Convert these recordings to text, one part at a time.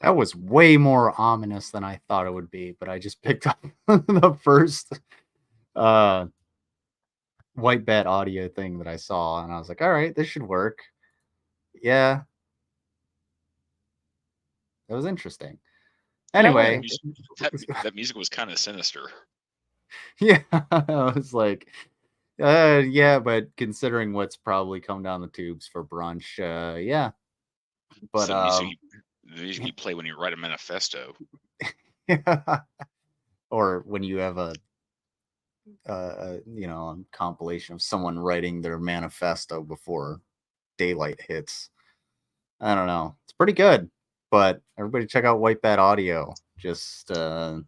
That was way more ominous than I thought it would be, but I just picked up the first white bat audio thing that I saw, and I was like, all right, this should work. Yeah. That was interesting. Anyway, that music was kind of sinister. Yeah, I was like, yeah, but considering what's probably come down the tubes for brunch, yeah. But the music you play when you write a manifesto. Yeah. Or when you have a compilation of someone writing their manifesto before daylight hits. I don't know. It's pretty good, but everybody check out White Bat Audio. Just I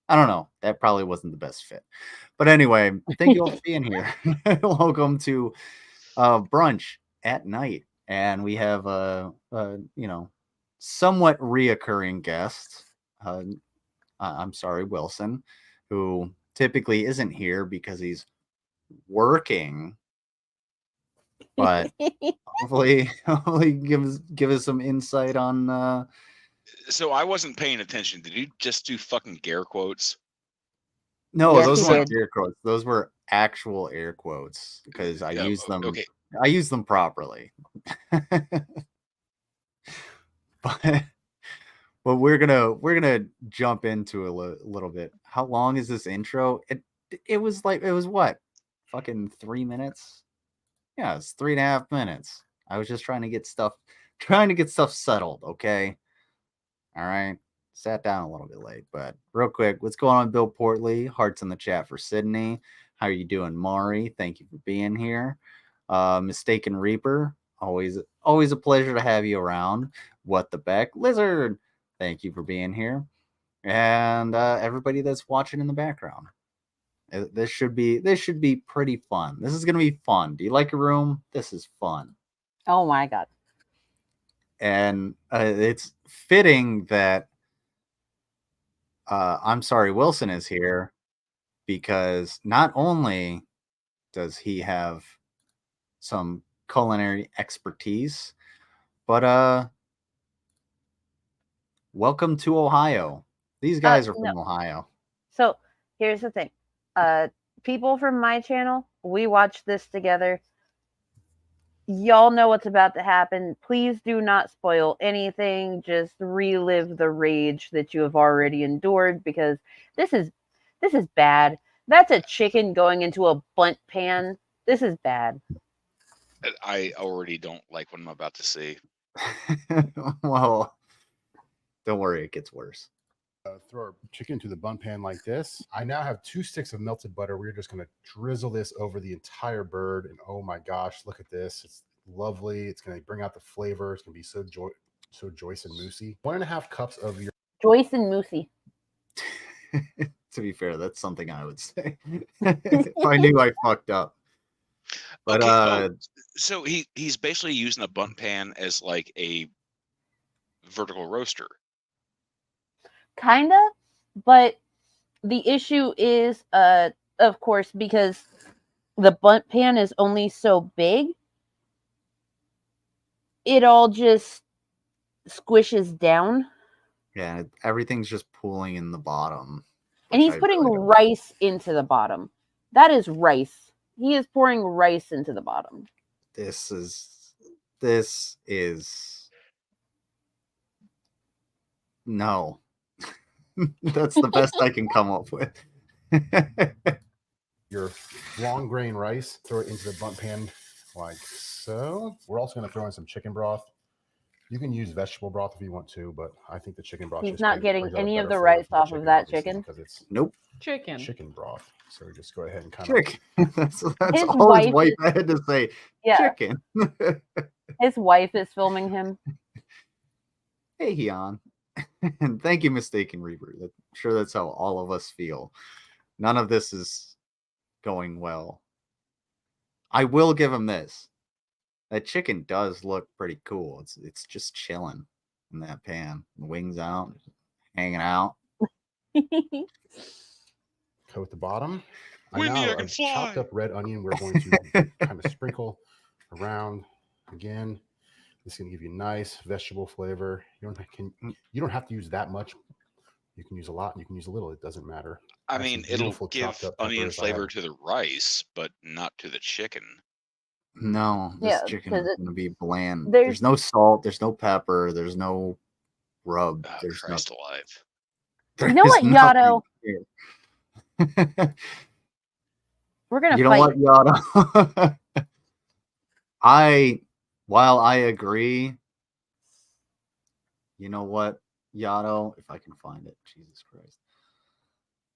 don't know. That probably wasn't the best fit. But anyway, thank you all for being here. Welcome to Brunch at Night. And we have a somewhat reoccurring guest. I'm sorry, Wilson, who typically isn't here because he's working. But hopefully give us some insight on So I wasn't paying attention. Did you just do fucking air quotes? No, yes, those weren't air quotes. Those were actual air quotes because I use them. Okay. I use them properly. but But we're gonna jump into a little bit. How long is this intro? It was what? Fucking 3 minutes? Yeah, it's 3.5 minutes. I was just trying to get stuff settled, okay? All right. Sat down a little bit late, but real quick, what's going on, Bill Portley? Hearts in the chat for Sydney. How are you doing, Mari? Thank you for being here. Mistaken Reaper, always a pleasure to have you around. What the Beck Lizard, thank you for being here, and everybody that's watching in the background. This should be pretty fun. This is gonna be fun. Do you like a room? This is fun. Oh my god! And it's fitting that I'm sorry Wilson is here, because not only does he have some culinary expertise, but welcome to Ohio. These guys are from Ohio. So here's the thing. People from my channel, we watch this together. Y'all know what's about to happen. Please do not spoil anything. Just relive the rage that you have already endured, because this is bad. That's a chicken going into a bunt pan. This is bad. I already don't like what I'm about to see. Well, don't worry, it gets worse. Throw our chicken into the bun pan like this. I now have 2 sticks of melted butter. We're just going to drizzle this over the entire bird. And oh my gosh, look at this. It's lovely. It's going to bring out the flavor. It's going to be so Joyce and Moosey. 1.5 cups of your Joyce and Moosey. To be fair, that's something I would say if I knew I fucked up. But okay, so he's basically using a bunt pan as like a vertical roaster. Kinda, but the issue is, of course, because the bunt pan is only so big, it all just squishes down. Yeah, everything's just pooling in the bottom. And he's putting rice into the bottom. That is rice. He is pouring rice into the bottom. This is no. That's the best I can come up with. Your long grain rice, throw it into the bunt pan like so. We're also going to throw in some chicken broth. You can use vegetable broth if you want to, but I think the chicken broth. He's not getting any of the rice off of that chicken. Because it's chicken broth. So we just go ahead and kind of. That's his all his wife had to say. Yeah. Chicken. His wife is filming him. Hey, Hian. And thank you, Mistaken Reaper. I'm sure that's how all of us feel. None of this is going well. I will give him this. That chicken does look pretty cool. It's just chilling in that pan. The wings out, hanging out. Coat the bottom. I chopped up red onion. We're going to kind of sprinkle around again. This is going to give you nice vegetable flavor. You don't have to use that much. You can use a lot. You can use a little. It doesn't matter. I mean, it'll give onion flavor to the rice, but not to the chicken. No, this chicken is going to be bland. There's no salt. There's no pepper. There's no rub. There's Christ alive. You know what, Yato? We're going to fight. You know what, Yato? While I agree, you know what, Yato, if I can find it, Jesus Christ,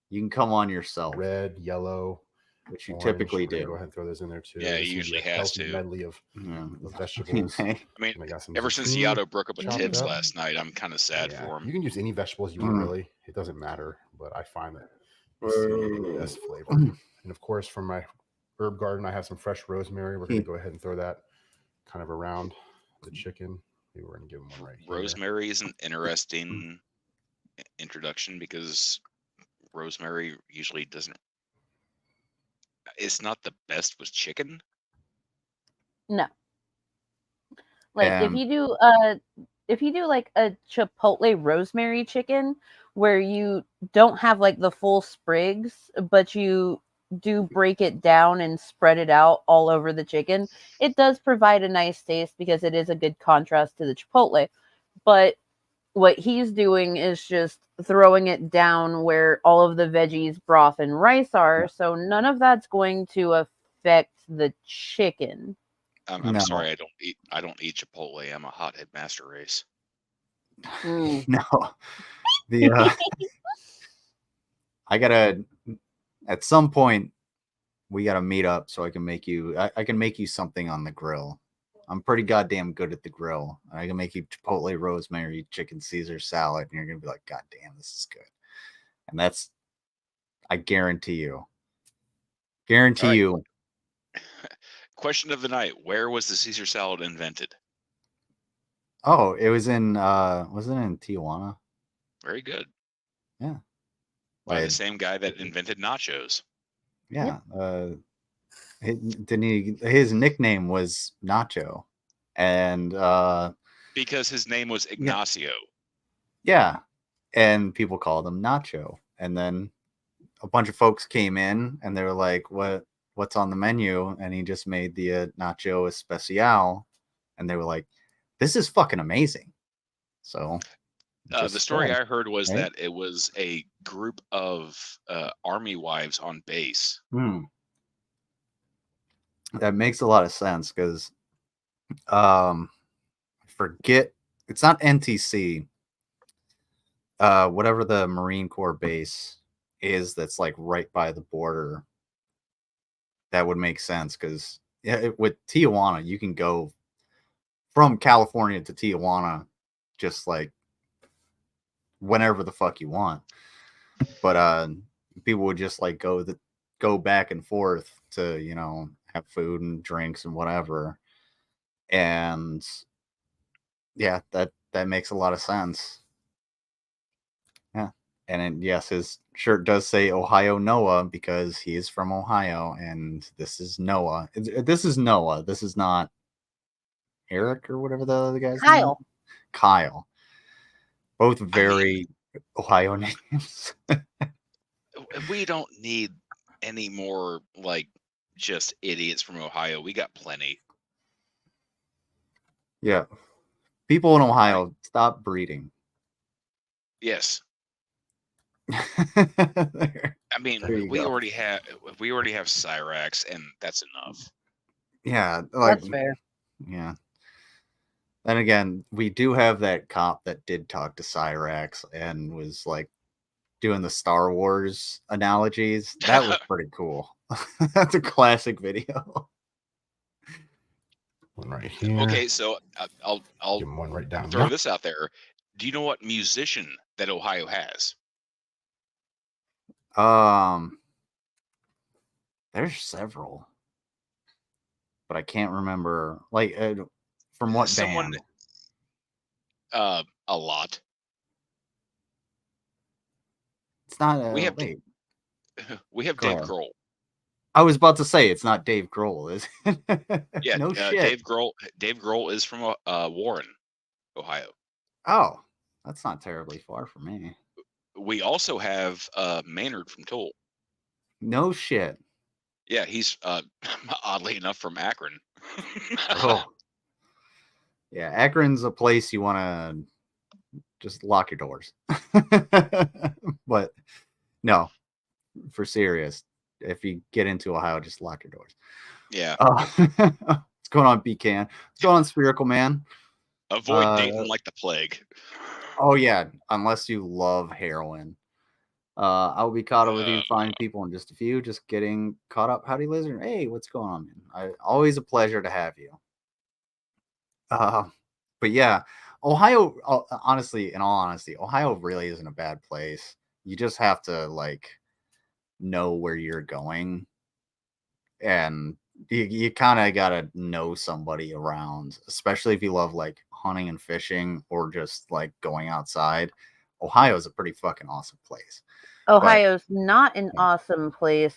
you can come on yourself. Red, yellow, which you typically do. Go ahead and throw those in there too. Yeah, he usually has to. Medley of vegetables. I mean, ever since Yato broke up with Tibbs last night, I'm kind of sad for him. You can use any vegetables you want, really. It doesn't matter, but I find that this is going to be the best flavor. And of course, from my herb garden, I have some fresh rosemary. We're going to go ahead and throw that kind of around the chicken. Maybe we're going to give them one right here. Rosemary is an interesting introduction because rosemary usually doesn't. It's not the best with chicken. No. Like if you do like a chipotle rosemary chicken where you don't have like the full sprigs, but you do break it down and spread it out all over the chicken, it does provide a nice taste because it is a good contrast to the chipotle. But what he's doing is just throwing it down where all of the veggies, broth, and rice are. So none of that's going to affect the chicken. I'm sorry, I don't eat Chipotle. I'm a hothead master race. No, I gotta, at some point we gotta meet up so I can make you. I can make you something on the grill. I'm pretty goddamn good at the grill. I can make you Chipotle rosemary chicken Caesar salad, and you're gonna be like, "God damn, this is good." And that's, I guarantee you. Guarantee you. Question of the night: where was the Caesar salad invented? Oh, it was in. Wasn't it in Tijuana? Very good. Yeah. By the same guy that invented nachos. Yeah. His nickname was Nacho, and because his name was Ignacio. Yeah, and people called him Nacho, and then a bunch of folks came in and they were like, "What's on the menu?" And he just made the Nacho Especial, and they were like, "This is fucking amazing." So the story I heard was that it was a group of army wives on base. That makes a lot of sense because forget, it's not NTC. Whatever the Marine Corps base is that's like right by the border, that would make sense because with Tijuana, you can go from California to Tijuana just like whenever the fuck you want. But people would just like go back and forth to, you know, have food and drinks and whatever. And yeah, that makes a lot of sense. Yeah. And then, yes, his shirt does say Ohio Noah because he is from Ohio, and this is Noah. This is Noah. This is not Eric or whatever the other guy's name is. Kyle. Both very Ohio names. We don't need any more like just idiots from Ohio. We got plenty. Yeah. People in Ohio, stop breeding. Yes. I mean, we already have Cyrax, and that's enough. Yeah, like, that's fair. Yeah. Then again, we do have that cop that did talk to Cyrax and was like doing the Star Wars analogies. That was pretty cool. That's a classic video. One right here. Okay, so I'll give him one right down. Throw this out there. Do you know what musician that Ohio has? There's several, but I can't remember. Like, from what band? A lot. It's not. We have Dave Dave Grohl. I was about to say it's not Dave Grohl, is it? Yeah, no shit. Dave Grohl is from Warren, Ohio. Oh, that's not terribly far from me. We also have Maynard from Tool. No shit. Yeah, he's oddly enough from Akron. Oh. Yeah, Akron's a place you want to just lock your doors. But no, for serious, if you get into Ohio, just lock your doors. Yeah. What's going on, BCAN? What's going on, Spherical Man? Avoid Dayton like the plague. Oh, yeah, unless you love heroin. I will be caught up with you fine people in just a few. Just getting caught up. Howdy, Lizard. Hey, what's going on, man? Always a pleasure to have you. But yeah, Ohio, honestly, in all honesty, Ohio really isn't a bad place. You just have to like know where you're going, and you kind of gotta know somebody around, especially if you love like hunting and fishing or just like going outside. Ohio is a pretty fucking awesome place. Ohio's not an awesome place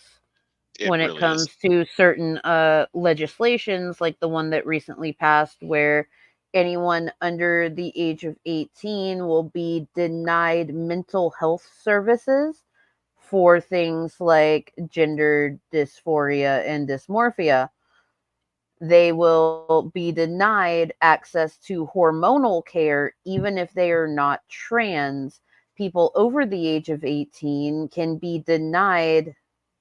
when it comes to certain legislations, like the one that recently passed, where anyone under the age of 18 will be denied mental health services for things like gender dysphoria and dysmorphia. they will be denied access to hormonal care, even if they are not trans. People over the age of 18 can be denied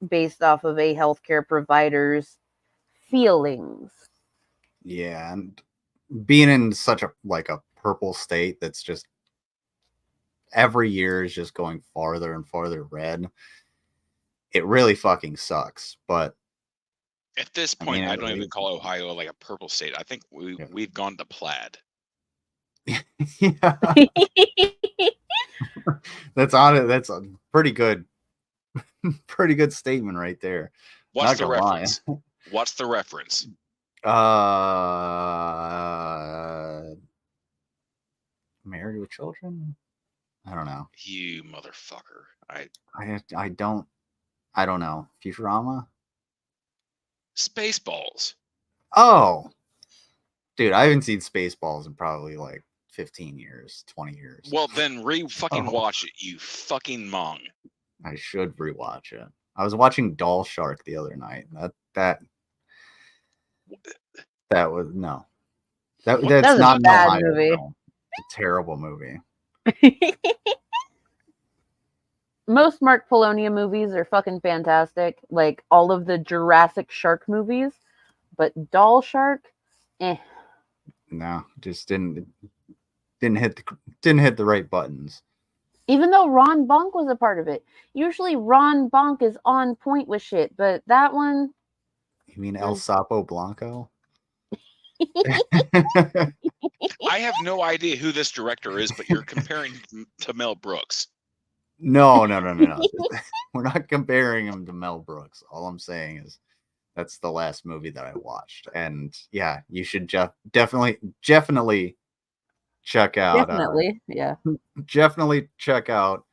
based off of a healthcare provider's feelings. Yeah, and being in such a purple state that's just every year is just going farther and farther red. It really fucking sucks. But at this point, I don't even call Ohio like a purple state. I think we've gone to plaid. Yeah. That's on it. That's a pretty good statement right there. What's the reference? What's the reference? Married with Children? I don't know. You motherfucker. I don't know. Futurama? Spaceballs. Oh. Dude, I haven't seen Spaceballs in probably 15 years, 20 years. Well, then watch it, you fucking mong. I should rewatch it. I was watching Doll Shark the other night. That was no. That's not a bad movie. Film. It's a terrible movie. Most Mark Polonia movies are fucking fantastic. Like all of the Jurassic Shark movies, but Doll Shark, No, just didn't hit the right buttons. Even though Ron Bonk was a part of it. Usually Ron Bonk is on point with shit, but that one... You mean El Sapo Blanco? I have no idea who this director is, but you're comparing him to Mel Brooks. No. We're not comparing him to Mel Brooks. All I'm saying is that's the last movie that I watched. And yeah, you should definitely check out. Definitely check out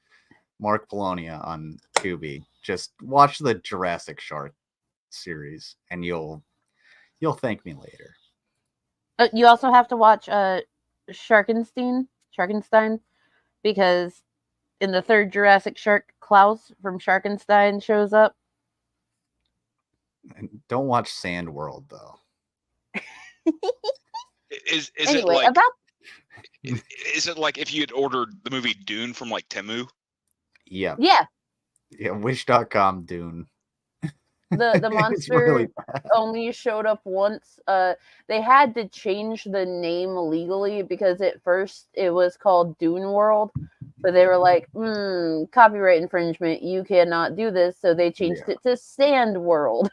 Mark Polonia on Tubi. Just watch the Jurassic Shark series, and you'll thank me later. You also have to watch Sharkenstein, because in the third Jurassic Shark, Klaus from Sharkenstein shows up. And don't watch Sand World though. Is anyway, it like if you had ordered the movie Dune from Temu? Yeah. Wish.com Dune. The monster really only showed up once. They had to change the name legally because at first it was called Dune World, but they were like, copyright infringement, you cannot do this, so they changed it to Sand World.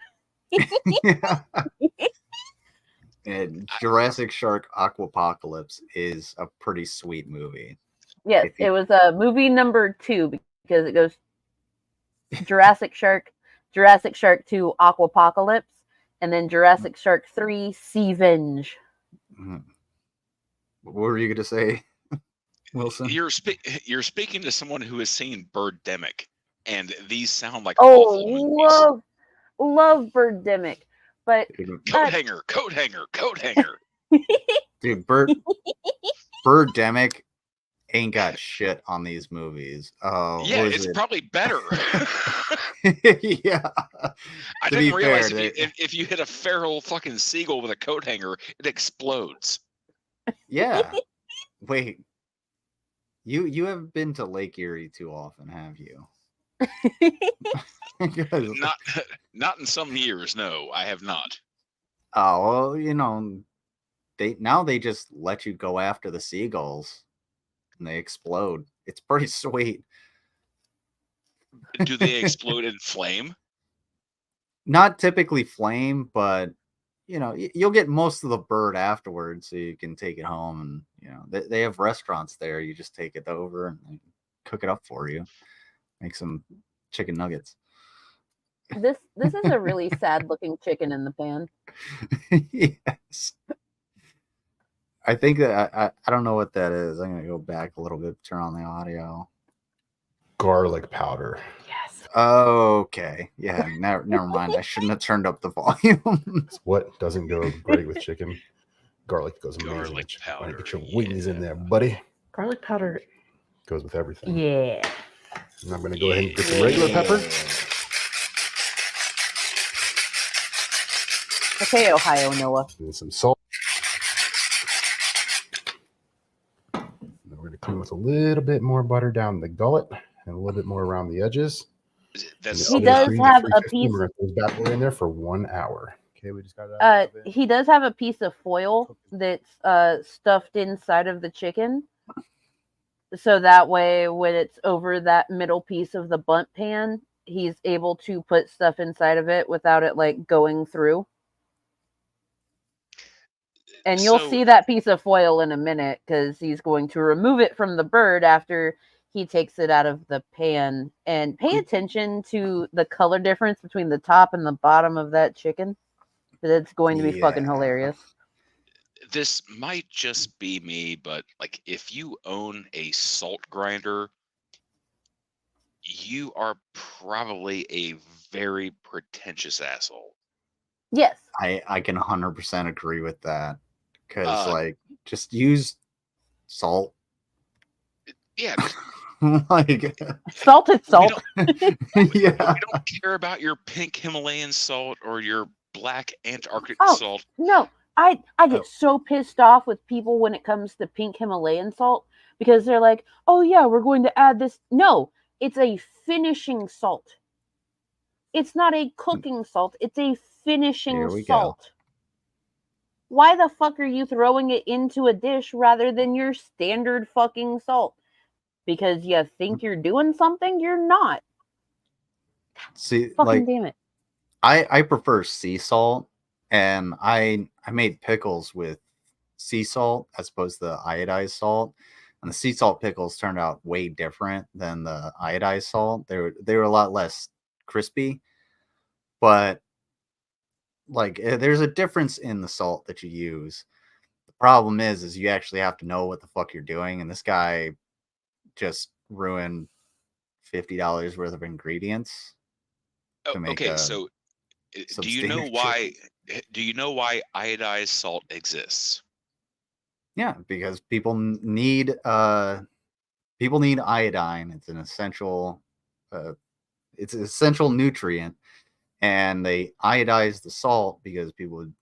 And Jurassic Shark Aquapocalypse is a pretty sweet movie. Yes, it was movie number 2 because it goes Jurassic Shark 2 Aquapocalypse, and then Jurassic Shark 3 Seavenge. What were you going to say, Wilson? You're speaking to someone who has seen Birdemic, and these sound like awful movies. Love Birdemic, but coat hanger. Dude, Birdemic ain't got shit on these movies. Oh, yeah, it's probably better. Yeah, I didn't realize if you hit a feral fucking seagull with a coat hanger, it explodes. Yeah. Wait, you haven't been to Lake Erie too often, have you? Not in some years. No, I have not. Oh well, they just let you go after the seagulls, and they explode. It's pretty sweet. Do they explode in flame? Not typically flame, but you'll get most of the bird afterwards, so you can take it home. And they have restaurants there. You just take it over and they cook it up for you. Make some chicken nuggets. This is a really sad looking chicken in the pan. Yes. I think that I don't know what that is. I'm gonna go back a little bit, turn on the audio. Garlic powder. Yes. Okay. Yeah. Never mind. I shouldn't have turned up the volume. What doesn't go great with chicken? Garlic goes amazing. Garlic powder. Get your wings in there, buddy. Garlic powder goes with everything. Yeah. And I'm gonna go ahead and get some regular pepper. Okay, Ohio Noah. And some salt. And then we're going to clean with a little bit more butter down the gullet and a little bit more around the edges. He does have a piece. We're going to put this bad boy in there for 1 hour. Okay, we just got that. He does have a piece of foil that's stuffed inside of the chicken. So that way, when it's over that middle piece of the bunt pan, he's able to put stuff inside of it without it like going through. And you'll see that piece of foil in a minute because he's going to remove it from the bird after he takes it out of the pan. And pay attention to the color difference between the top and the bottom of that chicken. It's going to be fucking hilarious. This might just be me, but like if you own a salt grinder, you are probably a very pretentious asshole. Yes. I can 100% agree with that. Because, like, just use salt. Yeah. Like, salt is salt. We don't care about your pink Himalayan salt or your black Antarctic salt. No. I get so pissed off with people when it comes to pink Himalayan salt because they're like, oh yeah, we're going to add this. No, it's a finishing salt. It's not a cooking salt. It's a finishing salt. Go. Why the fuck are you throwing it into a dish rather than your standard fucking salt? Because you think you're doing something, you're not. See, fucking like, damn it. I prefer sea salt. And I made pickles with sea salt as opposed to the iodized salt. And the sea salt pickles turned out way different than the iodized salt. They were a lot less crispy. But, like, there's a difference in the salt that you use. The problem is you actually have to know what the fuck you're doing. And this guy just ruined $50 worth of ingredients. Okay, so do you know why... Do you know why iodized salt exists? Yeah, because people need iodine. It's an essential nutrient, and they iodize the salt because people would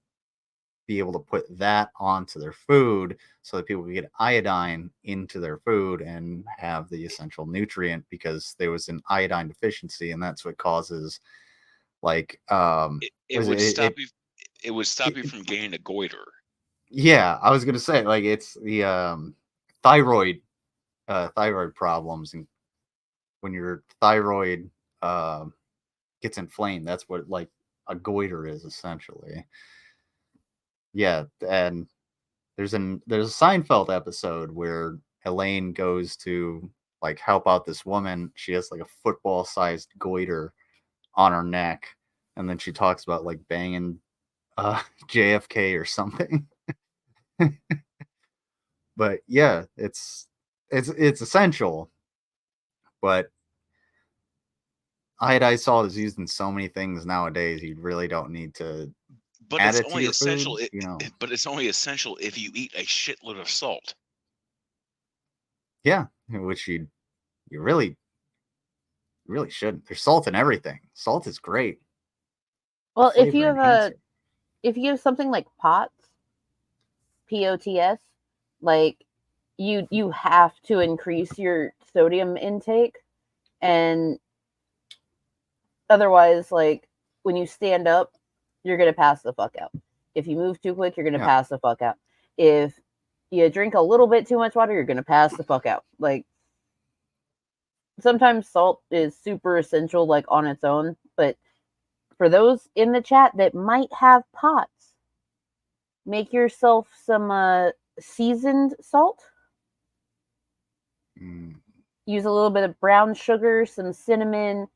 be able to put that onto their food so that people could get iodine into their food and have the essential nutrient because there was an iodine deficiency, and that's what causes like it would stop you from gaining a goiter. Yeah, I was gonna say, like, it's the thyroid problems, and when your thyroid gets inflamed, that's what like a goiter is essentially. Yeah, and there's a Seinfeld episode where Elaine goes to like help out this woman. She has like a football-sized goiter on her neck, and then she talks about like banging JFK or something. But yeah, it's essential. But iodized salt is used in so many things nowadays. You really don't need to. But it's only essential. But it's only essential if you eat a shitload of salt. Yeah, which you really shouldn't. There's salt in everything. Salt is great. Well, if you have something like POTS, POTS, like you have to increase your sodium intake, and otherwise, like when you stand up, you're gonna pass the fuck out. If you move too quick, you're gonna pass the fuck out. If you drink a little bit too much water, you're gonna pass the fuck out. Like sometimes salt is super essential, like on its own, but for those in the chat that might have POTS, make yourself some seasoned salt. Use a little bit of brown sugar, some cinnamon,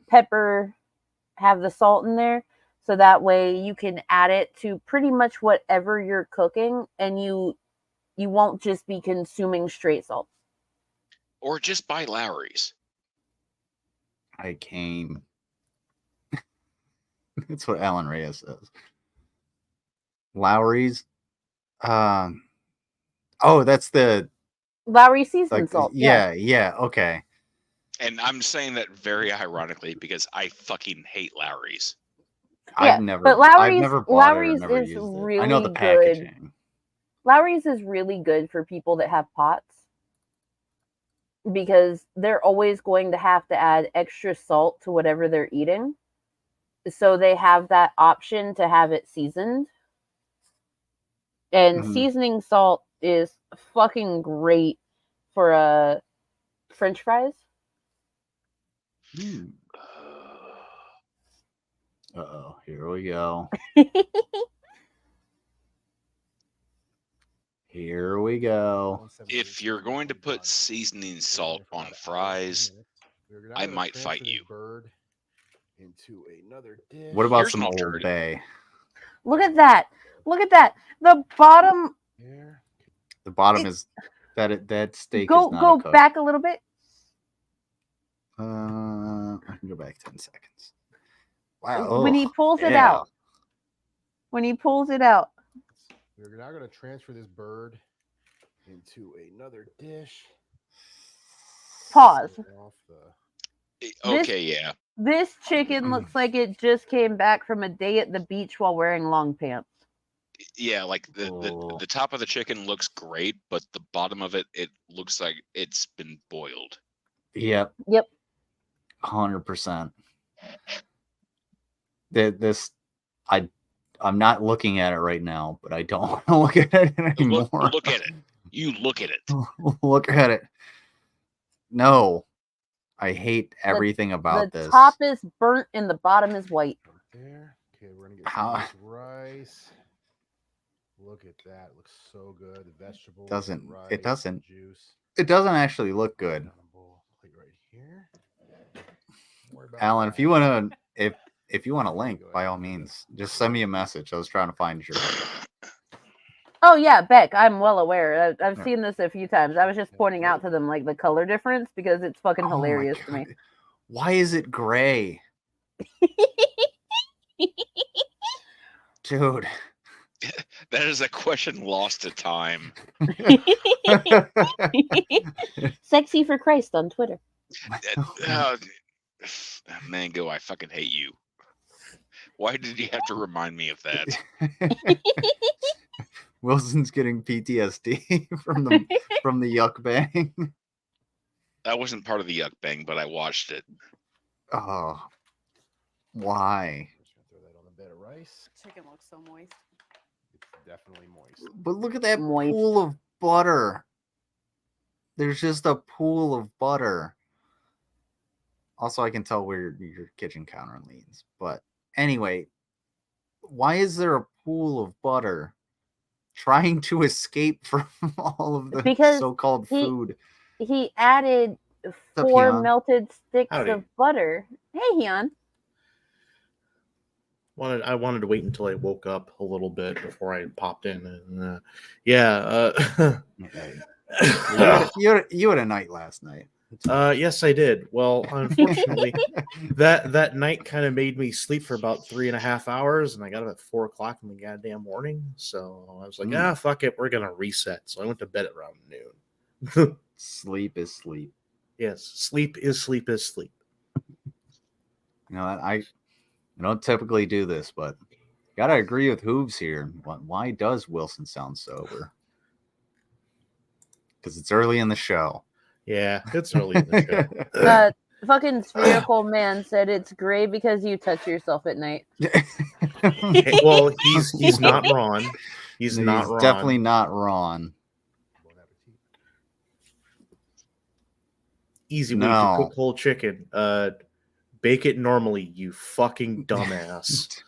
pepper, have the salt in there. So that way you can add it to pretty much whatever you're cooking, and you won't just be consuming straight salt. Or just buy Lowry's. I came. That's what Alan Reyes says. Lowry's. Oh, that's the Lowry seasoned salt. Yeah, okay. And I'm saying that very ironically because I fucking hate Lowry's. I've never, but I've never bought it or Lowry's never is used it. really I know the good. packaging. Lowry's is really good for people that have pots because they're always going to have to add extra salt to whatever they're eating. So they have that option to have it seasoned. And seasoning salt is fucking great for French fries. Uh-oh, here we go. Here we go. If you're going to put seasoning salt on fries, I might fight you. Into another dish. What about Here's some an Old alternative. Bay? Look at that. Look at that. The bottom. The bottom is that steak Go is not go cooked. back a little bit. I can go back 10 seconds. Wow. When he pulls it out. When he pulls it out. We're now going to transfer this bird into another dish. Pause. Okay, yeah. This chicken looks like it just came back from a day at the beach while wearing long pants. Yeah, like the top of the chicken looks great, but the bottom of it looks like it's been boiled. Yep. 100%. I'm not looking at it right now, but I don't want to look at it anymore. Look at it. You look at it. Look at it. No. I hate everything about this. The top is burnt and the bottom is white. There. Okay, we're gonna get some nice rice. Look at that. It looks so good. The vegetables. It doesn't. Juice. It doesn't actually look good. Right here. Alan, if you want to link, by all means, just send me a message. I was trying to find your. Oh yeah, Beck, I'm well aware. I've seen this a few times. I was just pointing out to them like the color difference because it's fucking hilarious to me. Why is it gray? Dude. That is a question lost to time. Sexy for Christ on Twitter. Mango, I fucking hate you. Why did you have to remind me of that? Wilson's getting PTSD from the yuck bang. That wasn't part of the yuck bang, but I watched it. Oh, why? Throw that on a bed of rice. Chicken looks so moist. It's definitely moist. But look at that pool of butter. There's just a pool of butter. Also, I can tell where your kitchen counter leans. But anyway, why is there a pool of butter trying to escape from all of the so-called food? He added 4 melted sticks of butter. Hey, Hyun. I wanted to wait until I woke up a little bit before I popped in. And, you had a night last night. Yes, I did. Well, unfortunately, that night kind of made me sleep for about 3.5 hours, and I got up at 4 o'clock in the goddamn morning. So I was like, fuck it, we're gonna reset. So I went to bed at around noon. Sleep is sleep. Yes, sleep is sleep is sleep. You know, I don't typically do this, but gotta agree with Hooves here. Why does Wilson sound sober? Because it's early in the show. Yeah, it's early in the show. The fucking spherical man said it's gray because you touch yourself at night. Well, he's not wrong. He's not wrong. Definitely not wrong. Easy way to cook whole chicken. Bake it normally, you fucking dumbass.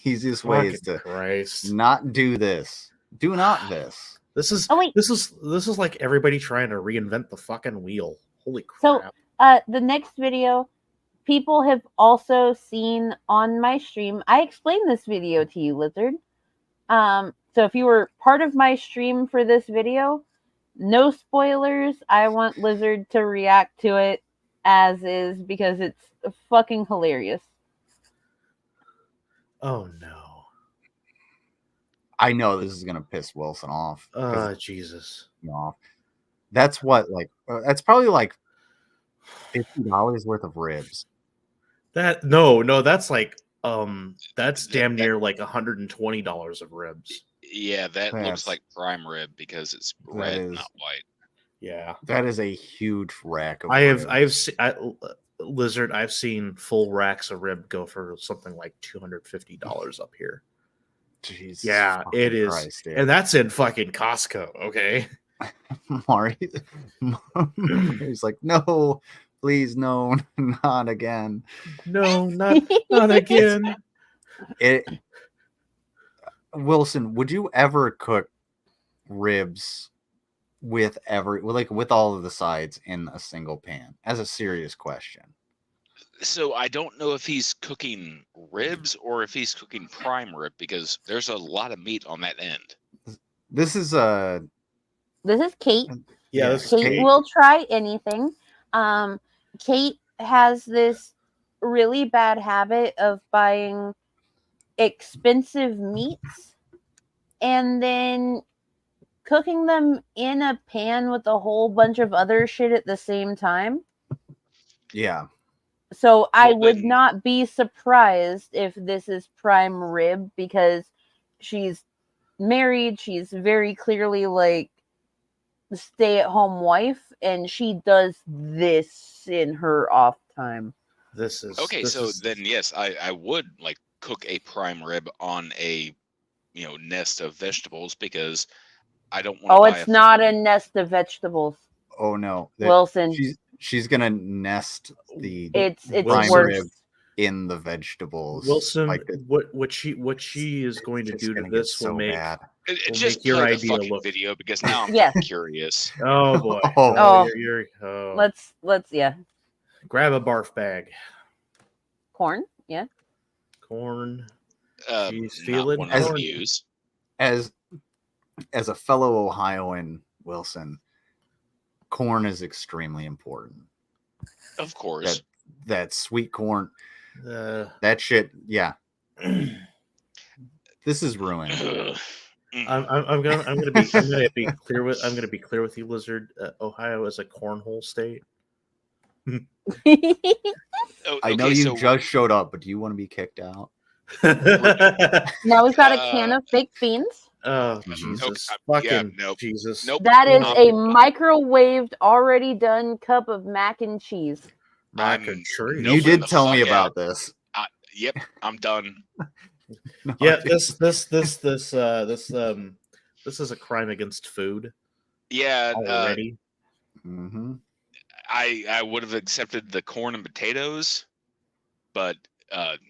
Easiest way is to not do this. Do not this. This is like everybody trying to reinvent the fucking wheel. Holy crap. So the next video, people have also seen on my stream. I explained this video to you, Lizard. So if you were part of my stream for this video, no spoilers. I want Lizard to react to it as is because it's fucking hilarious. Oh no. I know this is gonna piss Wilson off. Jesus. Off. That's what, that's probably like $50 worth of ribs. No, that's like that's damn near like $120 of ribs. Yeah, that looks That's- like prime rib because it's red, not white. Yeah, That is a huge rack of Lizard. I've seen full racks of rib go for something like $250 up here. Jesus Yeah, it is, Christ, dude. and that's in fucking Costco. Okay, Mario's like, no, please, no, not again. no, not again. Wilson, would you ever cook ribs with all of the sides in a single pan? As a serious question. So I don't know if he's cooking ribs or if he's cooking prime rib because there's a lot of meat on that end. This is Kate. Yeah, Kate will try anything. Kate has this really bad habit of buying expensive meats and then cooking them in a pan with a whole bunch of other shit at the same time. Yeah. So I would not be surprised if this is prime rib because she's married. She's very clearly like a stay-at-home wife, and she does this in her off time. Then yes, I would like cook a prime rib on a nest of vegetables because I don't want. Oh, it's not a nest of vegetables. Oh no, Wilson. She's gonna nest the it's prime worse. rib in the vegetables. Wilson, like what she is going to do to this will make bad. Just your play idea the fucking look video because now I'm Yes. curious. Oh boy. Oh. Let's grab a barf bag. Corn, yeah. Corn. She's feeling one of these. As a fellow Ohioan, Wilson, corn is extremely important. Of course. That sweet corn. That shit, yeah. This is ruined. I'm gonna be clear with you, Lizard. Ohio is a cornhole state. I know you just showed up, but do you want to be kicked out? Now we've got a can of baked beans. Oh Jesus! Jesus! Nope. That is a microwaved, already done cup of mac and cheese. Mac and cheese. You did tell me about this. Yep, I'm done. Yeah, this is a crime against food. Yeah, already. I would have accepted the corn and potatoes, but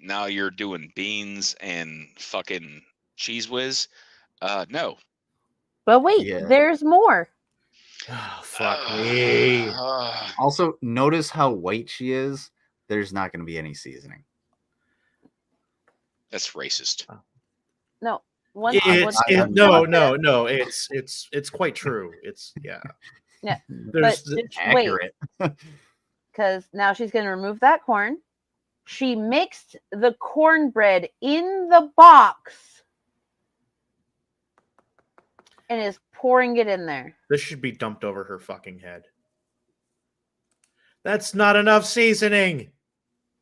now you're doing beans and fucking cheese whiz. No. But wait, there's more. Oh, fuck me. Also, notice how white she is. There's not going to be any seasoning. That's racist. No. No. It's quite true. It's Yeah. There's accurate. Because now she's going to remove that corn. She mixed the cornbread in the box and is pouring it in there. This should be dumped over her fucking head. That's not enough seasoning.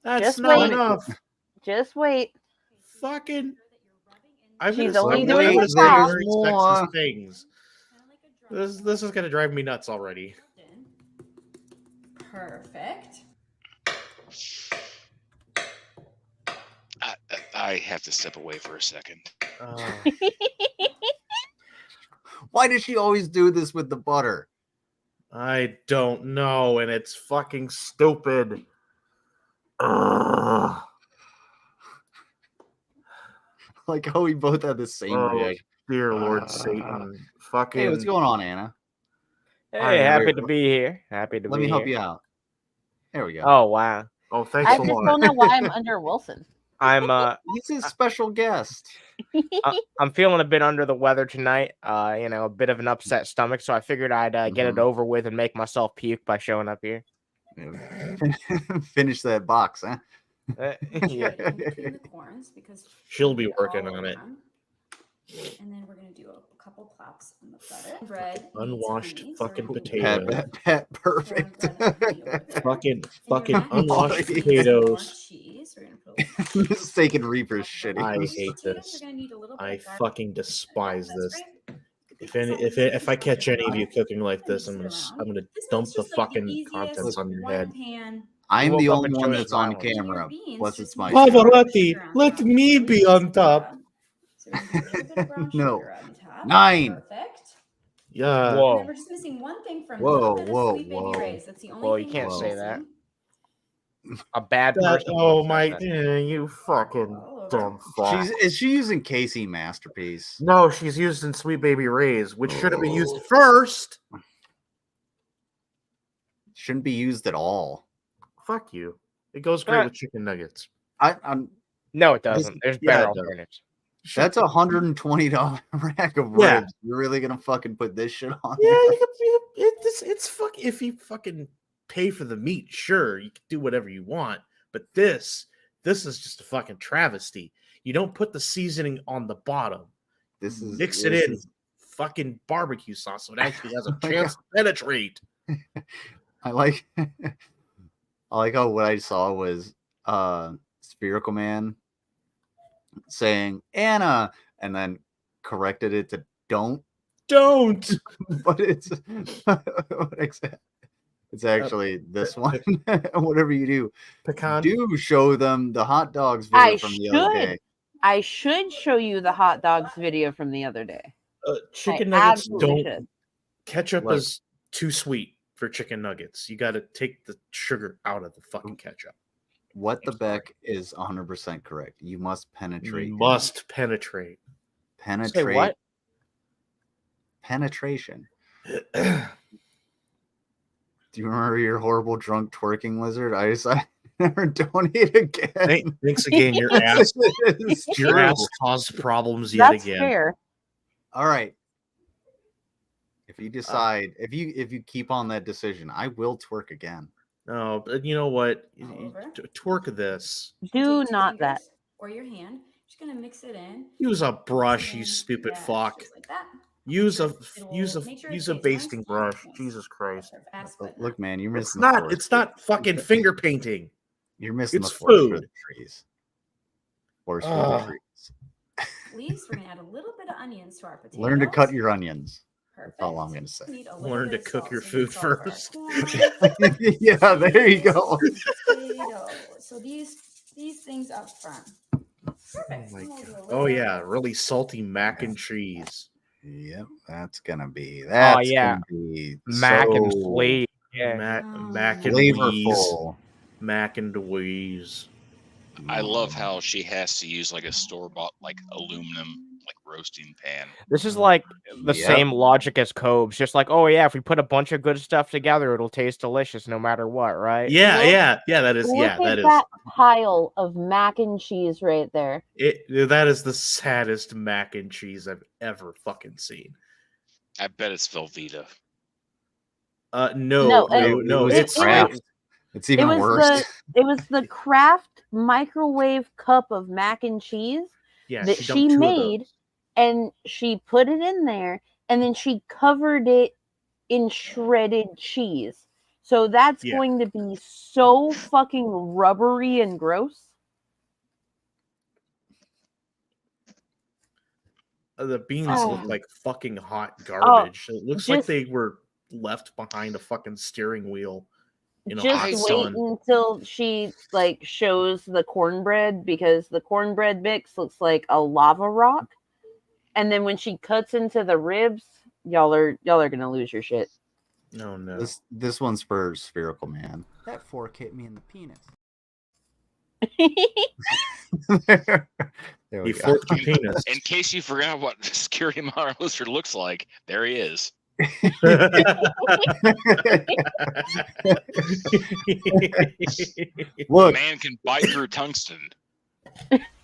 That's not enough. Just wait. Fucking. She's only doing the top. Things. This is gonna drive me nuts already. Perfect. I have to step away for a second. Why does she always do this with the butter? I don't know, and it's fucking stupid. Like how we both had the same reaction. Dear Lord Satan. Fucking. Hey, what's going on, Anna? Hey, happy to be here. Happy to be here. Let me help you out. There we go. Oh, wow. Oh, thanks I a lot. just don't know why I'm under Wilson. He's a special guest. I'm feeling a bit under the weather tonight. A bit of an upset stomach, so I figured I'd get it over with and make myself puke by showing up here. Finish that box, huh? Yeah. The corns because She'll be working on it. And then we're gonna do a couple claps on the butter. Bread. Unwashed fucking So potato. Perfect. Fucking mac and unwashed cheese, potatoes. more cheese. We're gonna put a little more cheese. Mistaken Reaper's shitty. I These hate potatoes this. are gonna need a little bit I of garlic. fucking despise That's this. great. If I catch any of you cooking like this, I'm gonna This dump one's the just like fucking easiest contents on your head. one-pan. I'm woke the up only and one chose that's on violence. camera. Beans Plus, just it's my need to channel. have Pavarotti, sugar on let top. me Really be on top. brown. So we're gonna put a little bit of brown No. sugar on top. 9. Perfect. Yeah. And then Whoa. we're just missing one thing from Whoa, a little bit whoa, of Sweet Baby whoa. Ray's. That's the only Well, thing you can't we're say that. missing. A bad That, person. oh would my, have said that. you fucking All over. dumb fuck. Is she using Casey Masterpiece? No, she's used in Sweet Baby Ray's, which should have been used first. Shouldn't be used at all. Fuck you. It goes great with chicken nuggets. I'm No, it doesn't. There's Yeah, better it does. alternatives. That's $120 rack of Yeah. ribs. You're really gonna fucking put this shit on? Yeah, there? it's fuck. If you fucking pay for the meat, sure, you can do whatever you want. But this is just a fucking travesty. You don't put the seasoning on the bottom. This is Mix it in fucking barbecue sauce so it actually has a chance to penetrate. I like how what I saw was Spherical Man saying Anna and then corrected it to don't. But it's it's actually this one. Whatever you do, Pecan. do show them the hot dogs video from the other day. I should show you the hot dogs video from the other day. Chicken I nuggets absolutely don't. should. Ketchup Look. is too sweet for chicken nuggets. You got to take the sugar out of the fucking ketchup. What the Beck is 100% correct. You must penetrate. You must penetrate. Penetrate. Say what? Penetration. Do you remember your horrible drunk twerking lizard? I never donate again. Thanks again. Your ass, It's your true. ass caused problems yet That's again. fair. All right. If you decide, if you keep on that decision, I will twerk again. No, but you know what? All over. Twerk this. Do Take 2 not that. fingers or your hand. Just gonna mix it in. Use a brush, And you then, stupid yes, fuck. just like that. Use a It'll make sure it use stays a nice basting and brush. moist. Jesus Christ. Fast, but Look, man, you're It's missing the not. forest. It's not fucking finger painting. You're missing it's the forest for food. the trees. Forest for Ugh. the trees. leaves. We're gonna add a little bit of onions to our potatoes. Learn to cut your onions. Perfect. That's all I'm gonna say. Need a little Learn to bit of cook salt. your So we need food salt for our first. corn, Yeah, there you go. potatoes. So these things up front. Perfect. Oh, my And we'll do a God. little Oh bit yeah, of- really salty mac and cheese. Yep, that's gonna be yeah. gonna be Mac and so flea. Yeah. Mac and wheeze. flavorful. Mac and wheeze. I love how she has to use like a store-bought like aluminum like roasting pan. This is like the Yep. same logic as Cobe's. Just like, oh yeah, if we put a bunch of good stuff together, it'll taste delicious no matter what, right? Yeah, Look- yeah. That is. Look Yeah, at that is. that pile of mac and cheese right there. That is the saddest mac and cheese I've ever fucking seen. I bet it's Velveeta. No. was It's Kraft. It's even worse. It was the Kraft microwave cup of mac and cheese yeah. that dumped she 2 of made, those. and she put it in there, and then she covered it in shredded cheese. So that's Yeah. going to be so fucking rubbery and gross. The beans Oh. look like fucking hot garbage. It looks like just- they were left behind a fucking steering wheel. In a Just hot wait sun. until she like shows the cornbread, because the cornbread mix looks like a lava rock. And then when she cuts into the ribs, y'all are gonna lose your shit. No. This one's for Spherical Man. That fork hit me in the penis. There we He go. forked your penis. In case you forgot what security monitor lizard looks like, there he is. Look, Man can bite through tungsten.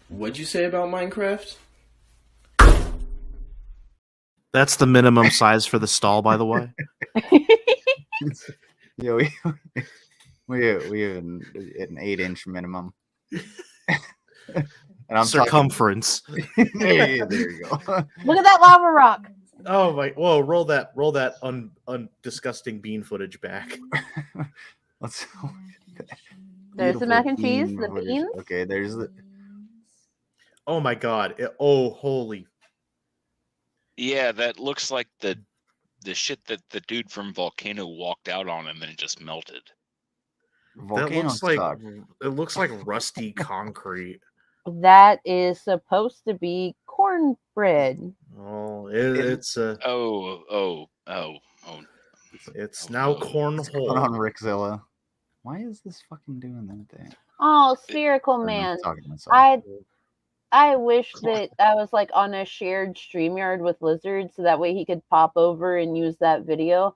What'd you say about Minecraft? That's the minimum size for the stall, by the way. yeah, we have an 8-inch minimum. And I'm Circumference. Talking, hey, there you go. Look at that lava rock. Oh my! Whoa! Roll that disgusting bean footage back. Let's. There's the mac and cheese, the beans. Okay, there's the. Oh my god! Oh holy! Yeah, that looks like the shit that the dude from Volcano walked out on and then it just melted. Volcano suck. It looks like rusty concrete. That is supposed to be cornbread. Oh, it's it's now cornhole. Put on Rickzilla. Why is this fucking doing that thing? Oh, spherical man. Talking to myself. I wish that I was like on a shared StreamYard with Lizard, so that way he could pop over and use that video.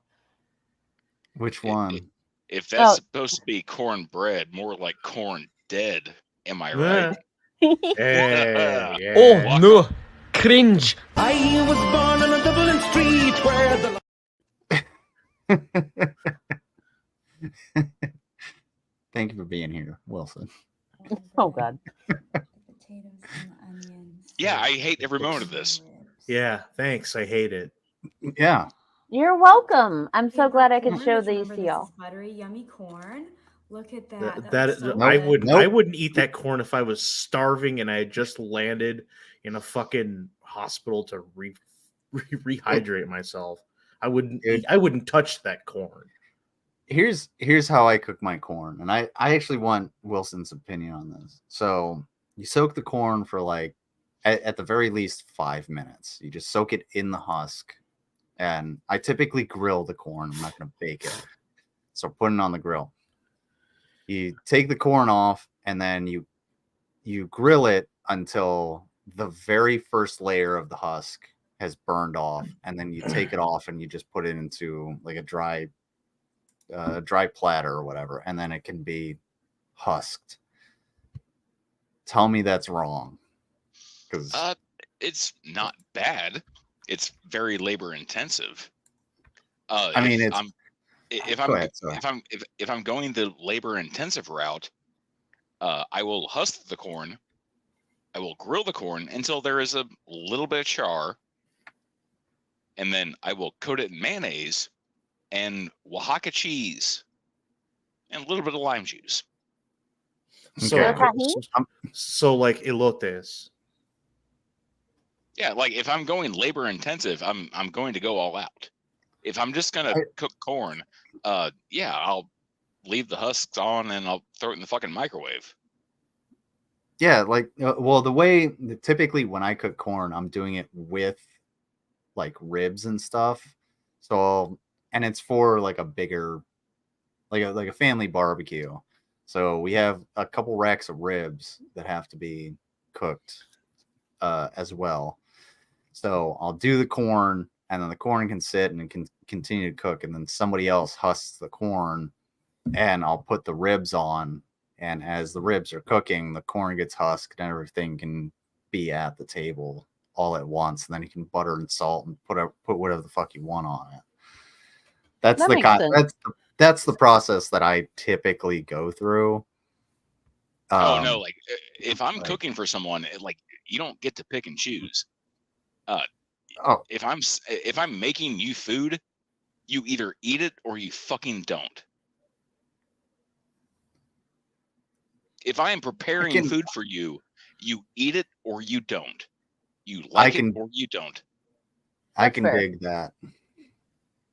Which one? If that's supposed to be cornbread, more like corn dead. Am I right? Yeah. Oh no, cringe! I was born on a Dublin street where the Thank you for being here, Wilson. Oh God. Yeah, I hate every moment of this. Yeah, thanks. I hate it. Yeah. You're welcome. I'm so glad I could show these to y'all. Buttery, yummy corn. Look at that. I wouldn't eat that corn if I was starving and I had just landed in a fucking hospital to rehydrate myself. I wouldn't touch that corn. Here's how I cook my corn, and I actually want Wilson's opinion on this. So you soak the corn for like at the very least 5 minutes. You just soak it in the husk, and I typically grill the corn. I'm not going to bake it, so put it on the grill. You take the corn off, and then you grill it until the very first layer of the husk has burned off, and then you take it off and you just put it into like a dry platter or whatever, and then it can be husked. Tell me that's wrong. Because it's not bad. It's very labor intensive. I mean, if I'm going the labor intensive route, I will husk the corn. I will grill the corn until there is a little bit of char, and then I will coat it in mayonnaise and Oaxaca cheese and a little bit of lime juice. So like elotes. Yeah, like if I'm going labor intensive, I'm going to go all out. If I'm just gonna cook corn, yeah, I'll leave the husks on and I'll throw it in the fucking microwave. Yeah, like well, typically when I cook corn, I'm doing it with like ribs and stuff. So and it's for like a bigger, like a family barbecue. So we have a couple racks of ribs that have to be cooked as well. So I'll do the corn, and then the corn can sit and it can continue to cook, and then somebody else husks the corn, and I'll put the ribs on. And as the ribs are cooking, the corn gets husked, and everything can be at the table all at once. And then you can butter and salt and put whatever the fuck you want on it. That's the process that I typically go throw. Oh no, like if I'm cooking for someone, like you don't get to pick and choose. If I'm making you food, you either eat it or you fucking don't. If I am preparing food for you, you eat it or you don't. You like it or you don't. I can dig that.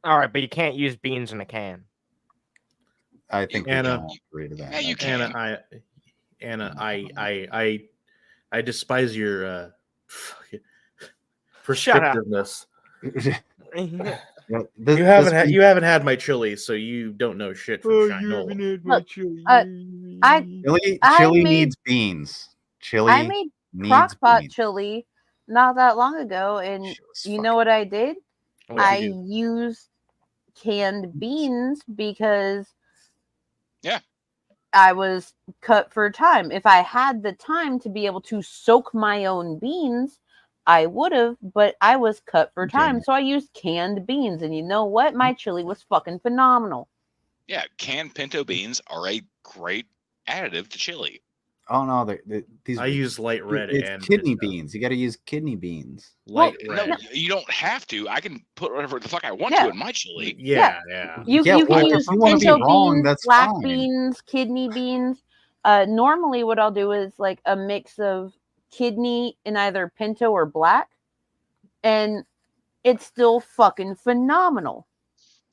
All right, but you can't use beans in a can. I think Anna, we can agree to that. Yeah, you can. Anna, I despise your prescriptiveness. You haven't had my chili, so you don't know shit from Shinola. Chili needs beans. I made crockpot chili not that long ago, and you know what I did? I used canned beans because I was cut for time. If I had the time to be able to soak my own beans, I would have, but I was cut for time, so I used canned beans. And you know what? My chili was fucking phenomenal. Yeah, canned pinto beans are a great additive to chili. Oh no, these. I use light red It's and kidney pinto. beans. You got to use kidney beans. Light No, red. you don't have to. I can put whatever the fuck I want Yeah. to in my chili. Yeah. You Yeah, can well, if use you wanna be pinto wrong, beans, that's black fine. beans, kidney beans. Normally, what I'll do is like a mix of kidney in either pinto or black, and it's still fucking phenomenal.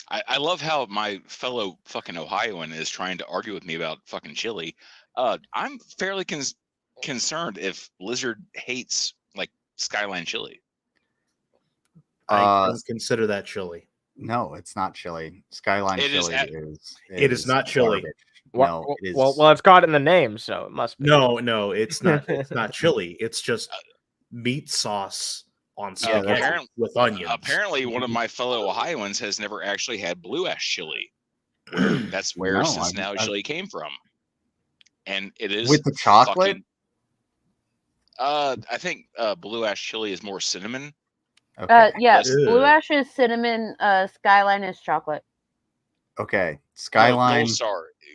I love how my fellow fucking Ohioan is trying to argue with me about fucking chili. I'm fairly concerned if Lizard hates like Skyline chili. I don't consider that chili. No, it's not chili. Skyline chili it is not chili. Garbage. Well, No, it is. well, it's got in the name, so it must be. No, it's not. It's not chili. It's just meat sauce on spaghetti with onions. Apparently, one of my fellow Ohioans has never actually had blue ash chili. That's where Cincinnati chili came from, and it is with the chocolate. I think blue ash chili is more cinnamon. Okay. Yes, blue ash is cinnamon. Skyline is chocolate. Okay, Skyline.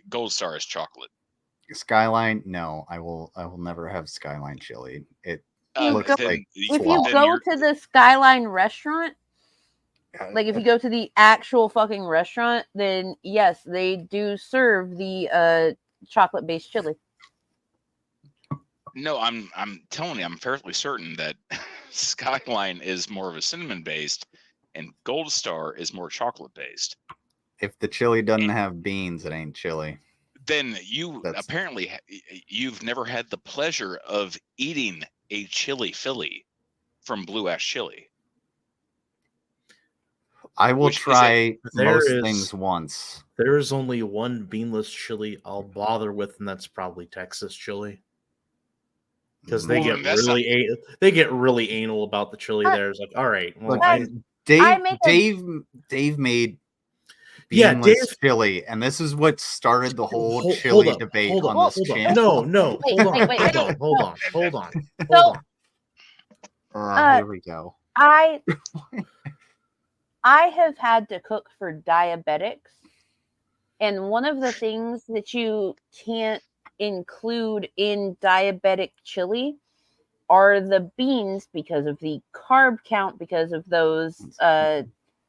Gold Star is chocolate. Skyline. No, I will never have Skyline chili. It looks like if you go to the Skyline restaurant, like if you go to the actual fucking restaurant, then yes, they do serve the chocolate-based chili. No, I'm telling you, I'm fairly certain that Skyline is more of a cinnamon based, and Gold Star is more chocolate based. If the chili doesn't have beans, it ain't chili. Then apparently you've never had the pleasure of eating a chili Philly from Blue Ash Chili. I will try most things once. There is only one beanless chili I'll bother with, and that's probably Texas chili. Because they get really anal about the chili there. It's like, all right, well, Dave made beanless chili, and this is what started the whole chili debate on this channel. No, hold on. Here we go. I have had to cook for diabetics, and one of the things that you can't include in diabetic chili are the beans because of the carb count, because of those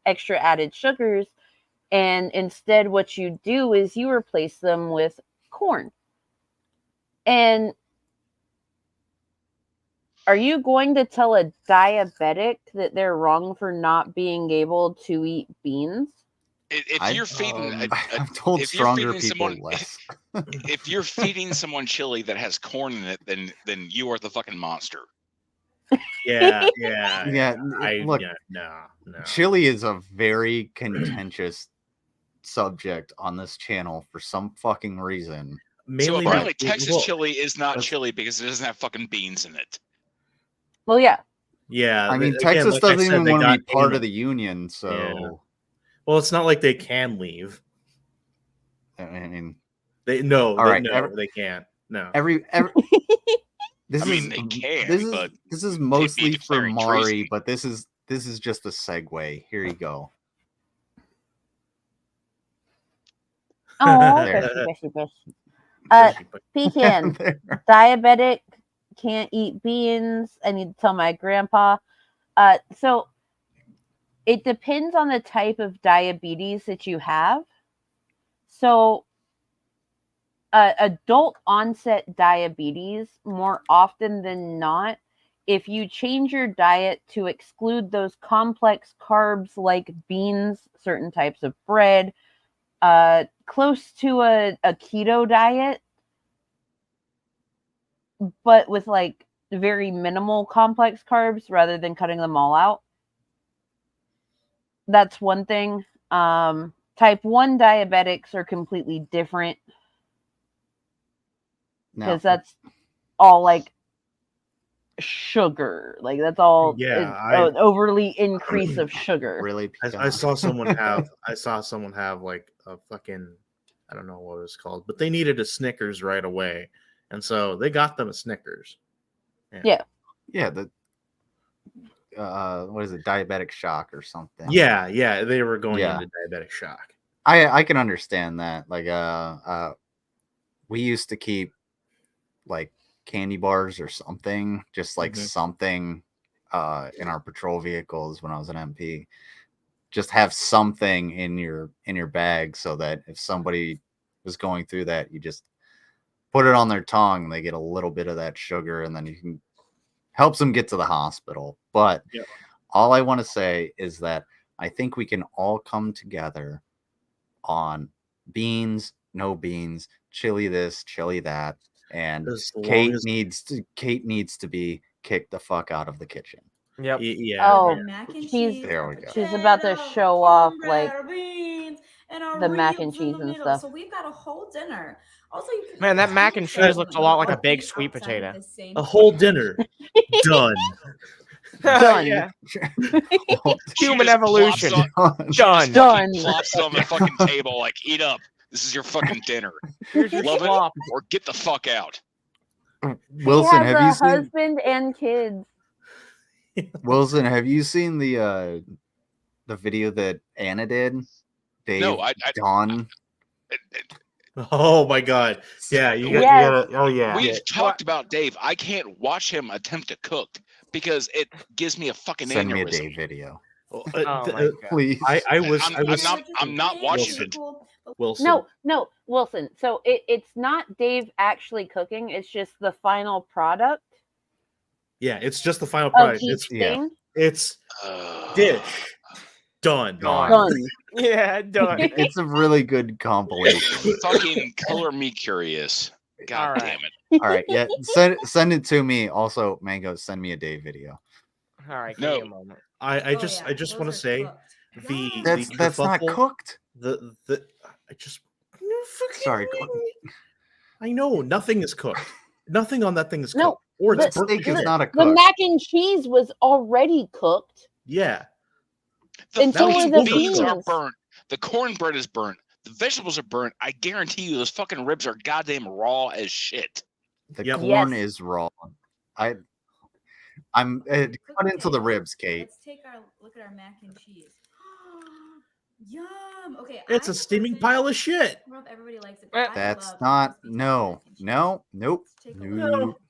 extra added sugars. And instead, what you do is you replace them with corn. And are you going to tell a diabetic that they're wrong for not being able to eat beans? If you're feeding, I've told stronger people less. If you're feeding someone chili that has corn in it, then you are the fucking monster. Yeah. Look, no. Chili is a very contentious subject on this channel for some fucking reason. So apparently, Texas chili is not chili because it doesn't have fucking beans in it. Well, yeah. Yeah. I mean, Texas doesn't even want to be part of the union, so. Yeah. Well, it's not like they can leave. I mean, they can't. No. This they can. This is mostly for Mari, but this is just a segue. Here you go. Oh, pecan. Diabetic, can't eat beans. I need to tell my grandpa. So it depends on the type of diabetes that you have. So adult onset diabetes, more often than not, if you change your diet to exclude those complex carbs like beans, certain types of bread, close to a keto diet, but with like very minimal complex carbs rather than cutting them all out. That's one thing. Type 1 diabetics are completely different because that's all like sugar. Like that's all overly increase of sugar. Really, I saw someone have like a fucking, I don't know what it was called, but they needed a Snickers right away, and so they got them a Snickers. Yeah. What is it, diabetic shock or something? Yeah, they were going into diabetic shock. I can understand that. Like we used to keep like candy bars or something, just like something in our patrol vehicles when I was an MP. Just have something in your bag so that if somebody was going through that, you just put it on their tongue and they get a little bit of that sugar, and then you can helps them get to the hospital. But all I want to say is that I think we can all come together on beans, no beans, chili this, chili that, and Kate needs to be kicked the fuck out of the kitchen. Yep. Yeah. Oh, mac and she's cheese. there we go. She's about to show off like beans and the mac and cheese and stuff. So we've got a whole dinner. Also, Man, that mac and cheese looks a lot like a big sweet potato. A whole dinner. Done. Done. Yeah. Human evolution. Done. Done. Plops it on the fucking table like, eat up. This is your fucking dinner. Here's your Love slop. it or get the fuck out. Wilson, he has have you a seen husband and kids? Wilson, have you seen the video that Anna did? Dave, No, Dawn. Oh my god. Yeah, you got Yes. oh yeah. We've talked about Dave. I can't watch him attempt to cook because it gives me a fucking Send me a aneurysm. Dave video. Oh my God. Please. I'm not watching it. Wilson. No, Wilson. So it's not Dave actually cooking. It's just the final product Yeah, it's just the final of product. each thing. It's dish. Done. Done. Yeah, done. It's a really good compilation. Fucking color me curious. God damn it. All right, yeah, send it to me. Also, Mango, send me a Dave video. All right, give No. me a moment. I just want to say That's not truffle, cooked. I just Sorry. I know nothing is cooked. Nothing on that thing is cooked. No, or it's the burnt steak is because- not a The cook. mac and cheese was already cooked. Yeah. And so fucking were the beans are beans. burnt. The cornbread is burnt. The vegetables are burnt. I guarantee you, those fucking ribs are goddamn raw as shit. The Yep. corn Yes. is raw. I'm cut into the ribs, Kate. Let's take our look at our mac and cheese. Yum. Okay. It's a steaming pile of shit. I don't know if everybody likes it. but I That's love not crispy no, mac and cheese. nope. Take a No. look.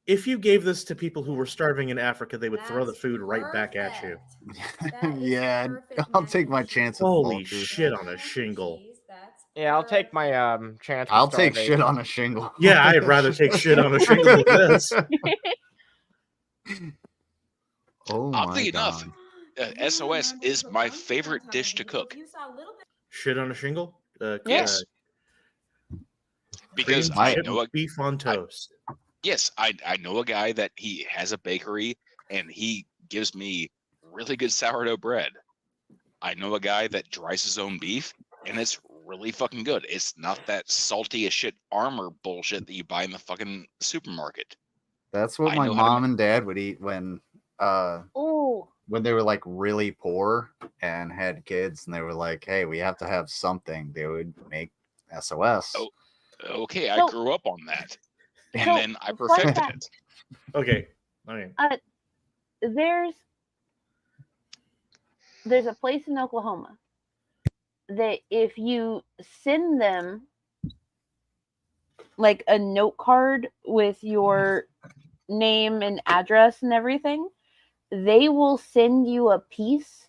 If you gave this to people who were starving in Africa, they would throw the That's food right back at you. perfect. That is Yeah, perfect I'll mac take and my cheese. chance with Holy vultures. shit on a Mac and shingle. cheese, that's Yeah, I'll take my perfect. chance. with I'll take shit starvation. on a shingle. Yeah, I'd rather take shit on a shingle than this. Oh my Oddly enough, God. SOS is my favorite dish to cook Shit on a shingle? Yes. because cream I chip know a beef on toast. Yes, I know a guy that he has a bakery and he gives me really good sourdough bread. I know a guy that dries his own beef and it's really fucking good. It's not that salty as shit armor bullshit that you buy in the fucking supermarket. That's what I my know how to mom and dad would eat when they were like really poor and had kids, and they were like, "Hey, we have to have something." They would make SOS. Oh, okay. So- I grew up on that, and So, then I fun perfected fact. it. Okay. Okay. There's a place in Oklahoma that if you send them like a note card with your name and address and everything, they will send you a piece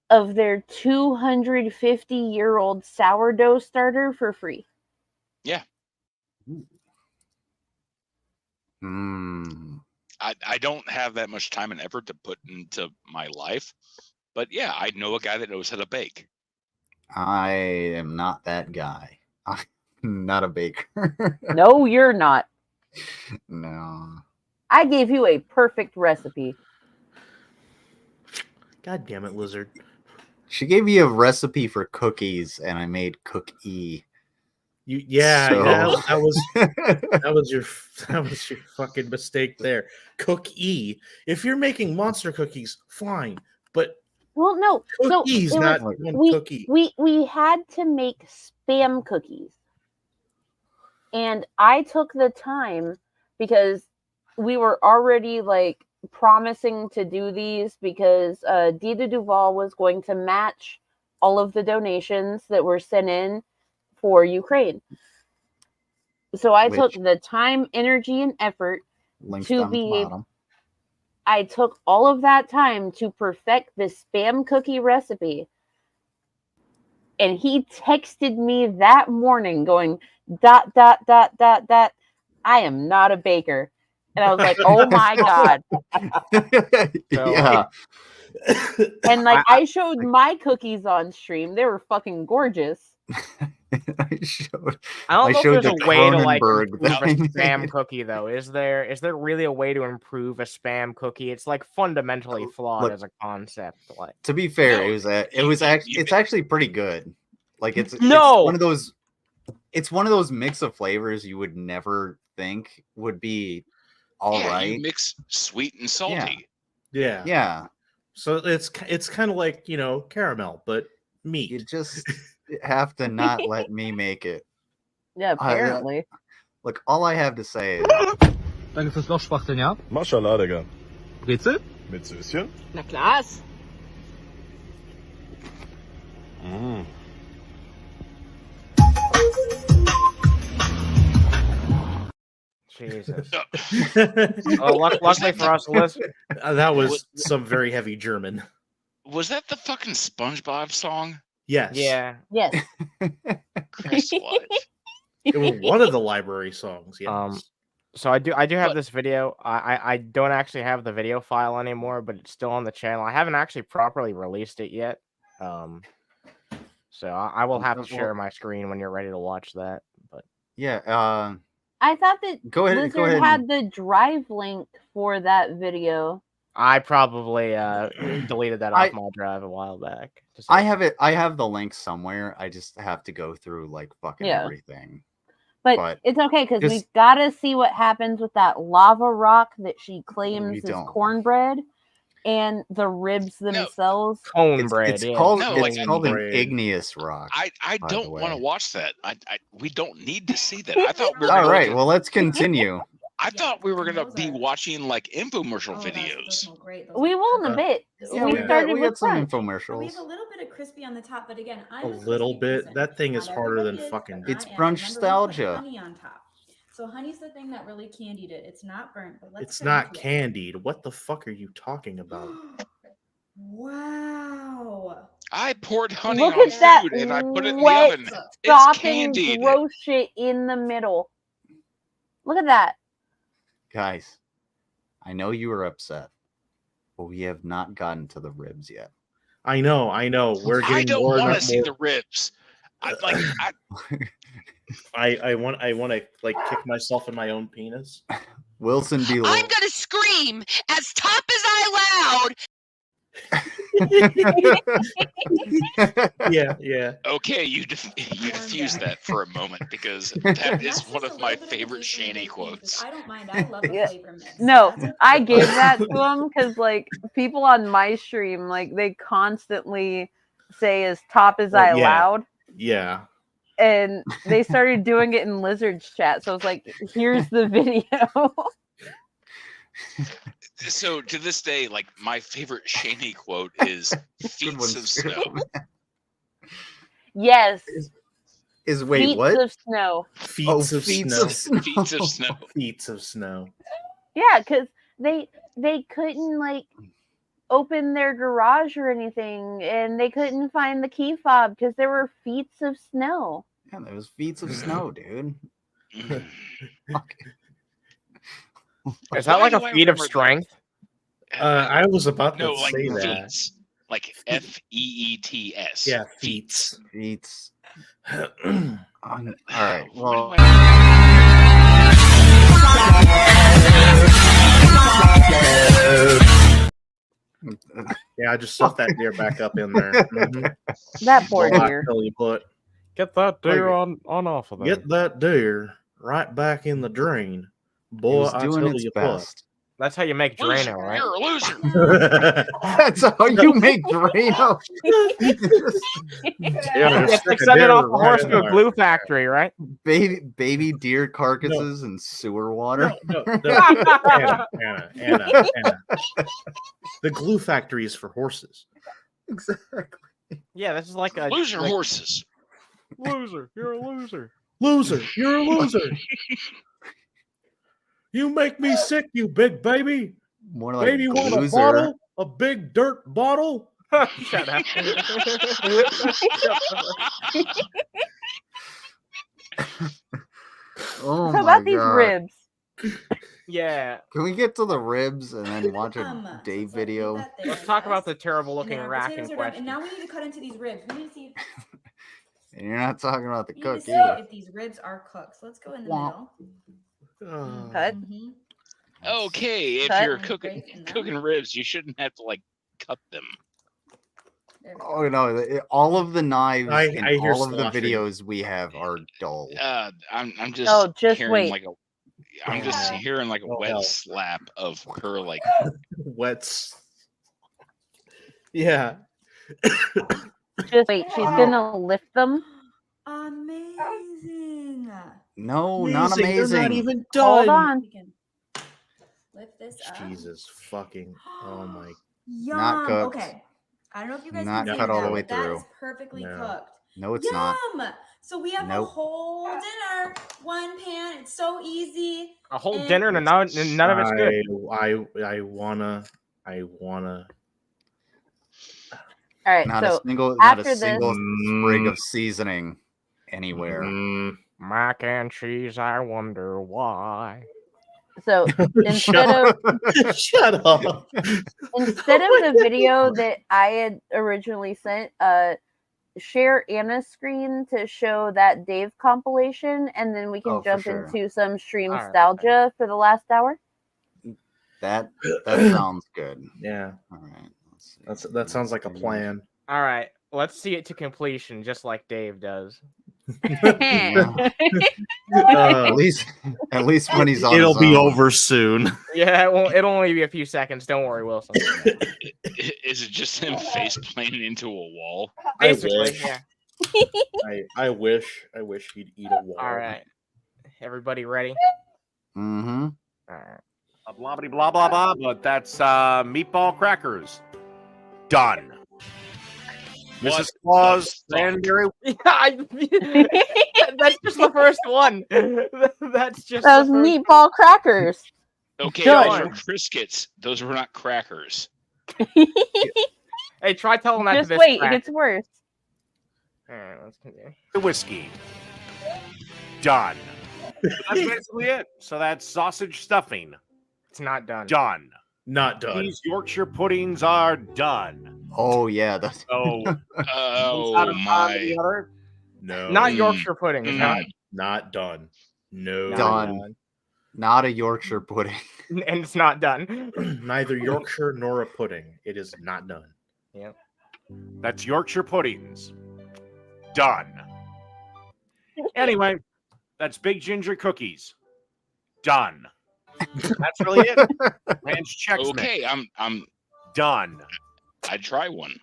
of their 250-year-old sourdough starter for free. Yeah. I don't have that much time and effort to put into my life, but yeah, I know a guy that knows how to bake. I am not that guy. I'm not a baker. No, you're not. No. I gave you a perfect recipe. God damn it, Lizard. She gave me a recipe for cookies, and I made cookie. Yeah, So- that was your fucking mistake there. Cookie. If you're making monster cookies, fine, but Well, no. cookies, so it not was- one cookie. We had to make Spam cookies. And I took the time because we were already like promising to do these because Dita Duval was going to match all of the donations that were sent in for Ukraine. So I took the time, energy, and effort to be. I took all of that time to perfect this spam cookie recipe. And he texted me that morning going, ... I am not a baker. And I was like, oh my God. Yeah. And like I showed my cookies on stream. They were fucking gorgeous. I don't know if there's a way to like improve a spam cookie though. Is there really a way to improve a spam cookie? It's like fundamentally flawed as a concept. Like, to be fair, it's actually pretty good. Like it's one of those mix of flavors you would never think would be all right. You mix sweet and salty. Yeah. So it's kind of like, caramel, but meat. You just have to not let me make it. Yeah, apparently. Look, all I have to say is... Danke fürs Lochspachteln, ja? Mashallah, Digga. Brezel? Mit Söschen? Na klar. Jesus. Luckily for us, that was some very heavy German. Was that the fucking SpongeBob song? Yes. Yeah. Yes. Chris, what? It was one of the library songs. Yes. So I do have this video. I don't actually have the video file anymore, but it's still on the channel. I haven't actually properly released it yet. So I will have to share my screen when you're ready to watch that. But yeah. I thought that Lizard had the drive link for that video. I probably deleted that off my drive a while back. I have it. I have the link somewhere. I just have to go through like fucking everything. But it's okay because we gotta see what happens with that lava rock that she claims is cornbread, and the ribs themselves. Cornbread. It's called an igneous rock. I don't want to watch that. We don't need to see that. I thought we were all right. Well, let's continue. I thought we were gonna be watching like infomercial videos. We will in a bit. Yeah, we started with some infomercials. We have a little bit of crispy on the top, but again, a little bit. That thing is harder than fucking. It's brunch nostalgia. Honey on top. So honey's the thing that really candied it. It's not burnt, but it's not candied. What the fuck are you talking about? Wow. I poured honey on food and I put it in the oven. It's candied. Gross shit in the middle. Look at that. Guys, I know you were upset, but we have not gotten to the ribs yet. I know. We're getting. I don't want to see the ribs. I want to like kick myself in my own penis. Wilson B. I'm gonna scream as top as I loud. Yeah. Okay, you diffuse that for a moment because that is one of my favorite Shani quotes. I don't mind. I love the flavor mix. No, I gave that to him because like people on my stream, like they constantly say as top as I loud. Yeah. And they started doing it in Lizard's chat. So I was like, here's the video. So to this day, like my favorite Shani quote is "Feats of snow." Yes. Is wait Feats what? Of snow. Feats of snow. Feats of snow. Feats of snow. Yeah, because they couldn't like open their garage or anything, and they couldn't find the key fob because there were feet of snow. Yeah, there was feet of snow, dude. Is that like a feat of strength? I was about to like say feats. that. Like FEETS. Yeah, feats. Feats. All right. Well. Yeah, I just stuffed that deer back up in there. Mm-hmm. That poor deer. Get that deer on off of there. Get that deer right back in the drain. Boy, I tell you what. That's how you make Drano, right? You're a loser. That's how you make Drano. It's like sending off the horse to a glue factory, right? Baby deer carcasses and sewer water. No. Anna. The glue factory is for horses. Exactly. Yeah, this is like a loser horses. Loser, you're a loser. Loser. You're a loser. You make me sick, you big baby. More like Baby, want a loser. bottle? A big dirt bottle? Shut up. Oh So my about these God. ribs. Yeah. Can we get to the ribs and then watch a Dave video? Let's talk about the terrible looking And rack in potatoes are done. question. And now we need to cut into these ribs. We need to see And you're not talking about the we need to cook see either. if these ribs are cooked. So let's go in the Womp. middle. Cut. Okay, if Cut. you're cooking ribs, you shouldn't have to like cut them. Oh no! All of the knives in I hear all of the sloshing. videos we have are dull. I'm just Oh, just hearing wait. like I'm just hearing like a wet hell. slap of her like Wets. Yeah. Just wait. She's gonna lift them. Amazing. No, not They're amazing. not even done. Hold on. We can lift this up. Jesus fucking. Oh my. Yum. Not cooked. Okay. I don't know if you guys Not can see cut that, all the but way that through. is perfectly No. cooked. No, it's Yum! not. So we have a Nope. whole dinner, one pan. It's so easy. A whole And- dinner and none of it's good. I wanna. All right. Not So a single after this- sprig of seasoning anywhere. Mac and cheese, I wonder why. So instead of Shut up. instead of the video that I had originally sent, share Anna's screen to show that Dave compilation, and then we can Oh, for jump sure. into some stream All right, nostalgia for the last hour. That sounds good. Yeah. All right. That sounds like a plan. All right, let's see it to completion, just like Dave does. Yeah. At least when he's on. It'll his be own. over soon. Yeah, it'll only be a few seconds. Don't worry, Wilson. Is it just him face planting into a wall? Basically, yeah. I wish he'd eat a wall. All right, everybody ready? Mm-hmm. All right. Blah blah blah blah blah. But that's meatball crackers. Done. Mrs. Claus, Cranberry. That's just the first one. That's just Those the first... meatball crackers. Okay, Done. those were Triscuits. Those were not crackers. Hey, try telling that to Just this wait, crack. it gets worse. All right, let's continue. The whiskey. Done. But that's basically it. So that's sausage stuffing. It's not done. Done. Not done. These Yorkshire puddings are done. Oh yeah, that's So Oh my! No. Not Yorkshire pudding. It's Not done. No. done. Not a Yorkshire pudding. And it's not done. Neither Yorkshire nor a pudding. It is not done. Yep. That's Yorkshire puddings. Done. Anyway, that's Big Ginger cookies. Done. That's really it. Ranch Chex Mix. Okay, I'm Done. I'd try one.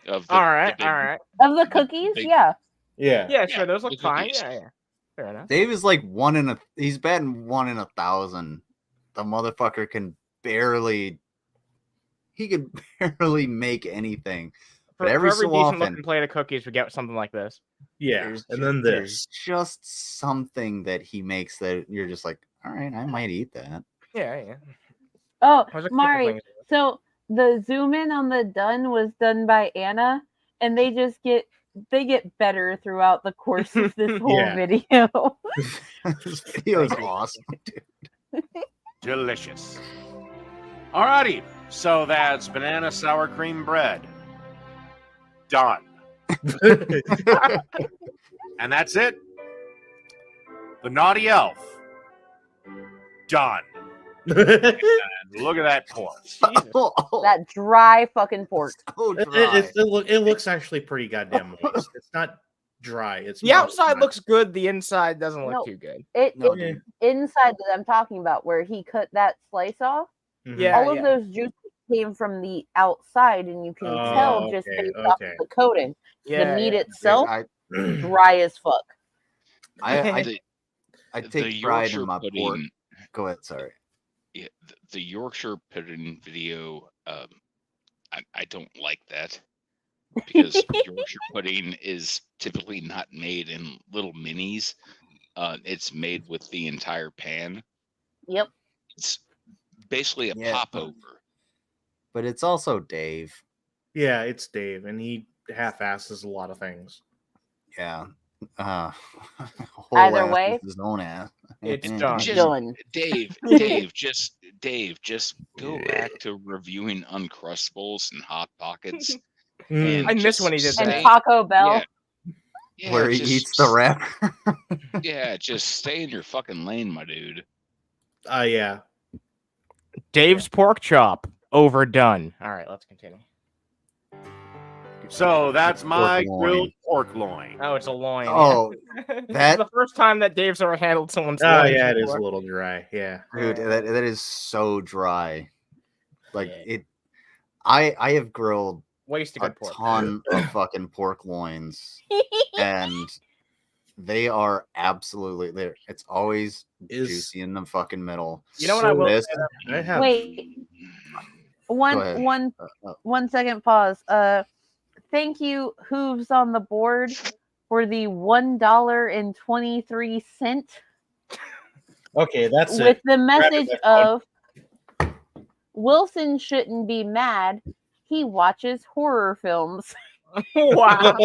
Of All right, big- all right. Of the cookies, big- yeah. Yeah. Yeah, sure. Those the look fine. cookies. Yeah. Fair enough. Dave is like he's batting 1 in 1,000. The motherfucker can barely make anything. For But every so decent often, looking plate of cookies, we get something like this. Yeah. And then there's this. just something that he makes that you're just like, all right, I might eat that. Yeah, yeah. Oh, There's a couple Mari. things. So the zoom in on the done was done by Anna, and they get better throughout the course of this whole Yeah. video. This video is awesome. Delicious. Alrighty. So that's banana sour cream bread. Done. And that's it. The naughty elf. Done. And look at that pork. That dry fucking pork. So dry. It looks actually pretty goddamn moist. It's not dry. It's The more outside not- looks good. The inside doesn't look No. too good. No, It's inside that I'm talking about, where he cut that slice off. Mhm. Yeah, All of those juices came from the outside, and you can Oh, tell just okay, based off okay. of the coating. Yeah, The meat yeah. itself, I dry as fuck. The take pride Yorkshire in my pork. pudding. Go ahead, sorry. Yeah, the Yorkshire pudding video. I don't like that. because Yorkshire pudding is typically not made in little minis. It's made with the entire pan. Yep. It's basically a popover. But it's also Dave. Yeah, it's Dave, and he half-asses a lot of things. Yeah. Either way, his own ass. It's done. Dave, just go back to reviewing Uncrustables and Hot Pockets. And I miss when he did that. And Taco Bell. Yeah, where he eats the wrapper. Yeah, just stay in your fucking lane, my dude. Yeah. Dave's pork chop overdone. All right, let's continue. So that's my grilled pork loin. Oh, it's a loin. Oh, that's the first time that Dave's ever handled someone's loin. Oh, yeah, it is a little dry. Yeah. Dude, that is so dry. Like it I have grilled wasted a ton of fucking pork loins, and they are absolutely there. It's always juicy in the fucking middle. You know what I will say? Wait. One second pause. Thank you, Hooves on the board, for the $1.23. Okay, that's with it. the message of Wilson shouldn't be mad. He watches horror films. Wow.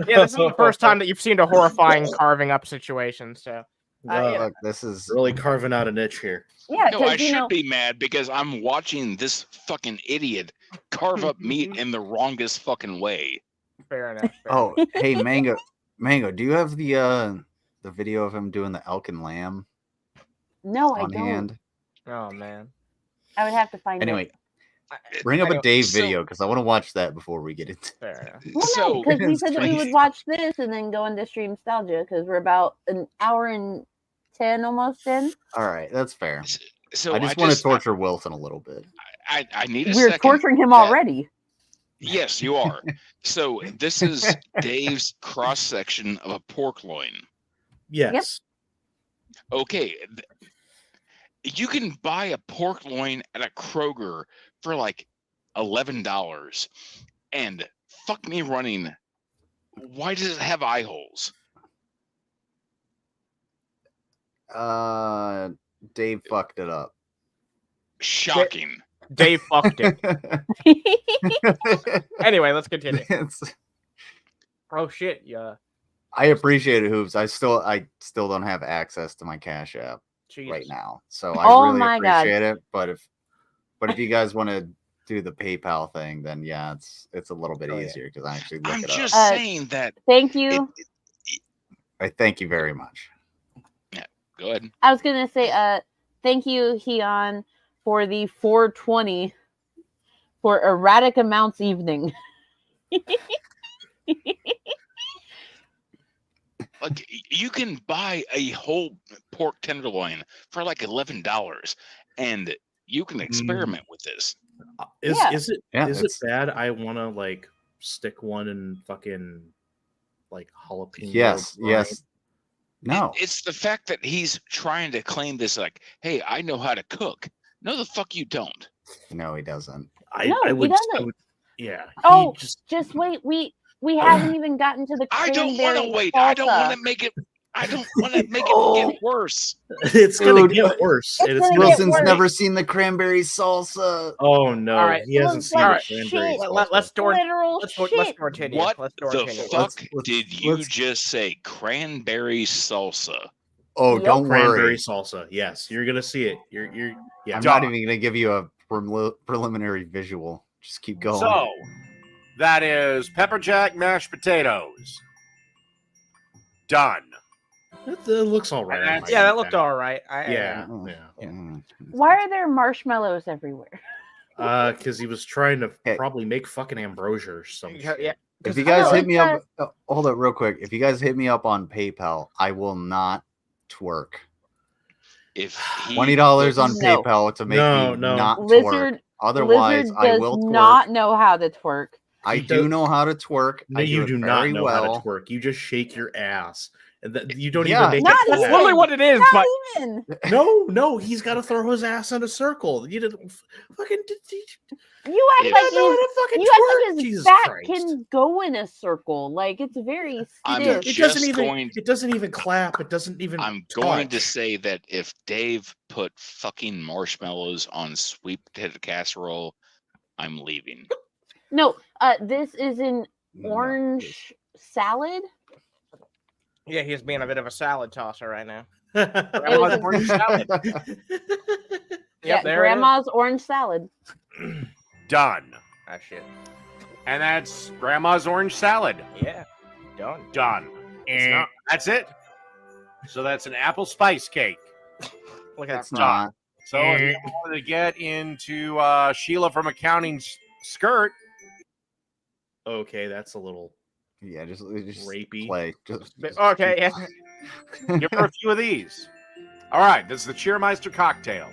Yeah, this is the first time that you've seen a horrifying carving up situation. So, look, this is really carving out a niche here. Yeah, no, I should be mad because I'm watching this fucking idiot carve up meat in the wrongest fucking way. Fair enough. Oh, hey, Mango, do you have the video of him doing the elk and lamb? No, I on don't. hand? Oh man. I would have to find Anyway, it. bring up a Dave video because I want to watch that before we get into it. Well, no, because we said that we would watch this and then go into stream nostalgia because we're about an hour and 10 almost in. All right, that's fair. So I just want to torture Wilson a little bit. I need a We're second. torturing him already. Yes, you are. So this is Dave's cross section of a pork loin. Yes. Yep. Okay. You can buy a pork loin at a Kroger for like $11. And fuck me running. Why does it have eye holes? Dave fucked it up. Shocking. Dave fucked it. Anyway, let's continue. Oh shit, yeah. I appreciate it, Hooves. I still don't have access to my Cash App right now, so I really appreciate it. But if you guys want to do the PayPal thing, then yeah, it's a little bit easier because I actually look it up. I'm just saying that. Thank you. I thank you very much. Yeah, go ahead. I was gonna say, thank you, Heon, for the 420 for erratic amounts evening. Like you can buy a whole pork tenderloin for like $11, and you can experiment with this. Is it bad? I want to like stick one in fucking like jalapeno. Yes. No, it's the fact that he's trying to claim this like, hey, I know how to cook. No, the fuck you don't. No, he doesn't. He doesn't. Yeah. Oh, just wait. We haven't even gotten to the cranberry I don't want to wait. salsa. I don't want to make it. I don't want to make it get worse. It's gonna get worse. Wilson's never seen the cranberry salsa. Oh no, all right. He hasn't seen the cranberry salsa. Let's continue. What the fuck did you just say? Cranberry salsa. Oh, don't cranberry worry. salsa. Yes, you're gonna see it. You're yeah. I'm not even gonna give you a preliminary visual. Just keep going. So that is pepper jack mashed potatoes. Done. That looks all right. Yeah, that looked all right. Yeah. Why are there marshmallows everywhere? Because he was trying to probably make fucking ambrosia or something. Yeah. If you guys hit me up, hold up real quick. If you guys hit me up on PayPal, I will not twerk. If $20 on PayPal to make me not twerk. Otherwise, Lizard I will does twerk. not know how to twerk. I do know how to twerk. No, you do not know how to twerk. You just shake your ass You don't even make that's it. literally what it is. Not But even. No, he's got to throw his ass in a circle. You didn't fucking. You act like his Jesus back Christ. can go in a circle. Like it's very I'm stiff. It doesn't even clap. It doesn't even. I'm going to say that if Dave put fucking marshmallows on sweet potato casserole, I'm leaving. No, this is an orange salad. yeah, he's being a bit of a salad tosser right now. Grandma's orange salad. Yeah, there grandma's orange salad. Done. Ah, shit. And that's grandma's orange salad. Yeah, done. Done. That's it. So that's an apple spice cake. Look at It's that. not. So if you want to get into Sheila from Accounting's skirt. Okay, that's a little. Yeah, just rapey. Play. Okay, yeah. Give her a few of these. All right, this is the Cheermeister cocktail.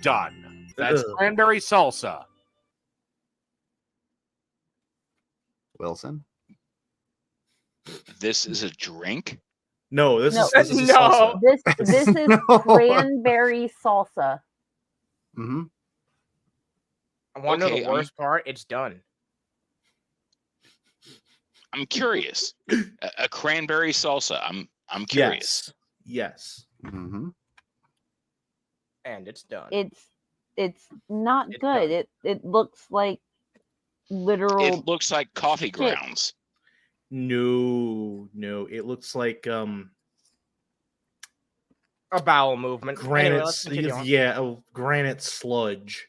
Done. That's cranberry salsa. Wilson. This is a drink? No, this is no. salsa. This is cranberry salsa. Mm-hmm. I want to know the worst part. It's done. I'm curious. A cranberry salsa. I'm curious. Yes. Mm-hmm. And it's done. It's not good. It looks like literal. It looks like coffee grounds. No. It looks like a bowel movement. Granite. Anyway, granite sludge.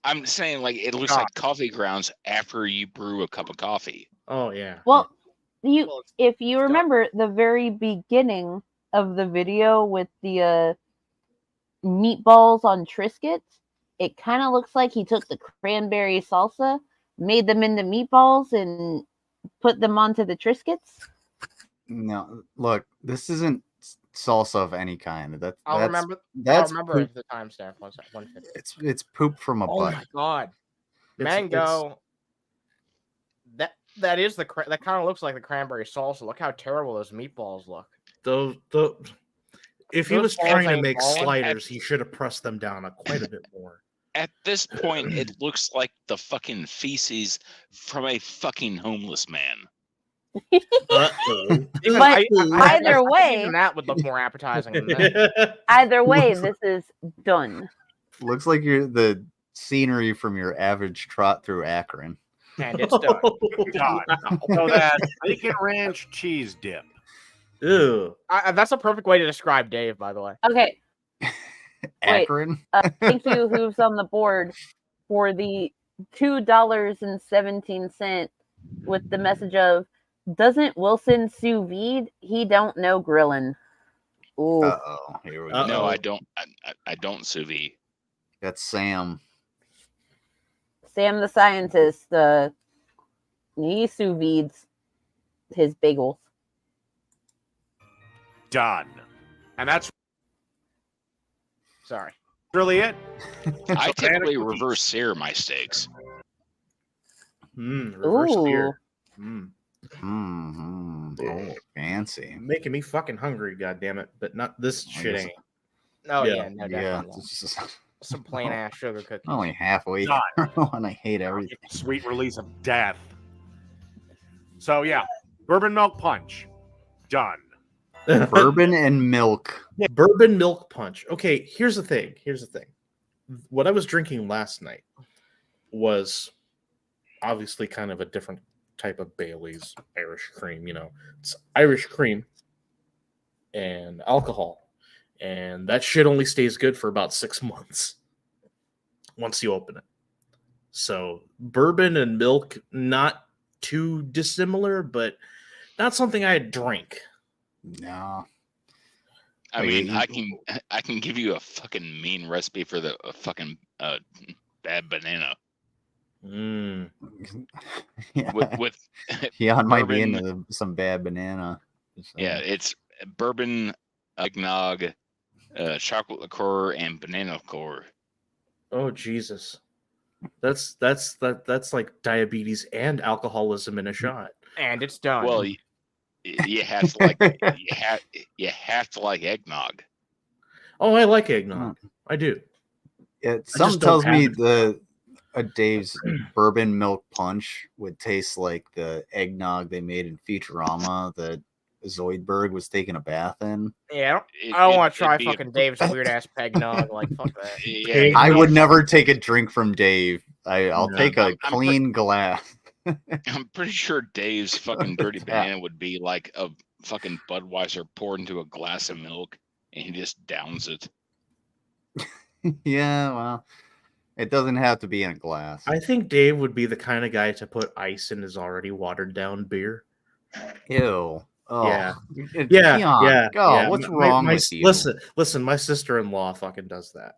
I'm saying like it looks like coffee grounds after you brew a cup of coffee. Oh yeah. Well, if you remember the very beginning of the video with the meatballs on Triscuits, it kind of looks like he took the cranberry salsa, made them into meatballs, and put them onto the Triscuits. No, look, this isn't salsa of any kind. I'll remember if the timestamp was at 150. It's poop from a butt. Oh my god, mango. That is that kind of looks like the cranberry salsa. Look how terrible those meatballs look. If he was trying to make sliders, he should have pressed them down quite a bit more. At this point, it looks like the fucking feces from a fucking homeless man. But either way, even that would look more appetizing than that. Either way, this is done. Looks like you're the scenery from your average trot through Akron. And it's done. So that bacon ranch cheese dip. Ew. That's a perfect way to describe Dave, by the way. Okay. Akron. Thank you, who's on the board, for the $2.17 with the message of, doesn't Wilson sous vide? He don't know grilling. Ooh. Uh-oh. Here we go. No, I don't. I don't sous vide. That's Sam. Sam the scientist, he sous vides his bagels. Done. And that's sorry. Really it? I typically reverse sear my steaks. Reverse sear. Oh, fancy. Making me fucking hungry, goddammit. But not this shit ain't. Oh yeah, no, yeah. Some plain ass sugar cookies. Only halfway through, and I hate everything. Sweet release of death. So yeah, bourbon milk punch. Done. Bourbon and milk. Yeah, bourbon milk punch. Okay, here's the thing. What I was drinking last night was obviously kind of a different type of Bailey's Irish cream. It's Irish cream and alcohol. And that shit only stays good for about 6 months once you open it. So bourbon and milk, not too dissimilar, but not something I'd drink. No. I mean, I can give you a fucking mean recipe for the fucking bad banana. Yeah. With Jan might be into some bad banana. Yeah, it's bourbon, eggnog, chocolate liqueur, and banana liqueur. Oh Jesus, that's like diabetes and alcoholism in a shot. And it's done. Well, You have to like you have to like eggnog. Oh, I like eggnog. I do. Something tells me a Dave's bourbon milk punch would taste like the eggnog they made in Futurama that Zoidberg was taking a bath in. Yeah, I don't want to try fucking Dave's weird ass pegnog. Like fuck that. Yeah, I would never take a drink from Dave. I'll take a clean glass. I'm pretty sure Dave's fucking dirty banana would be like a fucking Budweiser poured into a glass of milk, and he just downs it. Yeah, well, it doesn't have to be in a glass. I think Dave would be the kind of guy to put ice in his already watered down beer. Ew. Oh. Yeah. Yeah. God, what's wrong with you? Listen, my sister-in-law fucking does that.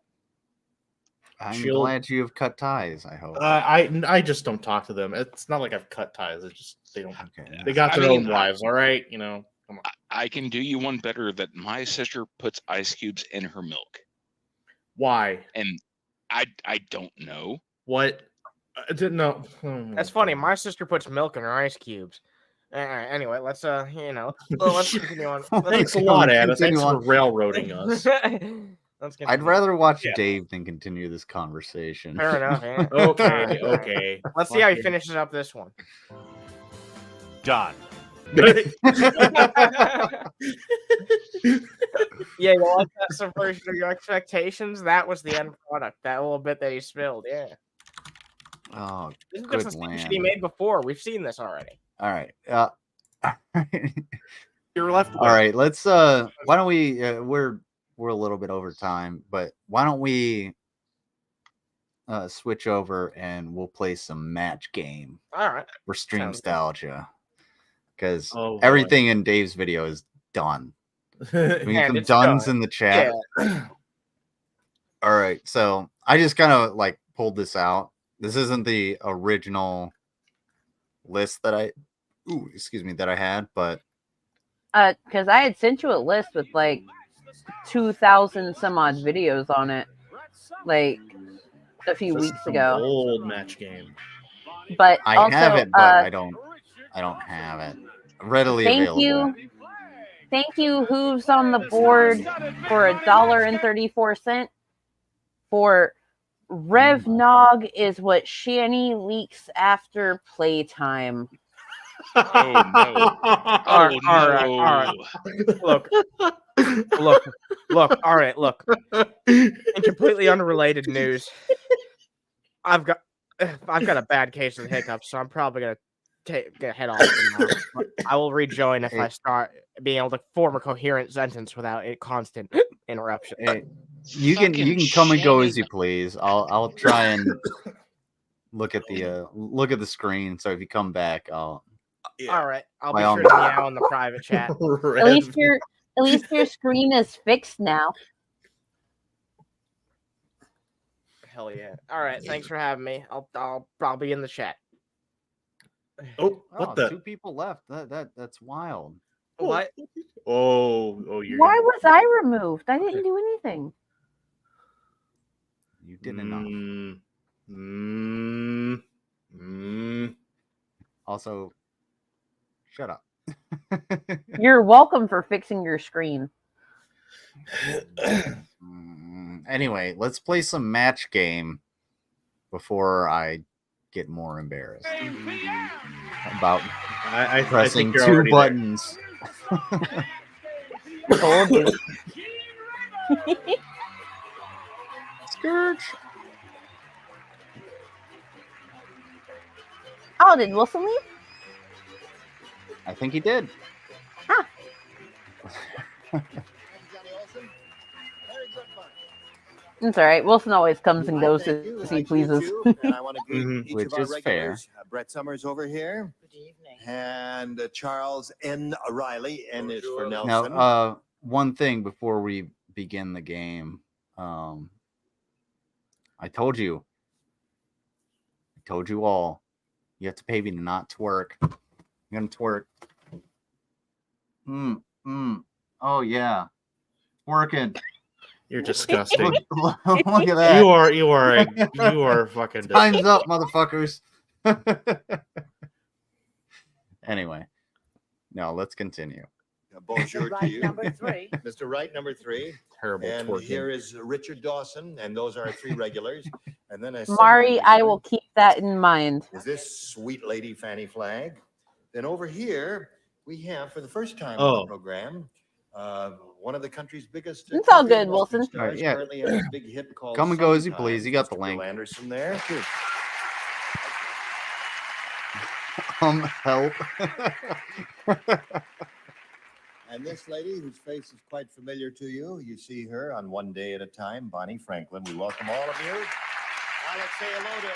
I'm glad you have cut ties, I hope. I just don't talk to them. It's not like I've cut ties. It's just they don't. Okay. They got their own lives, all right? You know. Come on. I can do you one better. That my sister puts ice cubes in her milk. Why? And I don't know. What? I didn't know. That's funny. My sister puts milk in her ice cubes. Anyway, let's let's continue on. Thanks a lot, Anna. Thanks for railroading us. I'd rather watch Dave than continue this conversation. Fair enough. Man. Okay. Let's see how he finishes up this one. Done. Yeah, you like that subversion of your expectations? That was the end product. That little bit that he spilled. Yeah. Oh, this is just the same shit he made before. We've seen this already. All right. You're left. All right. Let's. Why don't we? We're a little bit over time, but why don't we switch over and we'll play some match game. All right. For Stream Nostalgia. Because everything in Dave's video is done. We need some duns in the chat. Yeah. All right. So I just kind of like pulled this out. This isn't the original list that I had, but because I had sent you a list with like 2,000 some odd videos on it, like a few weeks ago. Old match game, but I also, have it, but I don't have it readily available. Thank you, Hooves on the board for $1.34 for Revnog is what Shanny leaks after playtime. Oh no! All right. Look. All right, look. In completely unrelated news, I've got a bad case of the hiccups, so I'm probably gonna head off. I will rejoin if I start being able to form a coherent sentence without a constant interruption. Hey, you can come and go as you please. I'll try and look at the screen. So if you come back, I'll. Yeah. All right, I'll be sure to meow in the private chat. At least your screen is fixed now. Hell yeah! All right, thanks for having me. I'll be in the chat. Oh, what the? 2 people left. That's wild. What? Oh, you're. Why was I removed? I didn't do anything. You did enough. Also, shut up. You're welcome for fixing your screen. Anyway, let's play some match game before I get more embarrassed about pressing 2 buttons. Told you. Scourge. Oh, did Wilson leave? I think he did. Huh. It's all right. Wilson always comes and goes as he pleases. Which is fair. Brett Summers over here. Good evening. And Charles N. Riley. N is for Nelson. Now, one thing before we begin the game. I told you all. You have to pay me to not twerk. I'm gonna twerk. Oh yeah, working. You're disgusting. Look at that. You are fucking. Time's up, motherfuckers. Anyway, No, let's continue. Bonjour to Right, you. number 3. Mr. Wright, number 3. Terrible And twerking. here is Richard Dawson, and those are our 3 regulars. And then a Mari, I semi-regular will keep that in mind. is this sweet lady Fanny Flagg. Then over here, we have, for the first time Oh. on the program, one of the country's biggest. It's all country good, and Wilson. western stars, Yeah. currently has a big hit called Come and go as you Summertime. please. You got the Mr. link. Bill Anderson there. Help. And this lady, whose face is quite familiar to you, you see her on One Day at a Time, Bonnie Franklin. We welcome all of you. Now let's say hello to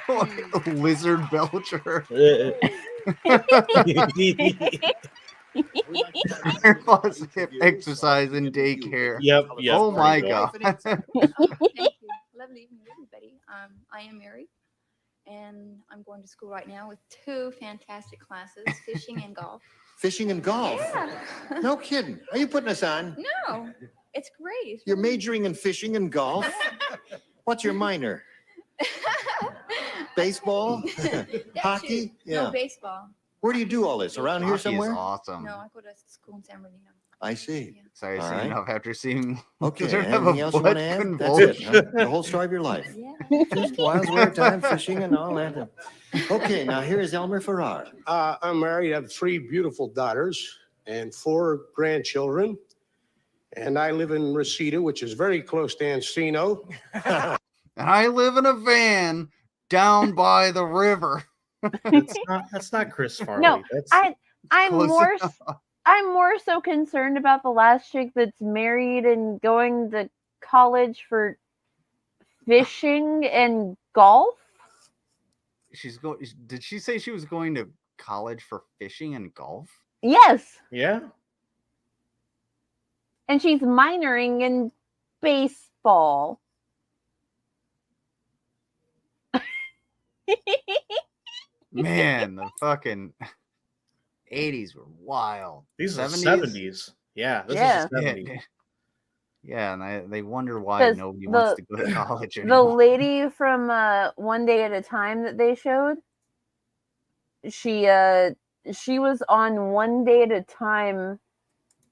Elvis. Oh. Lizard Belcher. Exercise in daycare. Yep. Oh my God. Thank you. Lovely evening, everybody. I am Mary, and I'm going to school right now with 2 fantastic classes, fishing and golf. Fishing and golf? Yeah. No kidding. Are you putting us on? No, it's great. You're majoring in fishing and golf? What's your minor? Baseball? That Hockey? too. Yeah. No, baseball. Where do you do all this? Around here Hockey is somewhere? awesome. No, I go to school in San Bernardino. I see. Sorry, All seen right. enough after seeing. Okay, Does it have anything a else you want butt to add? That's convulsion? it, huh? The whole story of your life. Yeah. Just while we're time fishing and all that. Okay, now here is Elmer Farrar. I'm married. I have 3 beautiful daughters and 4 grandchildren. And I live in Reseda, which is very close to Encino. And I live in a van down by the river. That's not Chris Farley. No, That's I'm close more enough. I'm more so concerned about the last chick that's married and going to college for fishing and golf. She's going. Did she say she was going to college for fishing and golf? Yes, yeah. and she's minoring in baseball. Man, the fucking 80s were wild. These are 70s. Yeah, this Yeah. is the 70s. Yeah, and they wonder why 'Cause nobody wants to go to college The anymore. lady from One Day at a Time that they showed, she was on One Day at a Time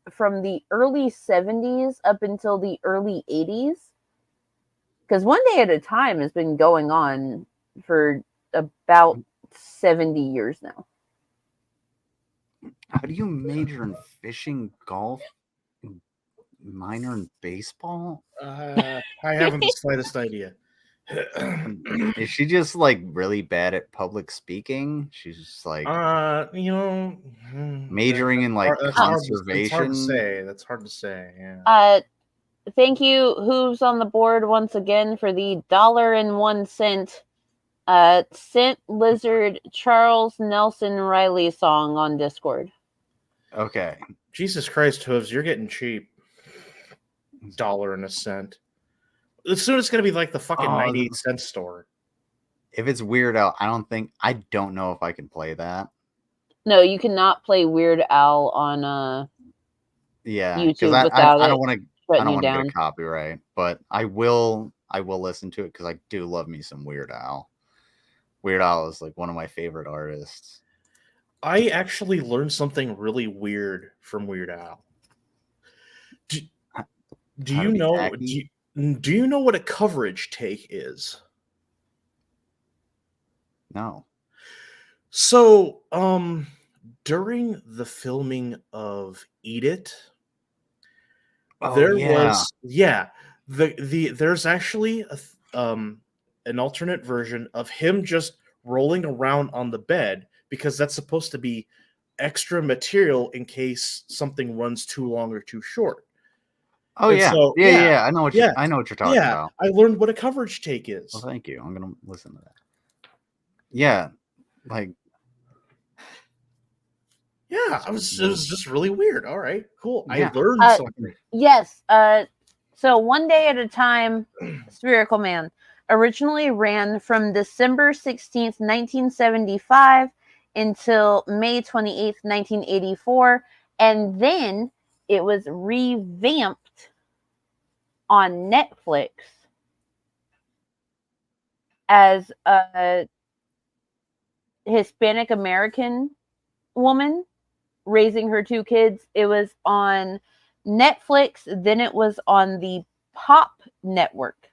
from the early 70s up until the early 80s. Because One Day at a Time has been going on for about 70 years now. How do you major in fishing, golf, and minor in baseball? I haven't the slightest idea. Is she just like really bad at public speaking? She's just like majoring in like conservation. That's hard to say. Yeah. Thank you, who's on the board once again for the $1.01 Scent Lizard Charles Nelson Riley song on Discord. Okay. Jesus Christ, Hooves, you're getting cheap. $1.01. Soon it's gonna be like the fucking 98-cent store. If it's Weird Al, I don't know if I can play that. No, you cannot play Weird Al on YouTube without I don't want to shutting you get down. a copyright, but I will listen to it because I do love me some Weird Al. Weird Al is like one of my favorite artists. I actually learned something really weird from Weird Al. Do you know? Do you know what a coverage take is? No. So, during the filming of Eat It, there's actually an alternate version of him just rolling around on the bed because that's supposed to be extra material in case something runs too long or too short. Oh, and yeah. so, I know what you're talking about. I learned what a coverage take is. Well, thank you. I'm gonna listen to that. Yeah, like. Yeah, it was just really weird. All right, cool. Yeah. I learned something. Yes. So One Day at a Time, Spherical Man, originally ran from December 16th, 1975 until May 28th, 1984. And then it was revamped on Netflix as a Hispanic American woman raising her 2 kids. It was on Netflix, then it was on the Pop Network.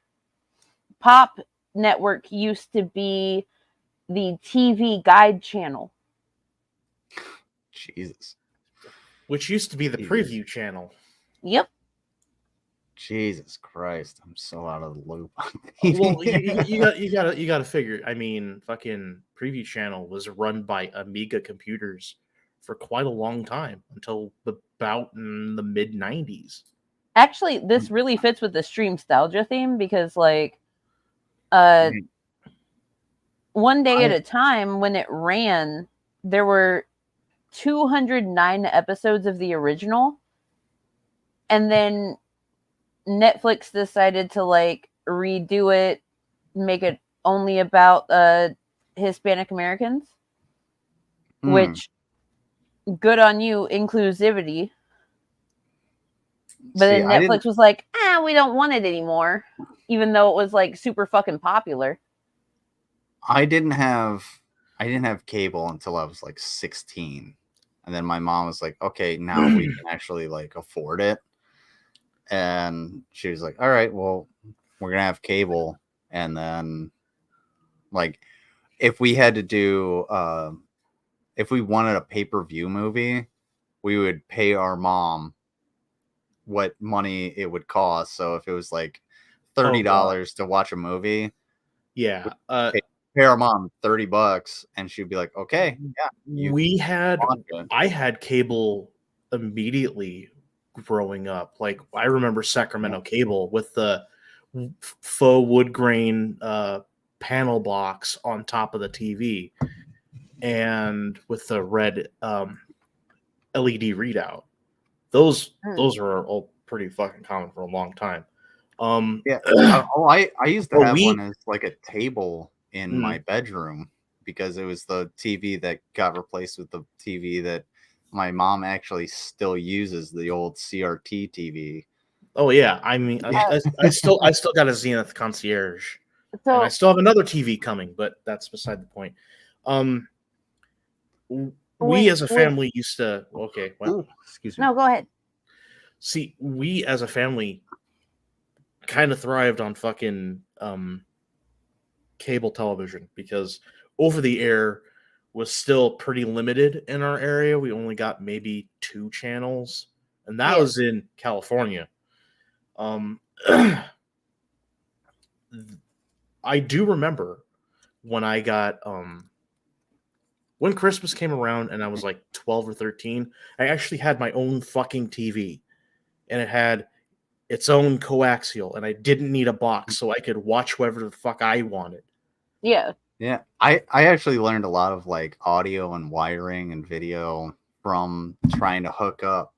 Pop Network used to be the TV Guide channel. Jesus. Which used to be the preview channel. Yep. Jesus Christ, I'm so out of the loop. Well, you gotta figure. I mean, fucking preview channel was run by Amiga computers for quite a long time until about in the mid 90s. Actually, this really fits with the Streamstalgia theme because, like, one day at a time when it ran, there were 209 episodes of the original, and then Netflix decided to like redo it, make it only about Hispanic Americans, which good on you, inclusivity. But then Netflix was like, we don't want it anymore, even though it was like super fucking popular. I didn't have cable until I was like 16. And then my mom was like, okay, now we can actually like afford it. And she was like, all right, well, we're going to have cable. And then like, if we had to do, if we wanted a pay-per-view movie, we would pay our mom what money it would cost. So if it was like $30 to watch a movie, yeah, pay our mom $30, and she'd be like, okay, yeah. I had cable immediately growing up. Like I remember Sacramento cable with the faux wood grain panel box on top of the TV, and with the red LED readout. Those are all pretty fucking common for a long time. Yeah. I used to have one as like a table in my bedroom because it was the TV that got replaced with the TV that my mom actually still uses, the old CRT TV. Oh yeah, I mean, I still got a Zenith Concierge, and I still have another TV coming, but that's beside the point. We as a family used to. Okay, well, excuse me. No, go ahead. See, we as a family kind of thrived on fucking cable television because over the air was still pretty limited in our area. We only got maybe 2 channels, and that was in California. I do remember when I got when Christmas came around and I was like 12 or 13, I actually had my own fucking TV, and it had its own coaxial, and I didn't need a box, so I could watch whatever the fuck I wanted. Yeah. Yeah. I actually learned a lot of like audio and wiring and video from trying to hook up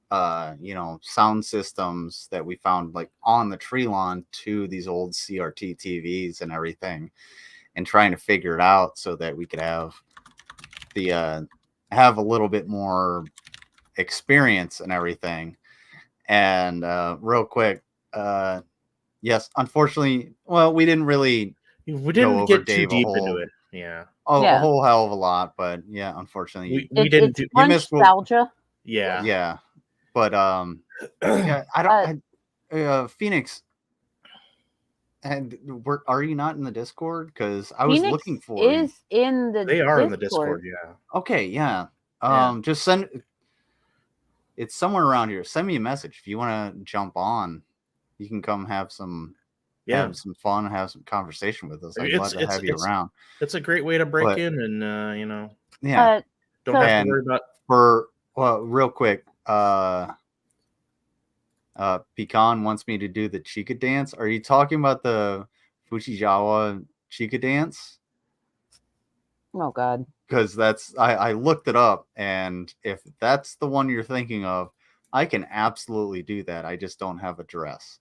sound systems that we found like on the tree lawn to these old CRT TVs and everything, and trying to figure it out so that we could have have a little bit more experience and everything. And real quick, yes, unfortunately, well, we didn't get too deep into it. Yeah. A whole hell of a lot, but yeah, unfortunately, we didn't do. You missed nostalgia. Yeah. Yeah. But yeah, I don't. Phoenix, and are you not in the Discord? Because I was looking for you. Is in the. They are in the Discord. Yeah. Okay. Yeah. Just send. It's somewhere around here. Send me a message if you want to jump on. You can come have some. Have some fun, have some conversation with us. I'm glad to have you around. It's a great way to break in, and yeah. Don't have to worry about. Real quick. Pecan wants me to do the Chica dance. Are you talking about the Fujisawa Chica dance? Oh God. Because I looked it up, and if that's the one you're thinking of, I can absolutely do that. I just don't have a dress.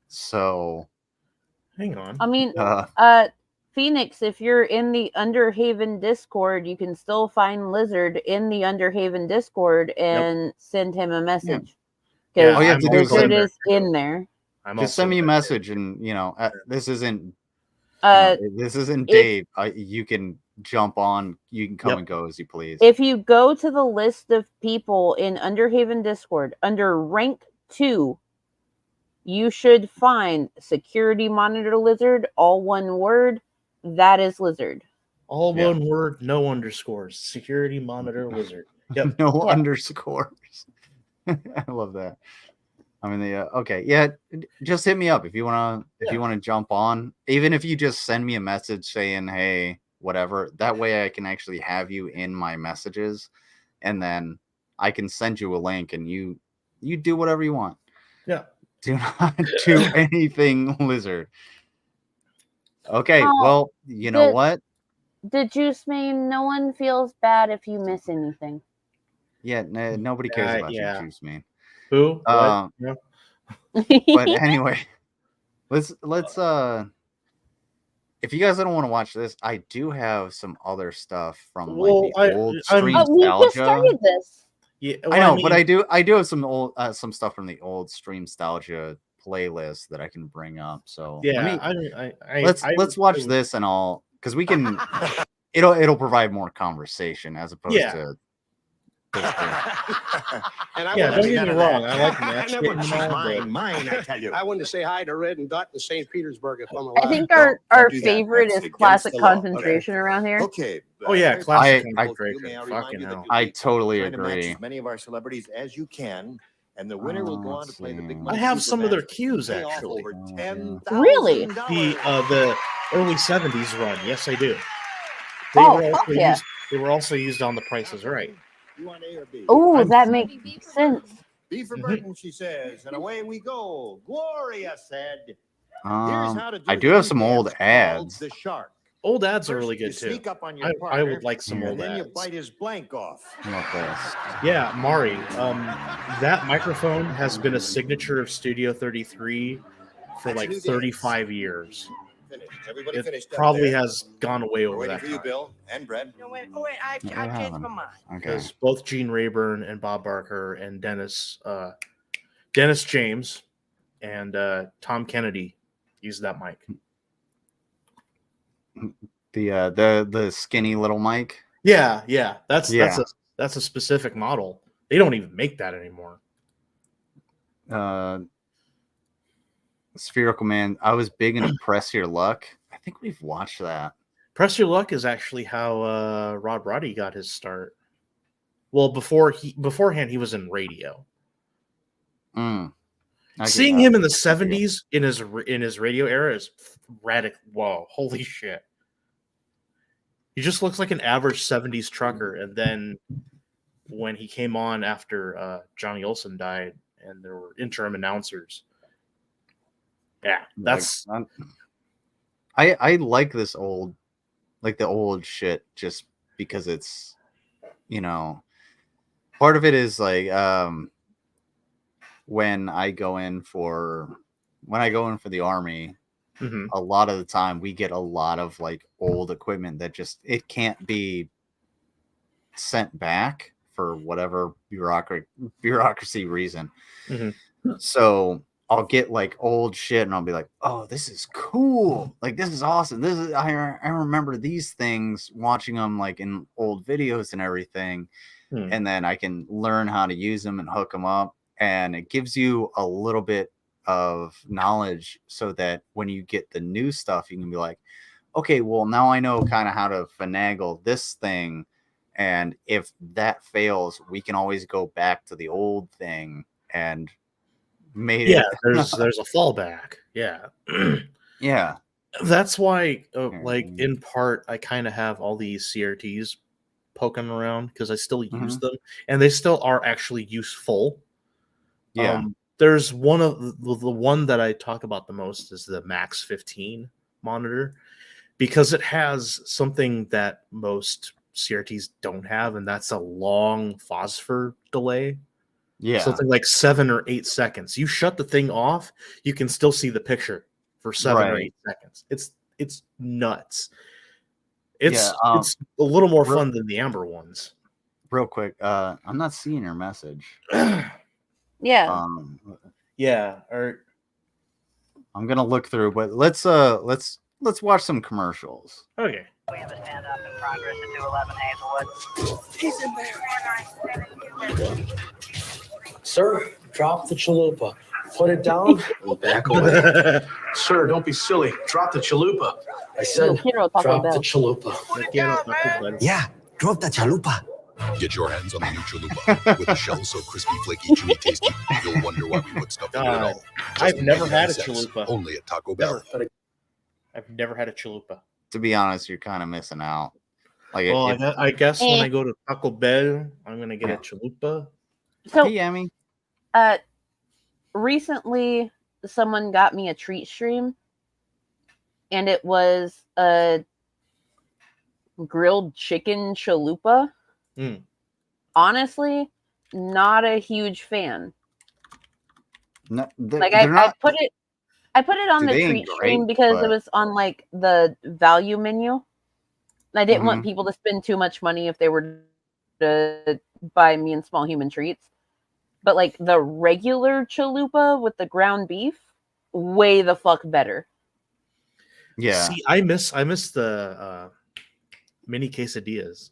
So hang on. I mean, Phoenix, if you're in the Underhaven Discord, you can still find Lizard in the Underhaven Discord and send him a message. Yeah. All you have to do is Lizard is in there. Just send me a message, and this isn't this isn't Dave. You can jump on. You can come and go as you please. If you go to the list of people in Underhaven Discord under rank 2, you should find security monitor lizard, all one word. That is lizard. All one word, no underscores. Security monitor lizard. Yep. No underscores. I love that. I mean, okay, yeah. Just hit me up if you wanna jump on. Even if you just send me a message saying, "Hey, whatever." That way, I can actually have you in my messages, and then I can send you a link, and you do whatever you want. Yeah. Do not do anything, lizard. Okay. Well, you know what? The juice mean no one feels bad if you miss anything. Yeah, nobody cares about your juice, man. Who? But anyway, let's if you guys don't want to watch this, I do have some other stuff from like the old stream nostalgia. We just started this. Yeah, I know, but I do have some old some stuff from the old stream nostalgia playlist that I can bring up. So let's watch this and all, because we can it'll provide more conversation as opposed to And I don't get me wrong, I like mine, I tell you. I wanted to say hi to Red and Dot in St. Petersburg if I'm allowed. I think our favorite is classic concentration around here. Okay. Oh yeah, classic concentration. Fucking hell. I totally Try to match agree. as many of our celebrities as you can, and the winner will go on to play the big. I have some of their cues actually. Over Really? The early 70s run. Yes, I do. They were also used on The Price is Right. You want A or B? Oh, that makes sense. B for Burton, she says, and away we go. Gloria said, "Here's how to do I do have some old ads. The shark. Old ads are really good too. Sneak up on your I partner, would like some old and then ads. you bite his blank off." Yeah, Mari, that microphone has been a signature of Studio 33 for like 35 years. Everybody finished. It probably has gone away over that Waiting for you, time. Bill and Brett. No, wait, I changed my mind. Because both Gene Rayburn and Bob Barker and Dennis James and Tom Kennedy used that mic. The skinny little mic. Yeah. That's a specific model. They don't even make that anymore. Spherical Man. I was big into Press Your Luck. I think we've watched that. Press Your Luck is actually how Rod Roddy got his start. Well, beforehand he was in radio. Seeing him in the 70s in his radio era is radical. Whoa, holy shit. He just looks like an average 70s trucker. And then when he came on after Johnny Olson died and there were interim announcers. Yeah, that's... I like this old, like the old shit just because it's, part of it is like when I go in for the army, a lot of the time we get a lot of like old equipment that just it can't be sent back for whatever bureaucracy reason. So I'll get like old shit and I'll be like, oh, this is cool. Like, this is awesome. I remember these things, watching them like in old videos and everything. And then I can learn how to use them and hook them up. And it gives you a little bit of knowledge so that when you get the new stuff, you can be like, okay, well, now I know kind of how to finagle this thing. And if that fails, we can always go back to the old thing and there's a fallback. Yeah. That's why like in part I kind of have all these CRTs poking around because I still use them and they still are actually useful. There's one of the one that I talk about the most is the Max 15 monitor because it has something that most CRTs don't have, and that's a long phosphor delay. Something like 7 or 8 seconds. You shut the thing off, you can still see the picture for 7 or 8 seconds. It's nuts. It's a little more fun than the Amber ones. Real quick, I'm not seeing your message. Yeah. Or I'm gonna look through, but let's watch some commercials. Okay. We have a standoff in progress at 211 Hazelwood. He's in there. Sir, drop the chalupa. Put it down and back away. Sir, don't be silly. Drop the chalupa. I said, drop the chalupa. Yeah, drop the chalupa. Get your hands on the new chalupa with a shell so crispy, flaky, chewy, tasty. You'll wonder why we put stuff in it at all. I've never had a chalupa. Only at Taco Bell. I've never had a chalupa. To be honest, you're kind of missing out. Like, well, I guess when I go to Taco Bell, I'm gonna get a chalupa. So, hey, Yami. Recently, someone got me a treat stream, and it was a grilled chicken chalupa. Honestly, not a huge fan. No, like I put it on the treat stream because it was on like the value menu. And I didn't want people to spend too much money if they were to buy me and Small Human treats. But like the regular chalupa with the ground beef, way the fuck better. Yeah. See, I miss the mini quesadillas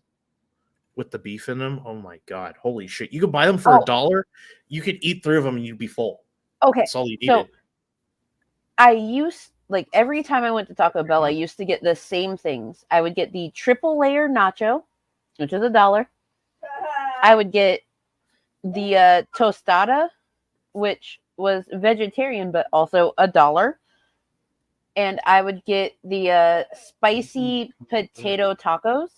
with the beef in them. Oh my god, holy shit! You could buy them for $1. You could eat 3 of them and you'd be full. Okay, that's all you needed. So I used every time I went to Taco Bell, I used to get the same things. I would get the triple layer nacho, which is $1. I would get the tostada, which was vegetarian but also $1. And I would get the spicy potato tacos.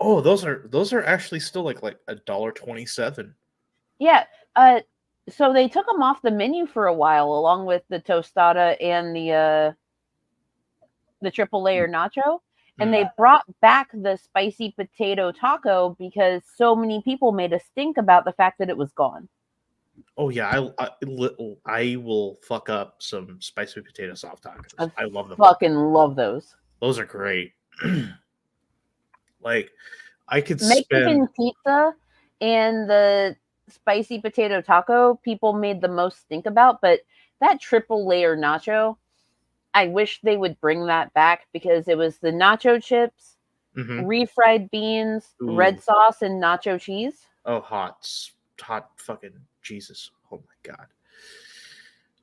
Oh, those are actually still like $1.27. Yeah. So they took them off the menu for a while, along with the tostada and the triple layer nacho, and they brought back the spicy potato taco because so many people made a stink about the fact that it was gone. Oh yeah, I will fuck up some spicy potato soft tacos. I love them. Fucking love those. Those are great. Like I could Mexican pizza and the spicy potato taco people made the most stink about, but that triple layer nacho, I wish they would bring that back because it was the nacho chips, refried beans, red sauce, and nacho cheese. Oh, hot fucking Jesus. Oh my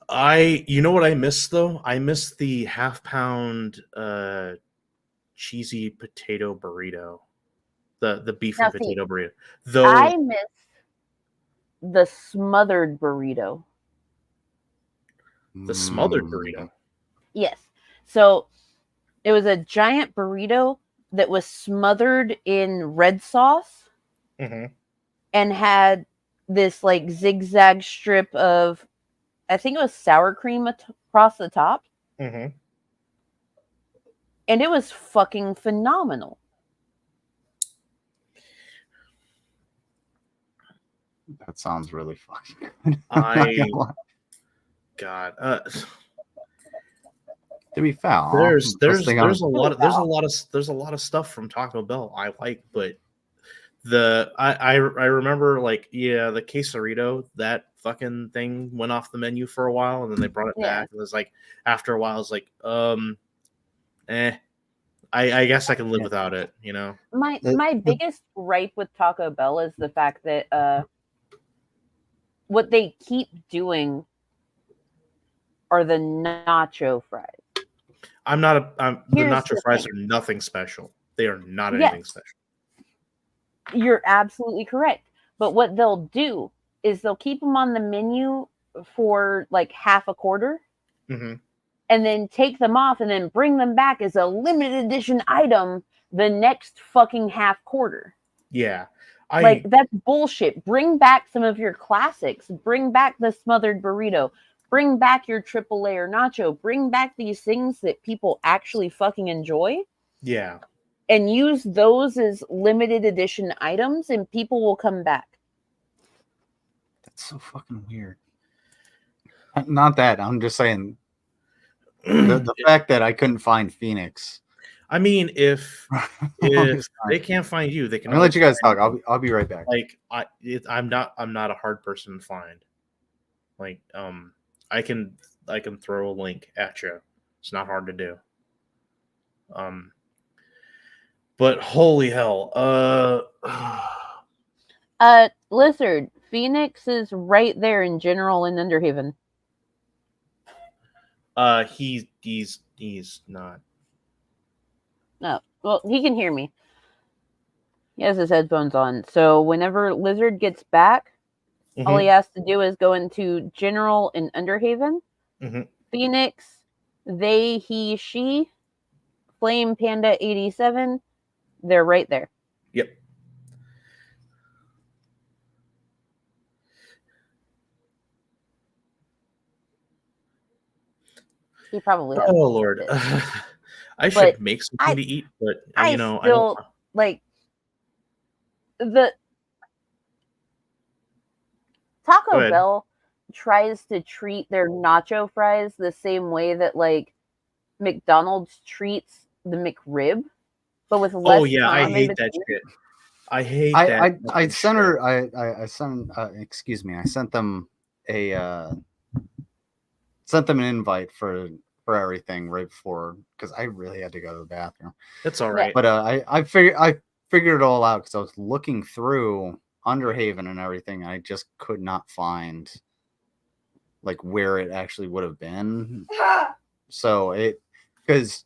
god. You know what I miss though? I miss the half-pound cheesy potato burrito. The beef and potato burrito. Though I miss the smothered burrito. The smothered burrito. Yes. So it was a giant burrito that was smothered in red sauce and had this like zigzag strip of, I think it was sour cream across the top. And it was fucking phenomenal. That sounds really fucking good. God. To be foul, there's a lot of stuff from Taco Bell I like, but I remember the quesarito, that fucking thing went off the menu for a while and then they brought it back. It was like after a while, I was like, I guess I can live without it, you know. My biggest gripe with Taco Bell is the fact that what they keep doing are the nacho fries. The nacho fries are nothing special. They are not anything special. You're absolutely correct. But what they'll do is they'll keep them on the menu for like half a quarter and then take them off and then bring them back as a limited edition item the next fucking half quarter. Yeah. That's bullshit. Bring back some of your classics. Bring back the smothered burrito. Bring back your triple layer nacho. Bring back these things that people actually fucking enjoy. Yeah. And use those as limited edition items and people will come back. That's so fucking weird. Not that. I'm just saying the fact that I couldn't find Phoenix. I mean, if they can't find you, they can. I'm gonna let you guys talk. I'll be right back. Like I'm not a hard person to find. Like I can throw a link at you. It's not hard to do. But holy hell, Lizard, Phoenix is right there in General in Underhaven. He's not. No, well, he can hear me. He has his headphones on. So whenever Lizard gets back, all he has to do is go into General in Underhaven. Phoenix, they, he, she, Flame Panda 87. They're right there. Yep. He probably. Oh Lord, I should make something to eat, but I still like the Taco Bell tries to treat their nacho fries the same way that like McDonald's treats the McRib, but with less. Oh yeah, I hate that shit. I hate that. I sent her. I sent. Excuse me. I sent them an invite for everything right before, because I really had to go to the bathroom. It's all right. But I figured it all out because I was looking through Underhaven and everything. And I just could not find like where it actually would have been. So because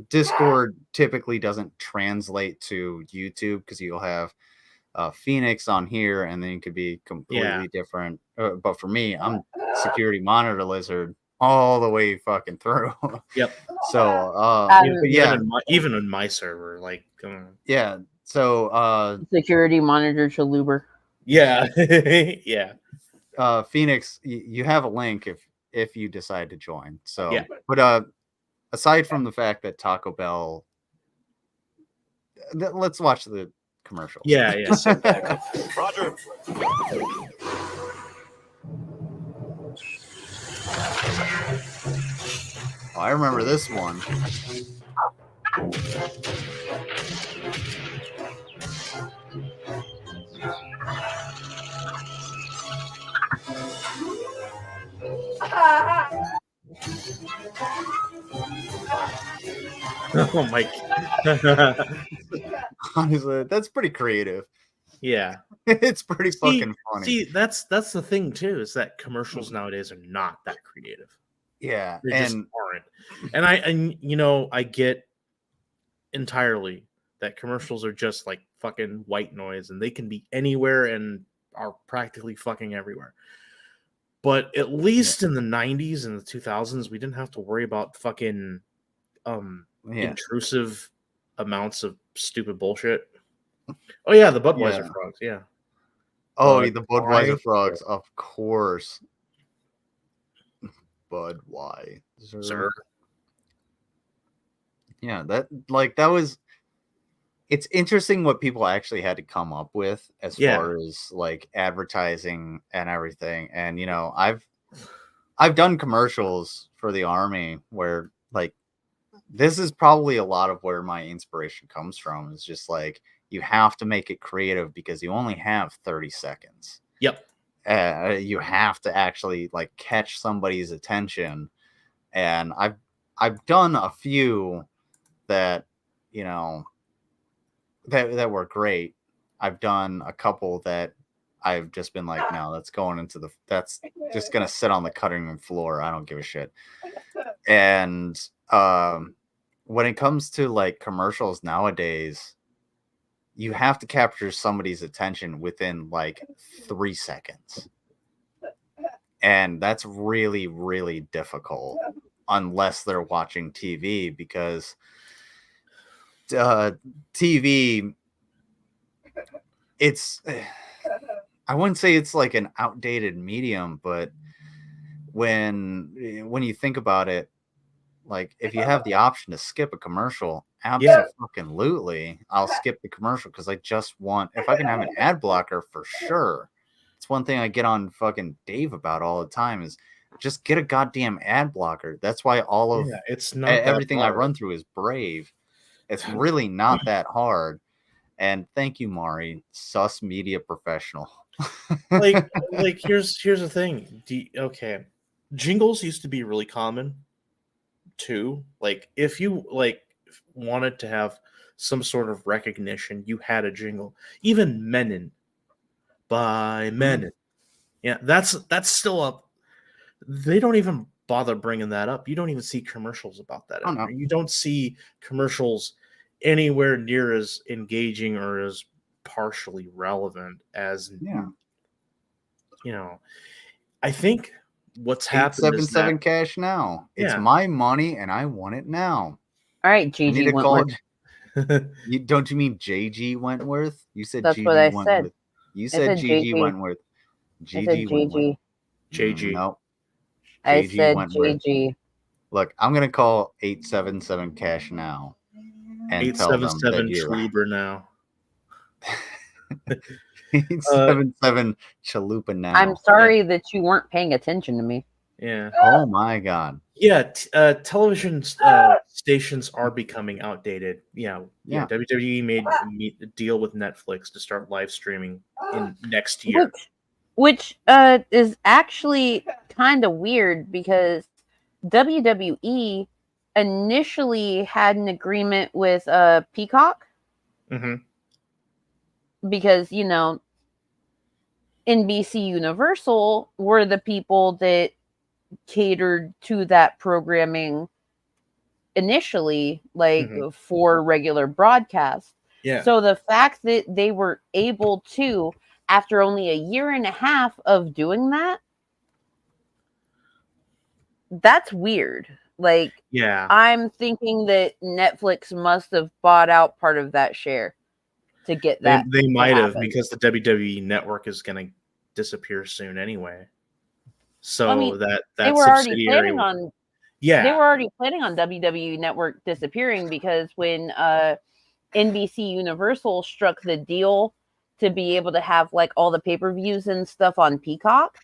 Discord typically doesn't translate to YouTube, because you'll have Phoenix on here and then it could be completely different. But for me, I'm security monitor Lizard all the way fucking through. Yep. So even in my server, like yeah. So security monitor Chaluber. Yeah. Yeah. Phoenix, you have a link if you decide to join. So yeah. But aside from the fact that Taco Bell, let's watch the commercial. Yeah, yeah. Sit back. Roger. Oh, I remember this one. Oh my God. Honestly, that's pretty creative. Yeah. It's pretty fucking funny. See, that's the thing too, is that commercials nowadays are not that creative. Yeah. They just aren't. And I get entirely that commercials are just like fucking white noise and they can be anywhere and are practically fucking everywhere. But at least in the 90s and the 2000s, we didn't have to worry about fucking intrusive amounts of stupid bullshit. Oh yeah, the Budweiser frogs, yeah. Oh, the Budweiser frogs, of course. Budweiser. Sir. Yeah, that was. It's interesting what people actually had to come up with as far as like advertising and everything. And I've done commercials for the Army where like this is probably a lot of where my inspiration comes from. It's just like you have to make it creative because you only have 30 seconds. Yep. You have to actually like catch somebody's attention. And I've done a few that that were great. I've done a couple that I've just been like, no, that's just gonna sit on the cutting room floor. I don't give a shit. And when it comes to like commercials nowadays, you have to capture somebody's attention within like 3 seconds. And that's really, really difficult unless they're watching TV, because TV, I wouldn't say it's like an outdated medium, but when you think about it, like if you have the option to skip a commercial, absolutely, I'll skip the commercial because I just want, if I can have an ad blocker, for sure. It's one thing I get on fucking Dave about all the time is just get a goddamn ad blocker. That's why all of it's not everything I run through is Brave. It's really not that hard. And thank you, Mari, sus media professional. like here's the thing. Jingles used to be really common too. Like if you like wanted to have some sort of recognition. You had a jingle. Even Menon by Menon. Yeah, that's still up. They don't even bother bringing that up. You don't even see commercials about that anymore. You don't see commercials anywhere near as engaging or as partially relevant as I think what's happened is that 877 cash now. It's my money and I want it now. All right, GG Wentworth. Don't you mean JG Wentworth? You said that's GG what I Wentworth. said. You said GG Wentworth. GG Wentworth. JG. No. I JG said Wentworth. JG. Look, I'm gonna call 877 cash now and tell them that you're Chalupa now. 877 Chalupa now. I'm sorry that you weren't paying attention to me. Yeah. Oh my god. Yeah. Television stations are becoming outdated. Yeah. WWE made a deal with Netflix to start live streaming in next year. Which is actually kind of weird because WWE initially had an agreement with Peacock. Mm-hmm. Because, NBC Universal were the people that catered to that programming initially, for regular broadcast. Yeah. So the fact that they were able to, after only a year and a half of doing that, that's weird. I'm thinking that Netflix must have bought out part of that share to get that. They might have, because the WWE network is going to disappear soon anyway. So that they were already planning on. Yeah, they were already planning on WWE network disappearing because when NBC Universal struck the deal to be able to have all the pay-per-views and stuff on Peacock.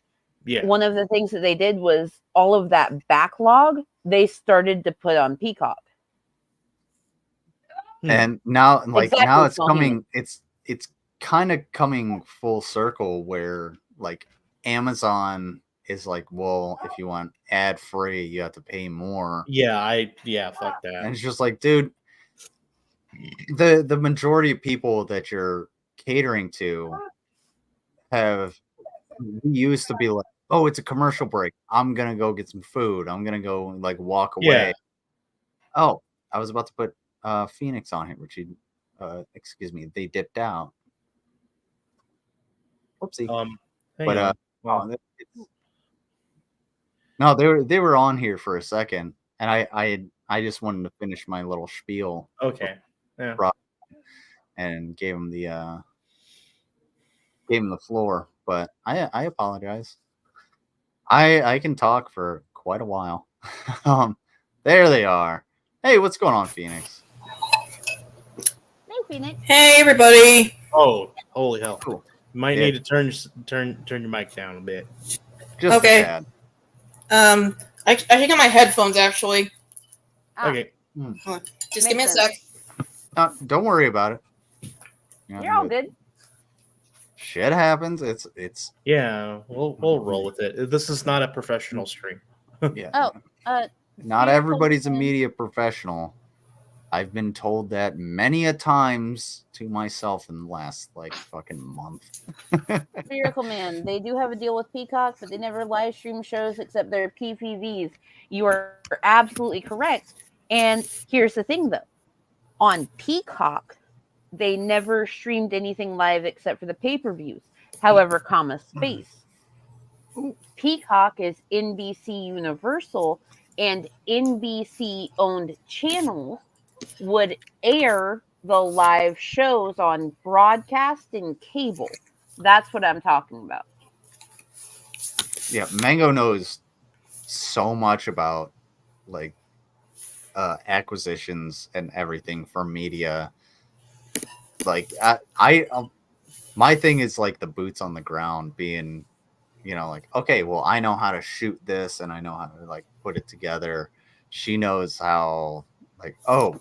Yeah. One of the things that they did was all of that backlog they started to put on Peacock. And now now it's coming it's kind of coming full circle where Amazon is well, if you want ad free you have to pay more. Fuck that. And it's just dude, the majority of people that you're catering to have used to be oh, it's a commercial break, I'm gonna go get some food, I'm gonna go walk away. Oh, I was about to put Phoenix on here, which excuse me, they dipped out. Whoopsie. But no, they were on here for a second, and I just wanted to finish my little spiel. Okay. Yeah. And gave him the floor, but I apologize. I can talk for quite a while. There they are. Hey, what's going on, Phoenix? Hey, Phoenix. Hey, everybody. Oh, holy hell! Cool. You might need to turn your mic down a bit. Just okay. Bad. I take out my headphones actually. Okay. Just give me a sec. Don't worry about it. You're all good. Shit happens. It's yeah. We'll roll with it. This is not a professional stream. Yeah. Not everybody's a media professional. I've been told that many a times to myself in the last fucking month. Miracle Man, they do have a deal with Peacock, but they never live stream shows except their PPVs. You are absolutely correct. And here's the thing, though. On Peacock, they never streamed anything live except for the pay-per-views. However, space. Peacock is NBC Universal, and NBC-owned channels would air the live shows on broadcast and cable. That's what I'm talking about. Yeah, Mango knows so much about acquisitions and everything for media. My thing is the boots on the ground, being okay, well, I know how to shoot this and I know how to put it together. She knows how oh,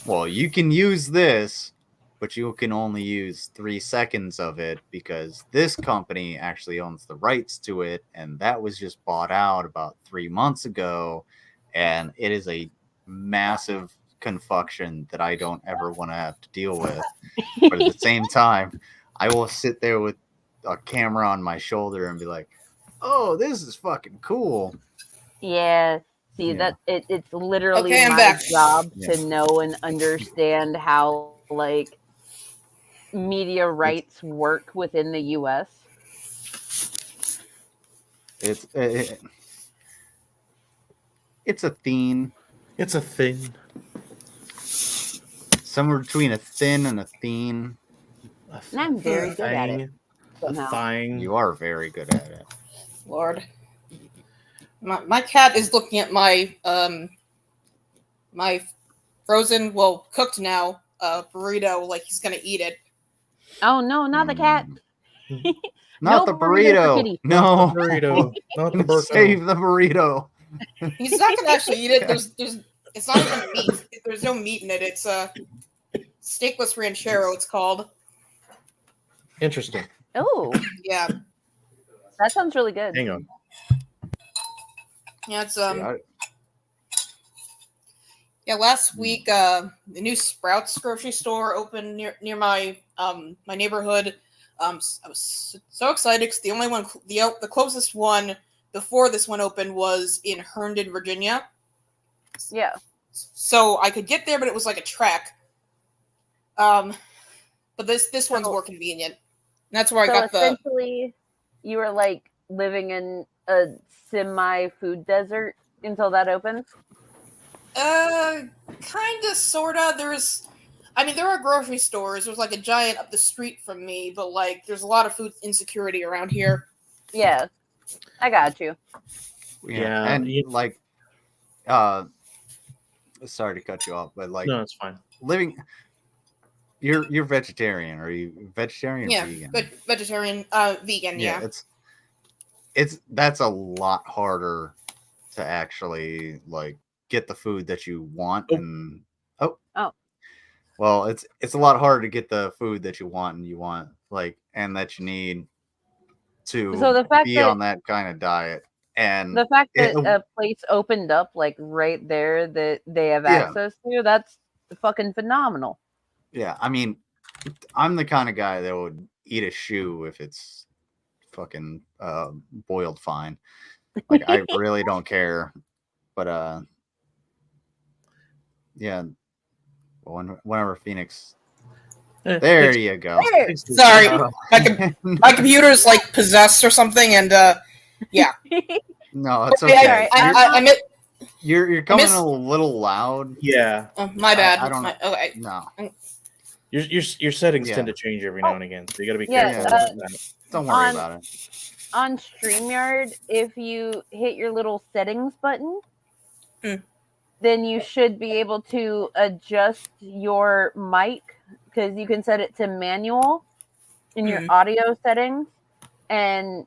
well, you can use this, but you can only use 3 seconds of it because this company actually owns the rights to it, and that was just bought out about 3 months ago, and it is a massive confuction that I don't ever want to have to deal with. But at the same time, I will sit there with a camera on my shoulder and be like, "Oh, this is fucking cool." Yeah. See, Yeah. it's literally Okay, I'm my back. job Yeah. to know and understand how like media rights work within the U.S. It's a thing. It's a thing. Somewhere between a thin and a thing. And I'm very good at it. Somehow. Thing. You are very good at it. Lord. My cat is looking at my my frozen, well, cooked now, burrito like he's gonna eat it. Oh no, not the cat. Not the burrito. Kitty. No, Not the burrito. Not the burrito. Save the burrito. He's not gonna actually eat it. There's it's not even meat. There's no meat in it. It's steakless ranchero. It's called. Interesting. Oh, Yeah. that sounds really good. Hang on. Yeah, it's Yeah, last week the new Sprouts grocery store opened near my my neighborhood. I was so excited because the only one, the closest one before this one opened was in Herndon, Virginia. Yeah. So I could get there, but it was like a trek. But this one's more convenient. And that's where I got the. Essentially, you were like living in a semi-food desert until that opens. Kinda, sorta. There are grocery stores. There's like a giant up the street from me, but like, there's a lot of food insecurity around here. Yeah, I got you. Yeah, and like, sorry to cut you off, but like, no, it's fine. You're vegetarian. Are you vegetarian? Yeah, or vegan? vegetarian, vegan. Yeah. That's a lot harder to actually like get the food that you want and well, it's a lot harder to get the food that you want and that you need to be on that kind of diet. And the fact that a place opened up like right there that they have access to, that's fucking phenomenal. Yeah, I mean, I'm the kind of guy that would eat a shoe if it's fucking boiled fine. Like, I really don't care. But yeah, whenever Phoenix, there you go. Sorry, my computer's like possessed or something, and yeah. No, it's okay. You're coming in a little loud. Yeah. My bad. I don't know. Okay. No. Your settings tend to change every now and again, so you got to be careful. Don't worry about it. On StreamYard, if you hit your little settings button, then you should be able to adjust your mic because you can set it to manual in your audio settings and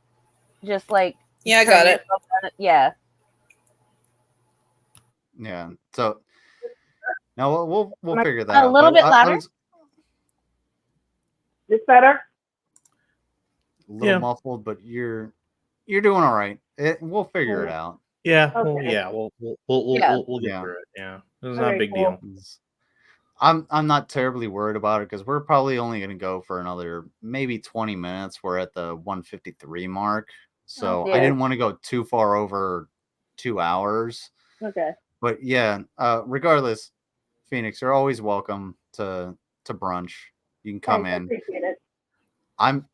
just like I got it. Yeah. Yeah. So now we'll figure that out. A little bit louder. This better? A little muffled, but you're doing all right. We'll figure it out. Yeah. Okay. We'll get through it. Yeah. It's not a big deal. I'm not terribly worried about it because we're probably only going to go for another maybe 20 minutes. We're at the 153 mark. So I didn't want to go too far over 2 hours. Okay. But yeah, regardless, Phoenix, you're always welcome to brunch. You can come in. Appreciate it. I'm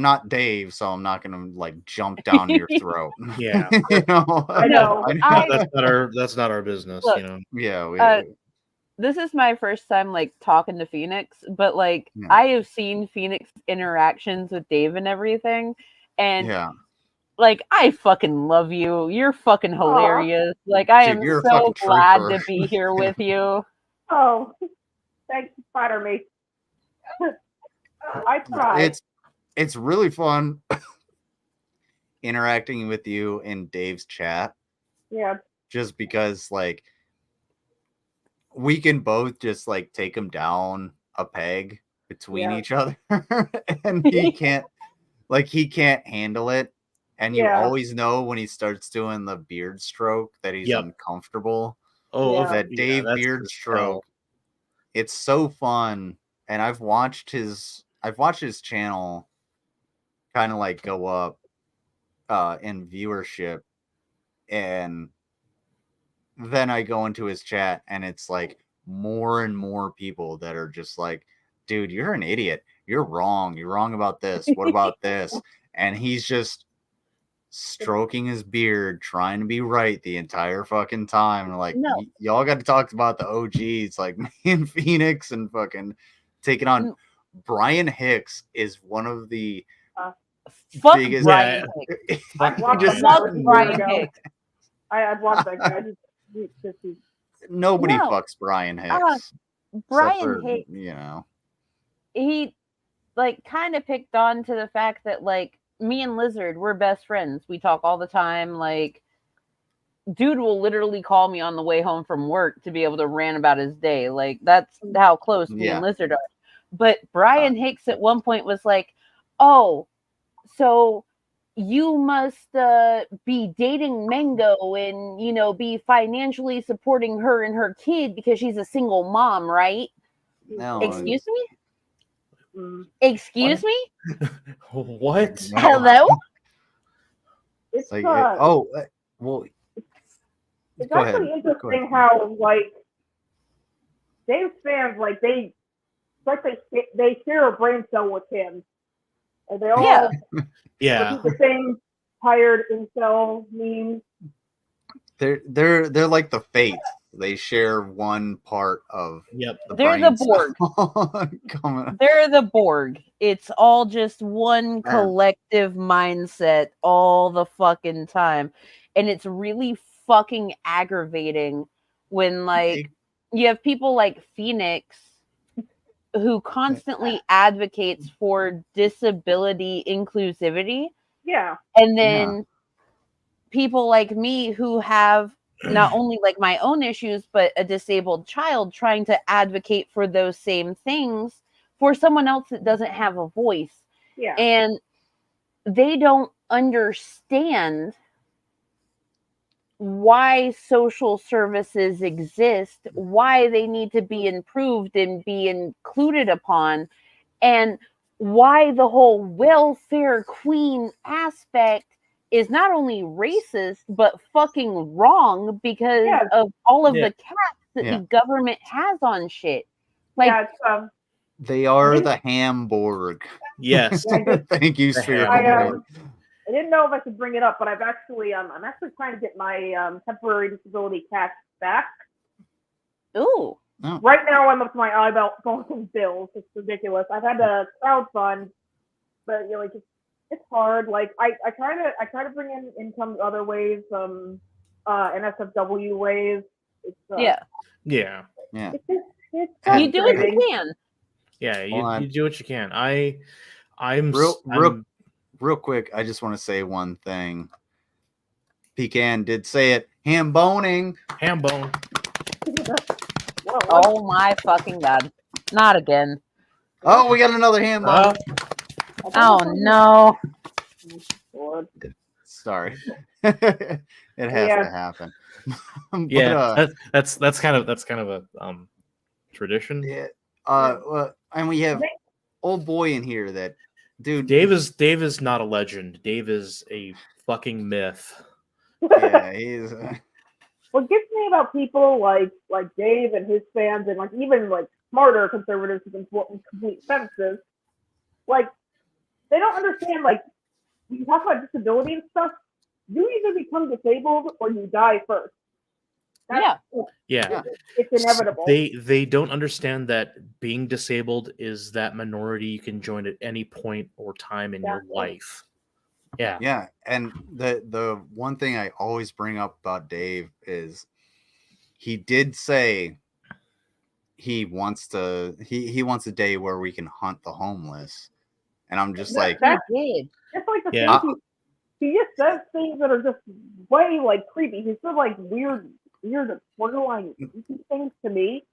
not Dave, so I'm not gonna like jump down your throat. Yeah. You know? I know. That's not our business. Look, you know. Yeah. This is my first time like talking to Phoenix, but like I have seen Phoenix interactions with Dave and everything, and like I fucking love you. You're fucking hilarious. Like I am so glad to be here with you. Oh, thanks for flattering me. I tried. It's really fun interacting with you in Dave's chat. Yeah. Just because like we can both just like take him down a peg between each other and he can't handle it. And you always know when he starts doing the beard stroke that he's uncomfortable. Oh, that Dave beard stroke it's so fun, and I've watched his channel kind of like go up in viewership, and then I go into his chat and it's like more and more people that are just like, dude, you're an idiot, you're wrong about this, what about this? And he's just stroking his beard, trying to be right the entire fucking time. Like, y'all got to talk about the OGs, like me and Phoenix, and fucking taking on Brian Hicks is one of the biggest. Brian Hicks. I'd watch Brian Hicks. I'd watch that guy. Nobody fucks Brian Hicks. Brian Hicks, you know, he like kind of picked on to the fact that like me and Lizard, we're best friends. We talk all the time. Like, dude will literally call me on the way home from work to be able to rant about his day. Like, that's how close me and Lizard are. But Brian Hicks at one point was like, oh, so you must be dating Mango and, you know, be financially supporting her and her kid because she's a single mom, right? No. Excuse me? Excuse me? What? Hello? It's like, well, it's go actually ahead. interesting how like Dave's fans they share a brain cell with him, and they all repeat the same tired incel memes. They're like the Faith. They share one part of They're the Borg. They're the Borg. It's all just one collective mindset all the fucking time. And it's really fucking aggravating when like you have people like Phoenix who constantly advocates for disability inclusivity. Yeah. And then people like me who have not only like my own issues, but a disabled child trying to advocate for those same things for someone else that doesn't have a voice. Yeah. And they don't understand why social services exist, why they need to be improved and be included upon, and why the whole welfare queen aspect is not only racist, but fucking wrong because of all of the caps that the government has on shit. Like, they are the Hamburg. Yes. Thank you, Sphere. I didn't know if I should bring it up, but I'm actually trying to get my temporary disability tax back. Ooh. Oh. Right now I'm up to my eyeball in bills. It's ridiculous. I've had to crowdfund, but you know, like it's hard. Like I try to bring in income other ways, NSFW ways. It's, Yeah. It's you do what you can. Yeah, you do what you can. I'm real quick. I just want to say one thing. Pecan did say it. Ham boning. Ham bone. Oh my fucking god! Not again. Oh, we got another ham bone. Oh no. Sorry. It has to happen. But, that's kind of a tradition. Yeah. And we have old boy in here that dude. Dave is not a legend. Dave is a fucking myth. Yeah, he's. What gets me about people like Dave and his fans, and like even like smarter conservatives who can complete sentences, like they don't understand. Like when you talk about disability and stuff, you either become disabled or you die first. Yeah. It's inevitable. They don't understand that being disabled is that minority you can join at any point or time in your life. Yeah, and the one thing I always bring up about Dave is he did say he wants a day where we can hunt the homeless, and I'm just like, that's like the thing. He just says things that are just way like creepy. He said like weird borderline things to me.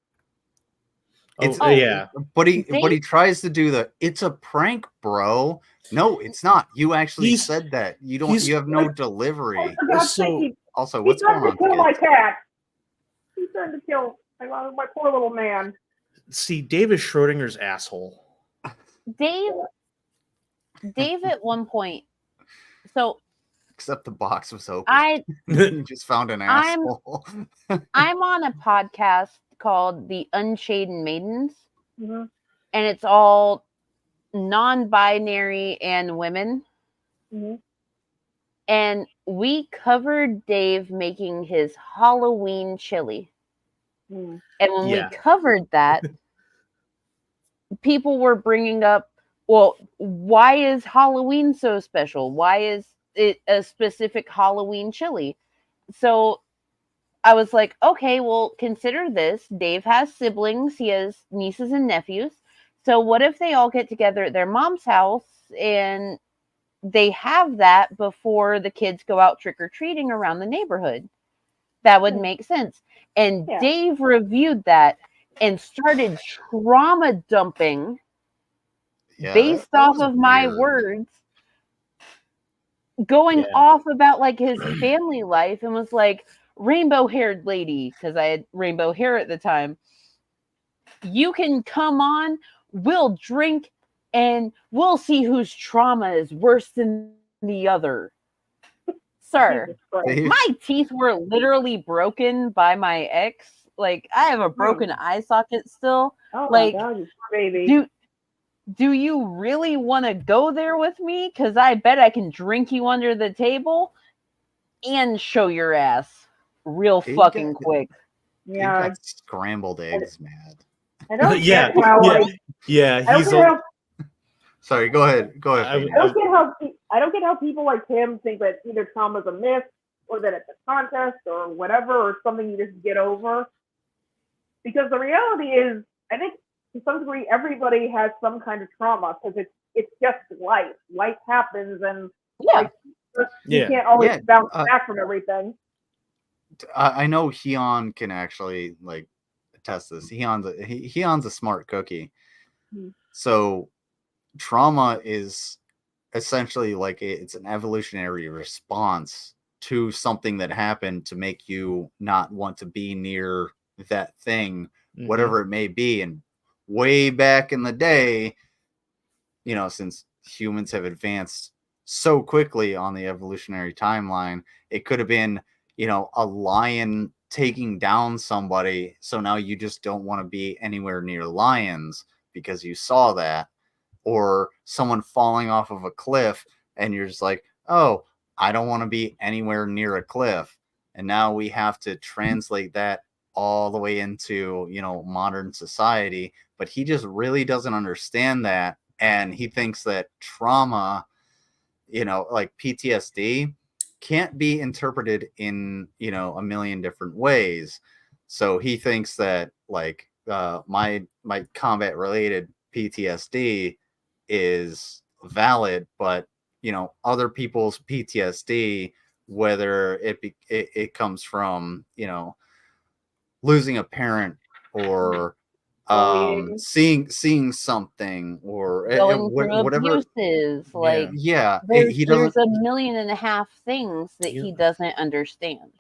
But he tries to do it's a prank, bro. No, it's not. You actually said that. You have no delivery. Also, what's going on? Kill my cat. He's trying to kill my poor little man. See, Dave is Schrodinger's asshole. Dave at one point. So except the box was open. You just found an asshole. I'm on a podcast called The Unshaden Maidens, and it's all non-binary and women. And we covered Dave making his Halloween chili. And when we covered that, people were bringing up, well, why is Halloween so special? Why is it a specific Halloween chili? So I was like, okay, well, consider this. Dave has siblings. He has nieces and nephews. So what if they all get together at their mom's house and they have that before the kids go out trick-or-treating around the neighborhood? That would make sense. And Dave reviewed that and started trauma dumping based off of my words, going off about like his family life, and was like, rainbow-haired lady, because I had rainbow hair at the time, you can come on, we'll drink, and we'll see whose trauma is worse than the other. Sir, my teeth were literally broken by my ex. Like, I have a broken eye socket still. Oh like, my God, baby. Do you really want to go there with me? Because I bet I can drink you under the table and show your ass real fucking quick. Yeah, scrambled eggs, mad. I don't Yeah, get how, yeah. I don't He's get how, Sorry, go ahead. I don't get how people like him think that either trauma's a myth or that it's a contest or whatever, or something you just get over. Because the reality is, I think to some degree everybody has some kind of trauma, because it's just life. Life happens, and you can't always bounce back from everything. I know Heon can actually like attest this. Heon's a smart cookie. So trauma is essentially like it's an evolutionary response to something that happened to make you not want to be near that thing, whatever it may be. And way back in the day, since humans have advanced so quickly on the evolutionary timeline, it could have been, a lion taking down somebody. So now you just don't want to be anywhere near lions because you saw that. Or someone falling off of a cliff and you're just like, oh, I don't want to be anywhere near a cliff. And now we have to translate that all the way into, modern society. But he just really doesn't understand that. And he thinks that trauma, like PTSD, can't be interpreted in, a million different ways. So he thinks that like my combat related PTSD is valid, but other people's PTSD, whether it comes from losing a parent or seeing something or going through whatever abuses, he doesn't. There's 1.5 million things that he doesn't understand.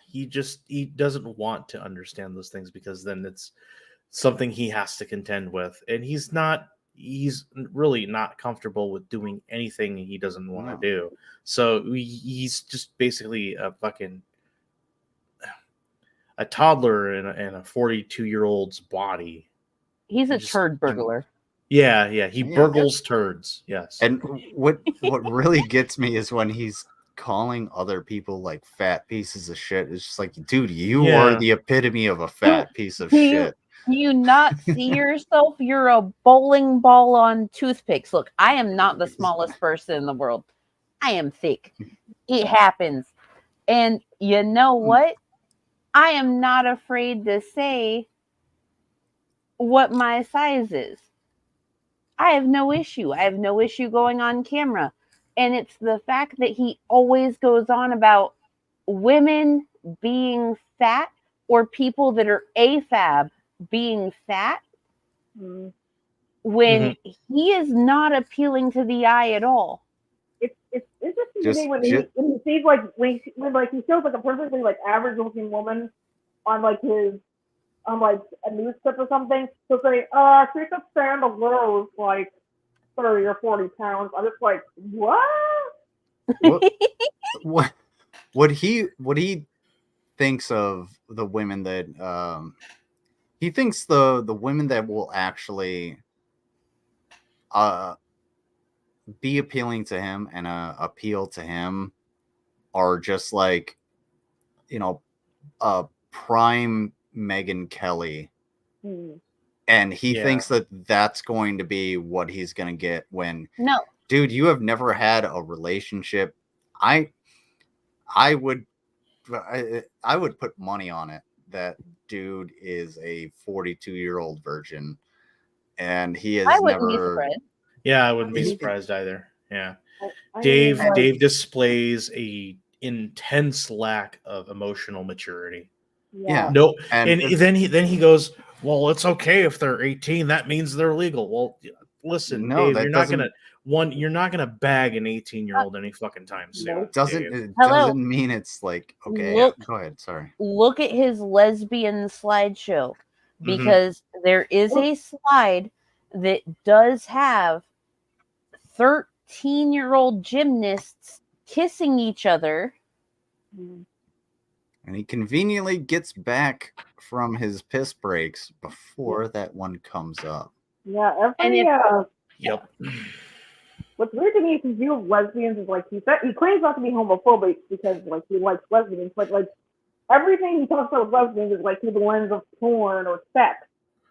He doesn't want to understand those things, because then it's something he has to contend with, and he's really not comfortable with doing anything he doesn't want to do. So he's just basically a toddler in a 42-year-old's body. He's a turd burglar. He burgles turds. Yes. And what really gets me is when he's calling other people like fat pieces of shit. It's just like, dude, you are the epitome of a fat piece of shit. Do you not see yourself? You're a bowling ball on toothpicks. Look, I am not the smallest person in the world. I am thick. It happens. And you know what? I am not afraid to say what my size is. I have no issue. I have no issue going on camera. And it's the fact that he always goes on about women being fat or people that are AFAB being fat when he is not appealing to the eye at all. It's interesting when he sees like when he shows like a perfectly like average looking woman on like his on like a news clip or something, he'll say, she could stand a little like 30 or 40 pounds. I'm just like, what he thinks of the women that he thinks the women that will actually be appealing to him and appeal to him are just like, you know, prime Megyn Kelly. And he thinks that that's going to be what he's going to get when dude, you have never had a relationship. I would put money on it that dude is a 42-year-old virgin, and he has never. Yeah, I wouldn't be surprised either. Yeah, Dave displays a intense lack of emotional maturity. Yeah. No, and then he goes, well, it's okay if they're 18. That means they're legal. Well, listen, no, Dave, you're not gonna bag an 18-year-old any fucking time soon. It doesn't mean it's like okay. Go ahead. Sorry. Look at his lesbian slideshow, because there is a slide that does have 13-year-old gymnasts kissing each other. And he conveniently gets back from his piss breaks before that one comes up. Yeah, Yep. What's weird to me is his view of lesbians is like he claims not to be homophobic because like he likes lesbians, but like everything he talks about lesbians is like through the lens of porn or sex.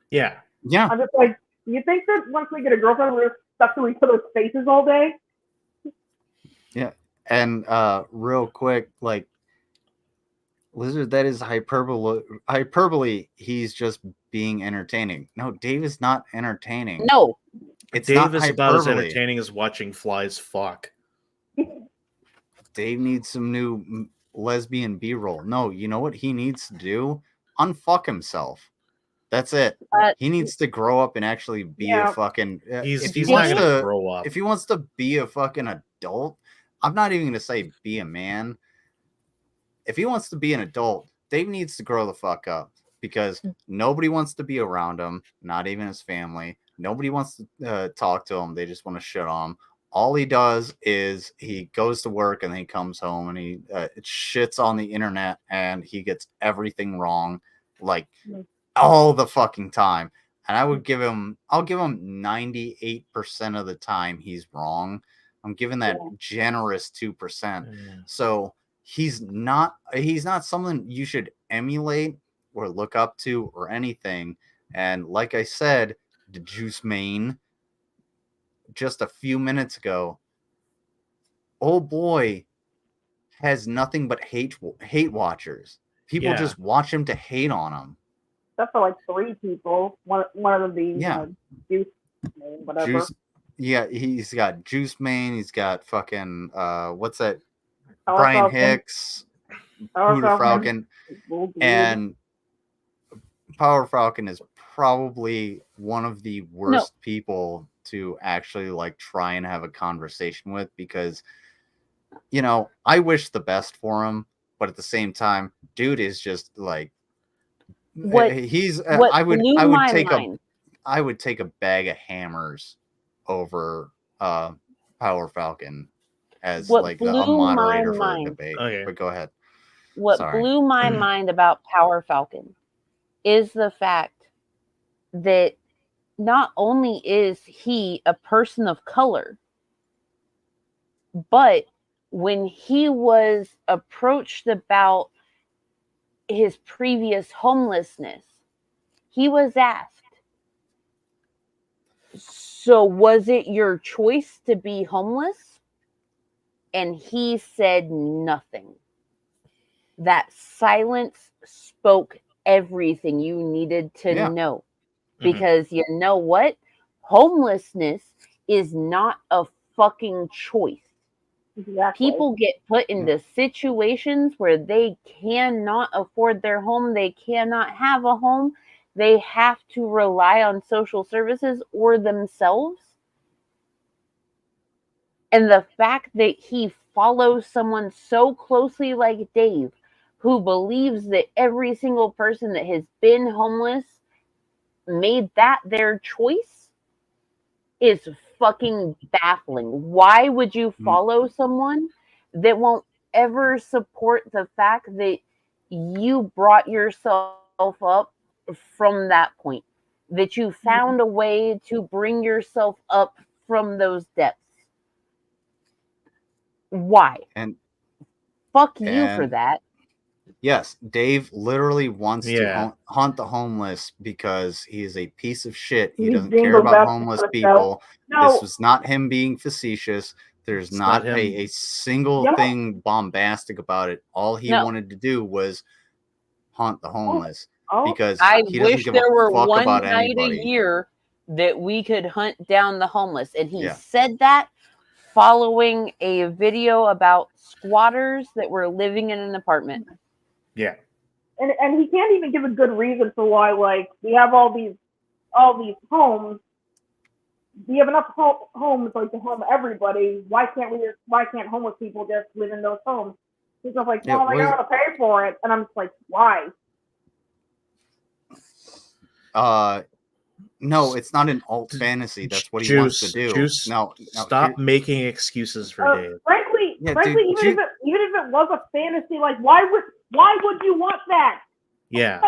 Yeah. Yeah. I'm just like, do you think that once we get a girlfriend, we're stuck to each other's faces all day? Yeah. And real quick, like Lizard, that is hyperbole. He's just being entertaining. No, Dave is not entertaining. No. It's Dave not is hyperbole. about as entertaining as watching flies fuck. Dave needs some new lesbian B-roll. No, you know what he needs to do? Unfuck himself. That's it. He needs to grow up and actually be a fucking. He's not gonna grow up. If he wants to be a fucking adult, I'm not even gonna say be a man. If he wants to be an adult, Dave needs to grow the fuck up, because nobody wants to be around him, not even his family. Nobody wants to talk to him. They just want to shit on him. All he does is he goes to work and then he comes home and he shits on the internet and he gets everything wrong, like all the fucking time. And I'll give him 98% of the time he's wrong. I'm giving that generous 2%. So he's not someone you should emulate or look up to or anything. And like I said, the Juice Main just a few minutes ago, old boy has nothing but hate watchers. People just watch him to hate on him. Except for like 3 people. One of them being Juice Main, whatever. He's got Juice Main. He's got fucking what's that? Brian Hicks, Power Falcon, and Power Falcon is probably one of the worst people to actually like try and have a conversation with, because I wish the best for him, but at the same time, dude is just like I would take a bag of hammers over Power Falcon as like a moderator for a debate. But go ahead. What blew my mind about Power Falcon is the fact that not only is he a person of color, but when he was approached about his previous homelessness, he was asked, so was it your choice to be homeless? And he said nothing. That silence spoke everything you needed to know. Because you know what? Homelessness is not a fucking choice. Exactly. People get put into situations where they cannot afford their home. They cannot have a home. They have to rely on social services or themselves. And the fact that he follows someone so closely like Dave, who believes that every single person that has been homeless made that their choice, is fucking baffling. Why would you follow someone that won't ever support the fact that you brought yourself up from that point? That you found a way to bring yourself up from those depths? Why? And fuck you for that. Yes, Dave literally wants to hunt the homeless because he is a piece of shit. He doesn't care about homeless people. This was not him being facetious. There's not a single thing bombastic about it. All he wanted to do was hunt the homeless because I he doesn't wish give there a were fuck one about night anybody. a year that we could hunt down the homeless. And he said that following a video about squatters that were living in an apartment. Yeah. And he can't even give a good reason for why, like, we have all these homes. We have enough homes, like, to home everybody. Why can't homeless people just live in those homes? He's just like, well, I gotta pay for it. And I'm just like, why? No, it's not an alt fantasy. That's what he wants to do. Juice, no, stop making excuses for Dave. Frankly, even if it was a fantasy, like, why would you want that? Yeah.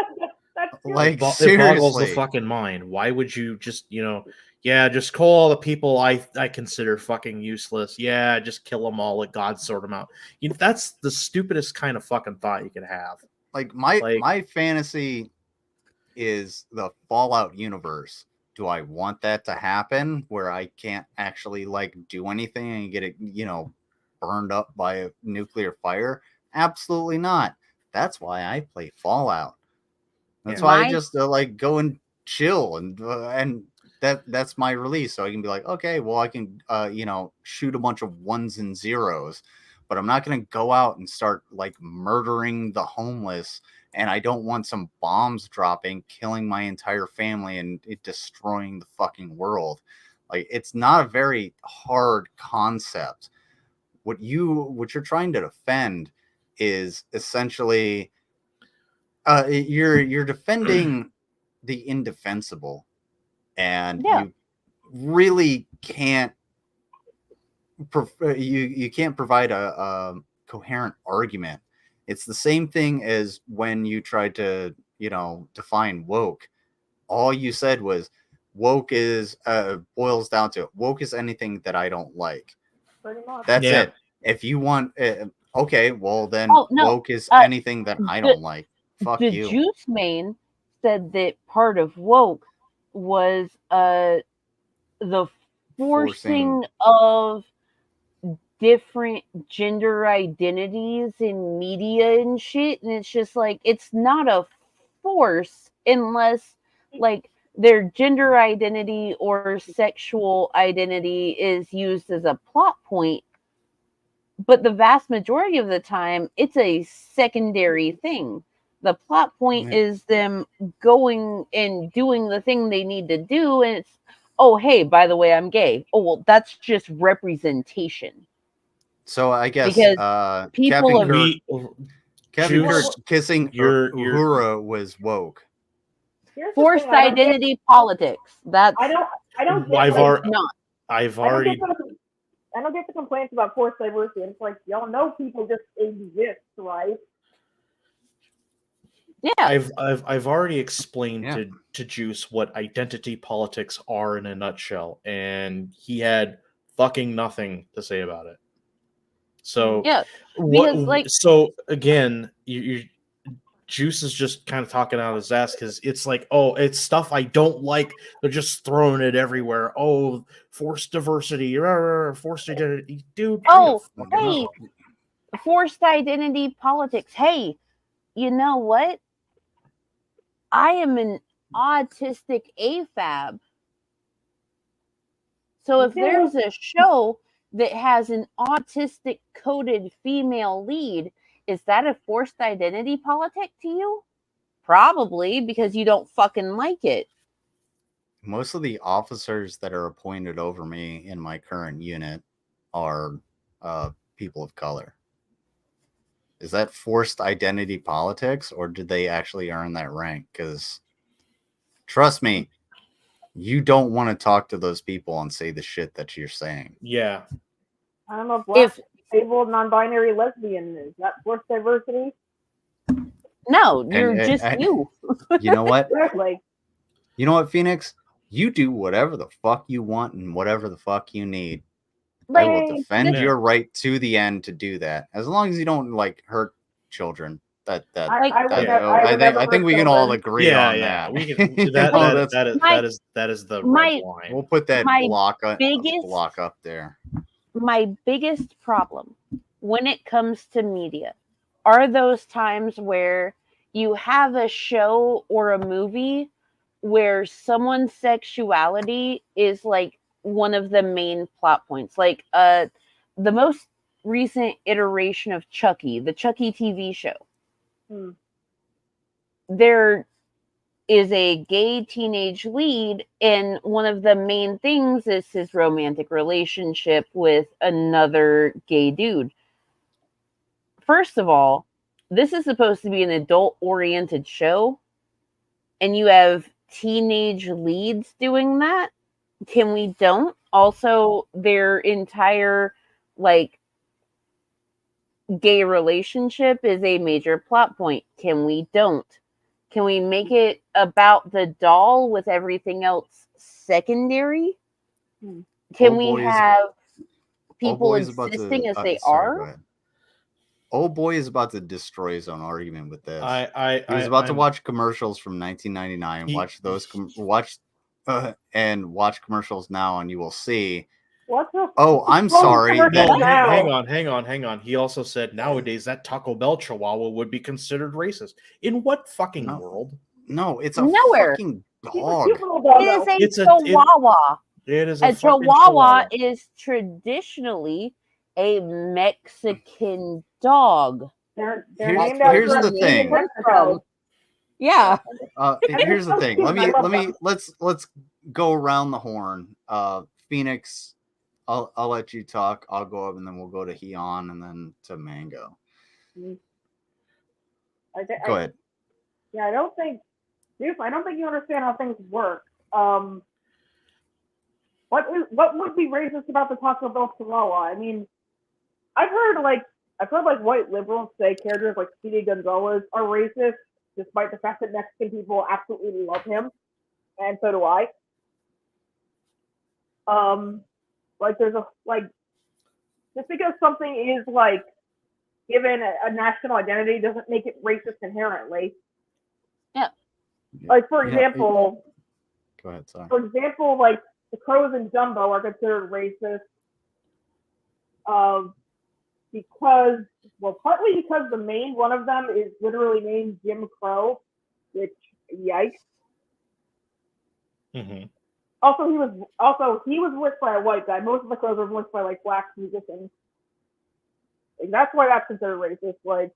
That's like, it boggles the fucking mind. Why would you just, just call all the people I consider fucking useless. Yeah, just kill them all. Let God sort them out. That's the stupidest kind of fucking thought you could have. Like my fantasy is the Fallout universe. Do I want that to happen where I can't actually like do anything and get it, burned up by a nuclear fire? Absolutely not. That's why I play Fallout. That's why I just like go and chill and that's my release. So I can be like, okay, well I can shoot a bunch of ones and zeros, but I'm not going to go out and start like murdering the homeless. And I don't want some bombs dropping, killing my entire family and it destroying the fucking world. Like, it's not a very hard concept. What you're trying to defend is essentially you're defending the indefensible, and you really can't you can't provide a coherent argument. It's the same thing as when you tried to, define woke. All you said was woke is boils down to woke is anything that I don't like. Pretty much. That's it. If you want, okay, well then woke is anything that I don't like. Fuck the you. Juice Man said that part of woke was the forcing of different gender identities in media and shit, and it's just like, it's not a force unless like their gender identity or sexual identity is used as a plot point, but the vast majority of the time it's a secondary thing. The plot point is them going and doing the thing they need to do, and it's, oh hey, by the way, I'm gay. Oh well, that's just representation. So I guess people Captain Kirk kissing Uhura was woke. Forced identity politics. That's I don't get I don't get the complaints about forced diversity. It's like, y'all know people just exist, right? Yeah. I've already explained to Juice what identity politics are in a nutshell, and he had fucking nothing to say about it. So so again, you Juice is just kind of talking out of his ass because it's like, oh, it's stuff I don't like. They're just throwing it everywhere. Oh, forced diversity, forced identity, dude. Oh, hey, forced identity politics. Hey, you know what? I am an autistic AFAB. So if there's a show that has an autistic coded female lead, is that a forced identity politic to you? Probably, because you don't fucking like it. Most of the officers that are appointed over me in my current unit are people of color? Is that forced identity politics, or did they actually earn that rank? Because trust me, you don't want to talk to those people and say the shit that you're saying. Yeah. I don't know, black, disabled, non-binary, lesbian, is that forced diversity? No, you're just you. You know what? Exactly. You know what, Phoenix? You do whatever the fuck you want and whatever the fuck you need. I will defend your right to the end to do that, as long as you don't like hurt children. I think we can all agree on that. We can, that is the red line. We'll put that block up there. My biggest problem when it comes to media are those times where you have a show or a movie where someone's sexuality is like one of the main plot points. Like the most recent iteration of Chucky, the Chucky TV show. There is a gay teenage lead, and one of the main things is his romantic relationship with another gay dude. First of all, this is supposed to be an adult-oriented show, and you have teenage leads doing that. Can we don't? Also, their entire, like, gay relationship is a major plot point. Can we don't? Can we make it about the doll with everything else secondary? Can we have people existing as they are? Old boy is about to destroy his own argument with this. He was about to watch commercials from 1999. Watch those. Watch commercials now, and you will see. I'm sorry. Hang on. He also said nowadays that Taco Bell Chihuahua would be considered racist. In what fucking world? No, it's a Nowhere. fucking dog. It is a Chihuahua. It is a Chihuahua is traditionally a Mexican dog. Here's the thing. Yeah. Here's the thing. Let's go around the horn. Phoenix, I'll let you talk. I'll go up, and then we'll go to Heon, and then to Mango. Go ahead. Yeah, I don't think you understand how things work. What would be racist about the Taco Bell Chihuahua? I mean, I've heard white liberals say characters like Speedy Gonzalez are racist, despite the fact that Mexican people absolutely love him, and so do I. Just because something is like given a national identity doesn't make it racist inherently. Yeah. Like for example, go ahead. Sorry. For example, like the Crows in Dumbo are considered racist, partly because the main one of them is literally named Jim Crow, which yikes. Mm-hmm. Also, he was voiced by a white guy. Most of the Crows are voiced by like black musicians. Like, that's why that's considered racist. Like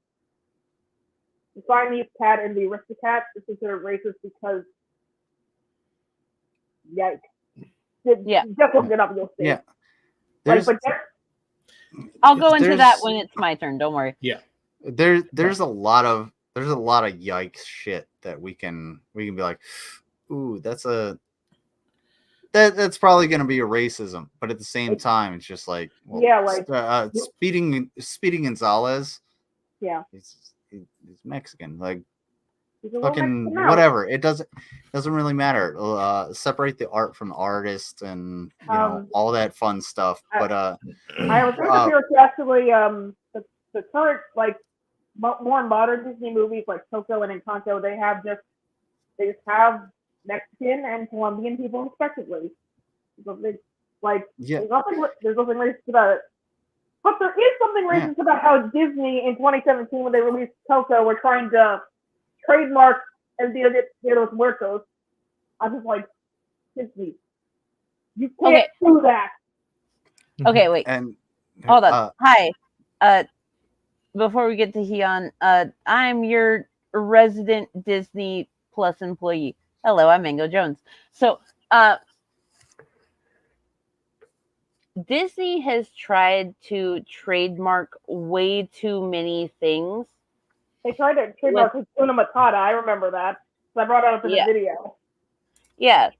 the Siamese cat and the Aristocat is considered racist because yikes. Just look it up, you'll see. Yeah. I'll go into that when it's my turn. Don't worry. Yeah. There's a lot of yikes shit that we can be like, ooh, that's probably going to be a racism, but at the same time, it's just like, Speeding Gonzalez. Yeah, he's Mexican, like fucking whatever. It doesn't really matter. Separate the art from the artist, and all that fun stuff. But I was here to actually the current more modern Disney movies like Coco and Encanto, they just have Mexican and Colombian people respectively. So there's nothing racist about it. But there is something racist about how Disney in 2017, when they released Coco, were trying to trademark El Dia de los Muertos. I was like, Disney, you can't do that. Okay, wait. And hold on. Hi. Before we get to Heon, I'm your resident Disney Plus employee. Hello, I'm Mango Jones. So, Disney has tried to trademark way too many things. They tried to trademark Hakuna Matata. I remember that. So I brought it up in the video. Yeah.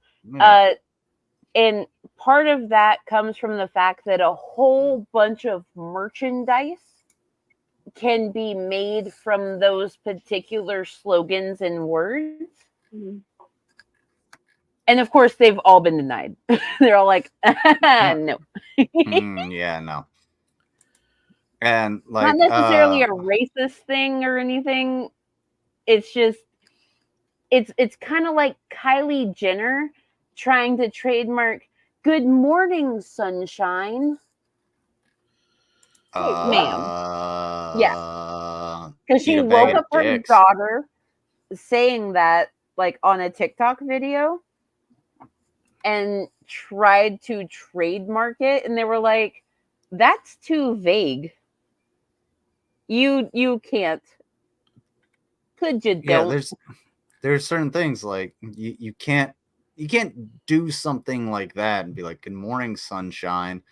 And part of that comes from the fact that a whole bunch of merchandise can be made from those particular slogans and words. Mm-hmm. And of course, they've all been denied. They're all like, no. Yeah, no. And like, not necessarily a racist thing or anything. It's just, it's kind of like Kylie Jenner trying to trademark "Good Morning Sunshine." Ma'am. Yeah. Because she woke up her daughter saying that, like, on a TikTok video, and tried to trademark it, and they were like, "That's too vague. You can't. Could you don't?" Yeah, there's certain things like you can't do something like that and be like, "Good morning, sunshine,"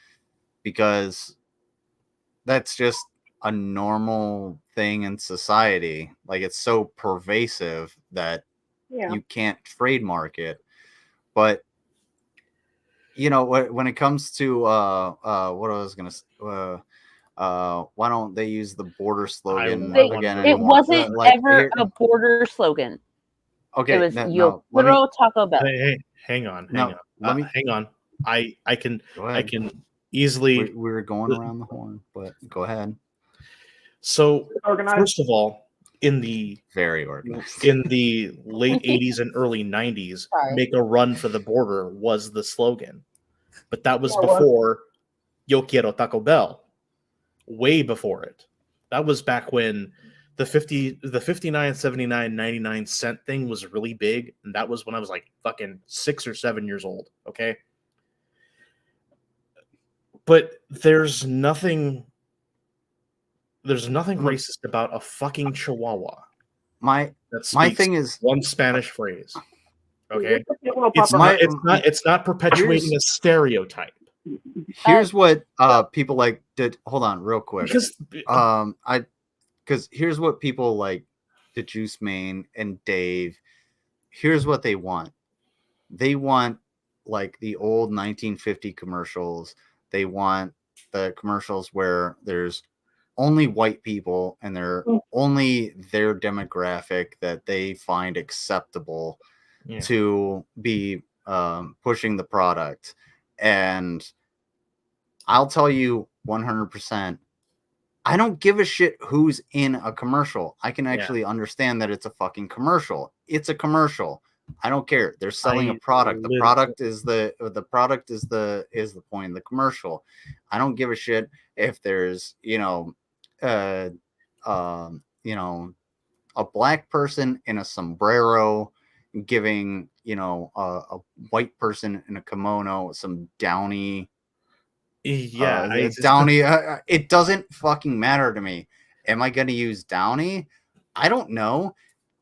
because that's just a normal thing in society. Like, it's so pervasive that you can't trademark it. But you know, when it comes to what I was gonna why don't they use the border slogan again it anymore? wasn't ever a border slogan. Okay, it was Yo Quiero Taco Bell. Hey, hang on. Hang on. I can easily. We were going around the horn, but go ahead. So first of all, in the very organized in the late 80s and early 90s, "Make a Run for the Border" was the slogan, but that was before "Yo Quiero Taco Bell." Way before it. That was back when the 59, 79, 99 cent thing was really big, and that was when I was like fucking 6 or 7 years old. Okay, but there's nothing racist about a fucking Chihuahua. My thing is one Spanish phrase. Okay, it's not perpetuating a stereotype. Here's what people like did. Hold on, real quick, because here's what people like the Juice Mane and Dave. Here's what they want. They want like the old 1950 commercials. They want the commercials where there's only white people and they're only their demographic that they find acceptable to be pushing the product. And I'll tell you 100%, I don't give a shit who's in a commercial. I can actually understand that it's a fucking commercial. It's a commercial. I don't care. They're selling a product. The product is the point of the commercial. I don't give a shit if there's, a black person in a sombrero giving, a white person in a kimono some downy. Downy. It doesn't fucking matter to me. Am I going to use Downy? I don't know.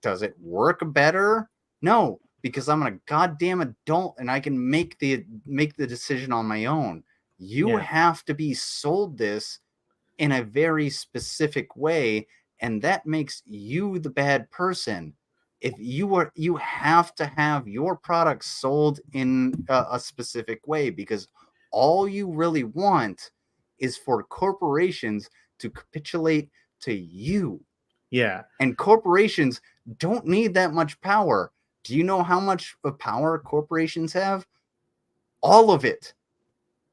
Does it work better? No, because I'm a goddamn adult and I can make the decision on my own. You have to be sold this in a very specific way, and that makes you the bad person. If you have to have your product sold in a specific way, because all you really want is for corporations to capitulate to you. Yeah. And corporations don't need that much power. Do you know how much power corporations have? All of it.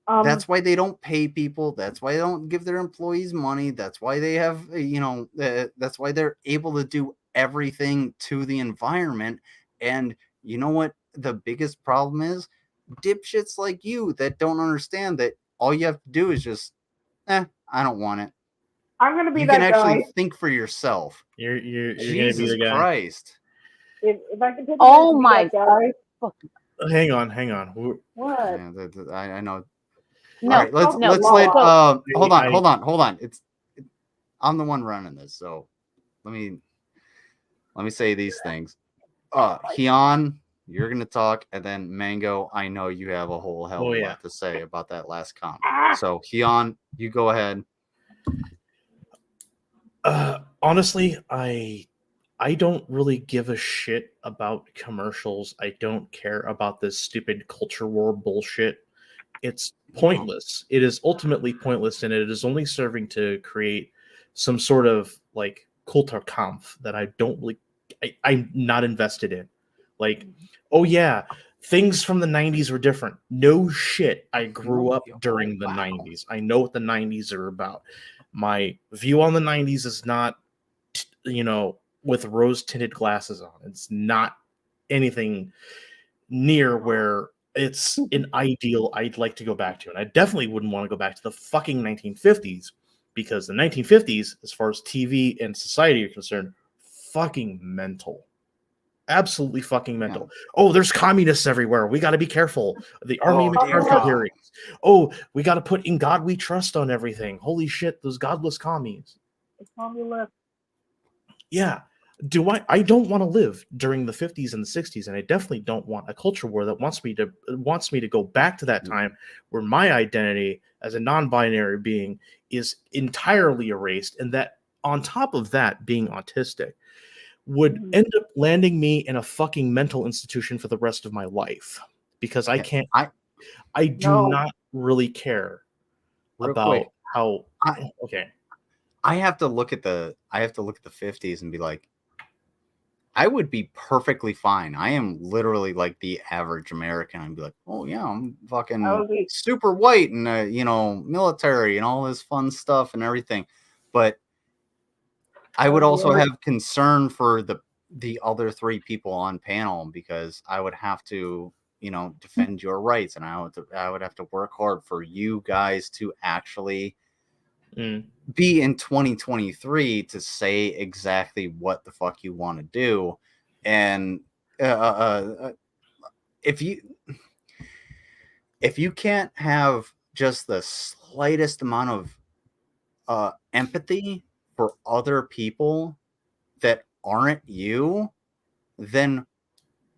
That's why they don't pay people. That's why they don't give their employees money. That's why they have, that's why they're able to do everything to the environment. And you know what the biggest problem is? Dipshits like you that don't understand that all you have to do is just, I don't want it. I'm gonna be you that can guy. Actually think for yourself. You're Jesus gonna be the guy. Christ. If I can take my guy. Hang on. What? Yeah, I know. No, all right, let's let hold on. I'm the one running this, so let me say these things. Hyun, you're gonna talk, and then Mango, I know you have a whole hell of a lot to say about that last comment. So Hyun, you go ahead. Honestly, I don't really give a shit about commercials. I don't care about this stupid culture war bullshit. It's pointless. It is ultimately pointless, and it is only serving to create some sort of like Kulturkampf that I don't really, I'm not invested in. Like, oh yeah, things from the 90s were different. No shit. I grew up during the 90s. I know what the 90s are about. My view on the 90s is not, with rose tinted glasses on. It's not anything near where it's an ideal I'd like to go back to. And I definitely wouldn't want to go back to the fucking 1950s, because the 1950s, as far as TV and society are concerned, fucking mental. Absolutely fucking mental. Yeah. Oh, there's communists everywhere. We got to be careful. The army McCarthy hearings. Oh, we got to put "In God We Trust" on everything. Holy shit, those godless commies. Yeah. I don't want to live during the 50s and the 60s, and I definitely don't want a culture war that wants me to go back to that time where my identity as a non-binary being is entirely erased, and that on top of that, being autistic would end up landing me in a fucking mental institution for the rest of my life, because I can't. I do not really care about how. Okay, I have to look at the 50s and be like, I would be perfectly fine. I am literally like the average American. I'd be like, oh yeah, I'm fucking super white and military and all this fun stuff and everything, but I would also have concern for the other three people on panel, because I would have to, defend your rights, and I would have to work hard for you guys to actually be in 2023 to say exactly what the fuck you want to do. And if you can't have just the slightest amount of empathy for other people that aren't you, then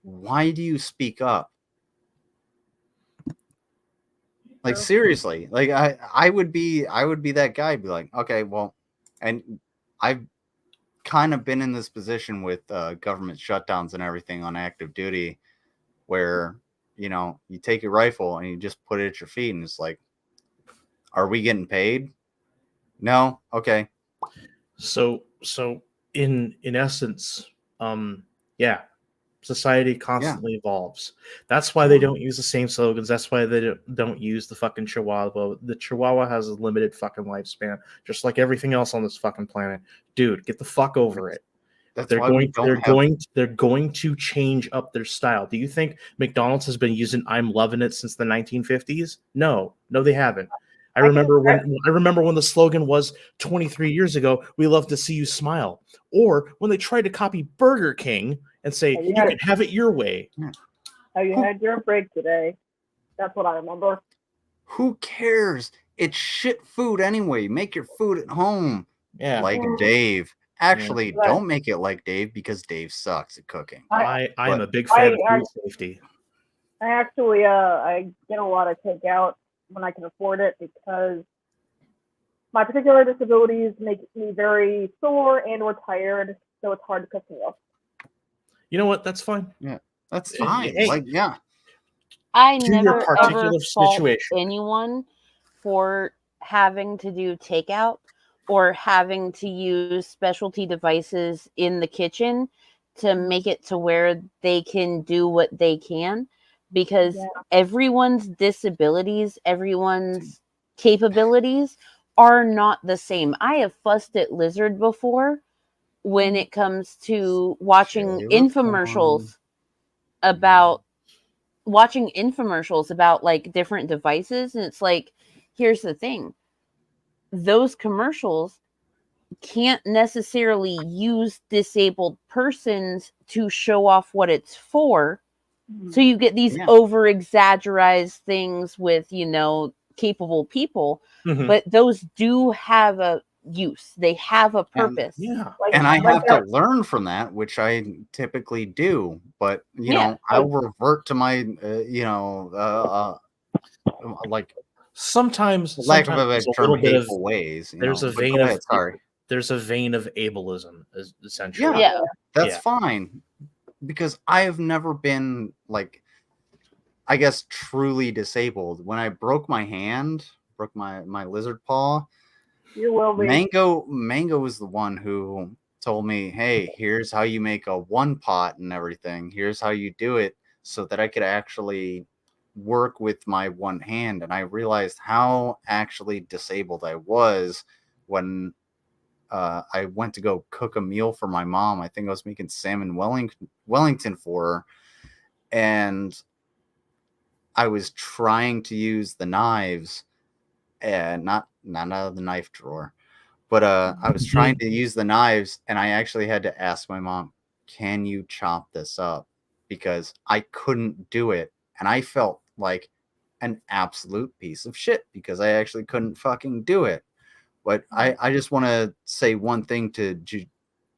why do you speak up? Like, seriously, like I would be that guy. I'd be like, okay, well, and I've kind of been in this position with government shutdowns and everything on active duty, where you take your rifle and you just put it at your feet, and it's like, are we getting paid? No. Okay. So in essence, yeah, society constantly evolves. That's why they don't use the same slogans. That's why they don't use the fucking Chihuahua. The Chihuahua has a limited fucking lifespan, just like everything else on this fucking planet. Dude, get the fuck over it. They're going to change up their style. Do you think McDonald's has been using "I'm loving it" since the 1950s? No, they haven't. I remember when the slogan was 23 years ago, "We love to see you smile." Or when they tried to copy Burger King and say, you can have it your way. Have you had your break today? That's what I remember. Who cares? It's shit food anyway. Make your food at home. Yeah. Like Dave. Actually, don't make it like Dave, because Dave sucks at cooking. I am a big fan of food safety. I actually I get a lot of takeout when I can afford it, because my particular disabilities make me very sore and or tired, so it's hard to cook meals. You know what? That's fine. Yeah, that's fine. I never ever fault anyone for having to do takeout or having to use specialty devices in the kitchen to make it to where they can do what they can, because everyone's disabilities, everyone's capabilities are not the same. I have fussed at Lizard before when it comes to watching infomercials about like different devices, and it's like, here's the thing. Those commercials can't necessarily use disabled persons to show off what it's for. So you get these over exaggerated things with, capable people, but those do have a use. They have a purpose. And I have to learn from that, which I typically do. But you know, I'll revert to my like sometimes lack of a there's term, little bit of hateful ways. There's a vein of there's a vein of ableism, essentially. Yeah, that's fine, because I have never been like, I guess, truly disabled. When I broke my hand, broke my lizard paw, you will be. Mango was the one who told me, hey, here's how you make a one pot and everything. Here's how you do it, so that I could actually work with my one hand. And I realized how actually disabled I was when I went to go cook a meal for my mom. I think I was making salmon Wellington for her, and I was trying to use the knives, and not out of the knife drawer, but I was trying to use the knives, and I actually had to ask my mom, can you chop this up? Because I couldn't do it, and I felt like an absolute piece of shit because I actually couldn't fucking do it. But I just want to say one thing to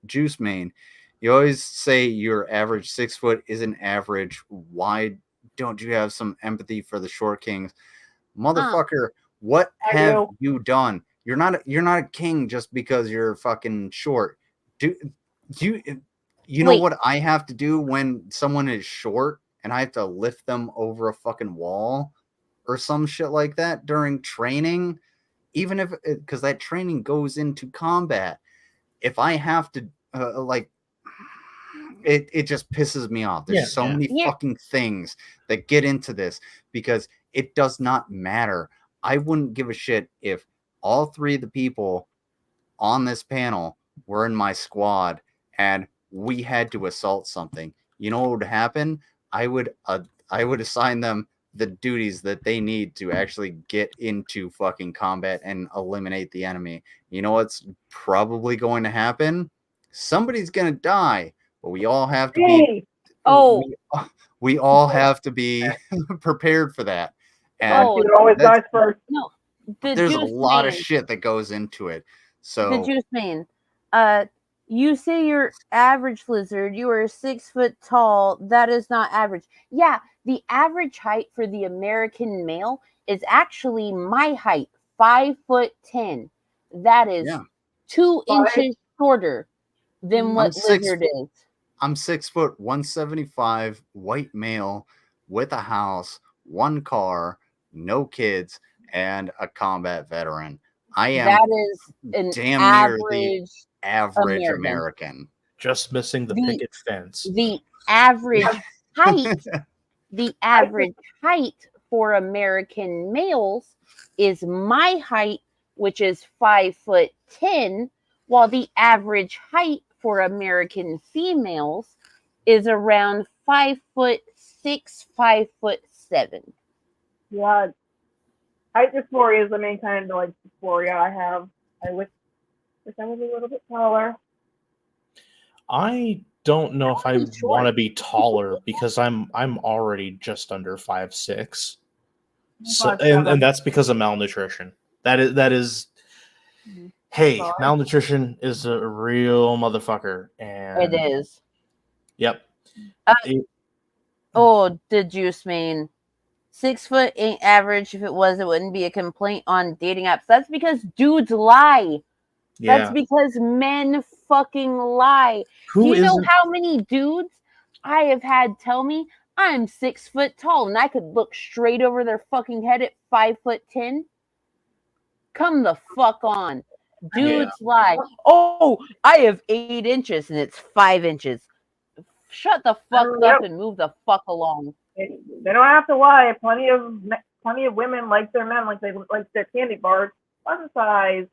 Juice Main. You always say your average 6 foot isn't average. Why don't you have some empathy for the short kings? Motherfucker, what have you done? You're not a king just because you're fucking short. Do you know what I have to do when someone is short and I have to lift them over a fucking wall or some shit like that during training? Even if, because that training goes into combat, if I have to, it just pisses me off. There's so many fucking things that get into this because it does not matter. I wouldn't give a shit if all 3 of the people on this panel were in my squad and we had to assault something. You know what would happen? I would assign them the duties that they need to actually get into fucking combat and eliminate the enemy. You know what's probably going to happen? Somebody's going to die, but we all have to be we all have to be prepared for that. And it always dies first. No, there's a lot of shit that goes into it. So the Juice Main, you say you're average lizard, you are 6 foot tall. That is not average. Yeah, the average height for the American male is actually my height, 5'10". That is 2 inches shorter than what lizard is. I'm 6 foot 175, white male with a house, 1 car, no kids, and a combat veteran. I am that is an damn average near the average American. Just missing the picket fence. The average height, the average height for American males is my height, which is 5'10", while the average height for American females is around 5'6", 5'7". Yeah, height dysphoria is the main kind of dysphoria I have. I wish I was a little bit taller. I don't know if I want to be taller because I'm already just under 5'6". So and that's because of malnutrition. That is hey, malnutrition is a real motherfucker, and it is. Yep. The Juice Main. 6 foot ain't average. If it was, it wouldn't be a complaint on dating apps. That's because dudes lie. Yeah. That's because men fucking lie. Do you know how many dudes I have had tell me I'm 6 foot tall and I could look straight over their fucking head at 5'10"? Come the fuck on. Dudes lie. Oh, I have 8 inches and it's 5 inches. Shut the fuck up and move the fuck along. They don't have to lie. Plenty of women like their men like they like their candy bars. Fun size.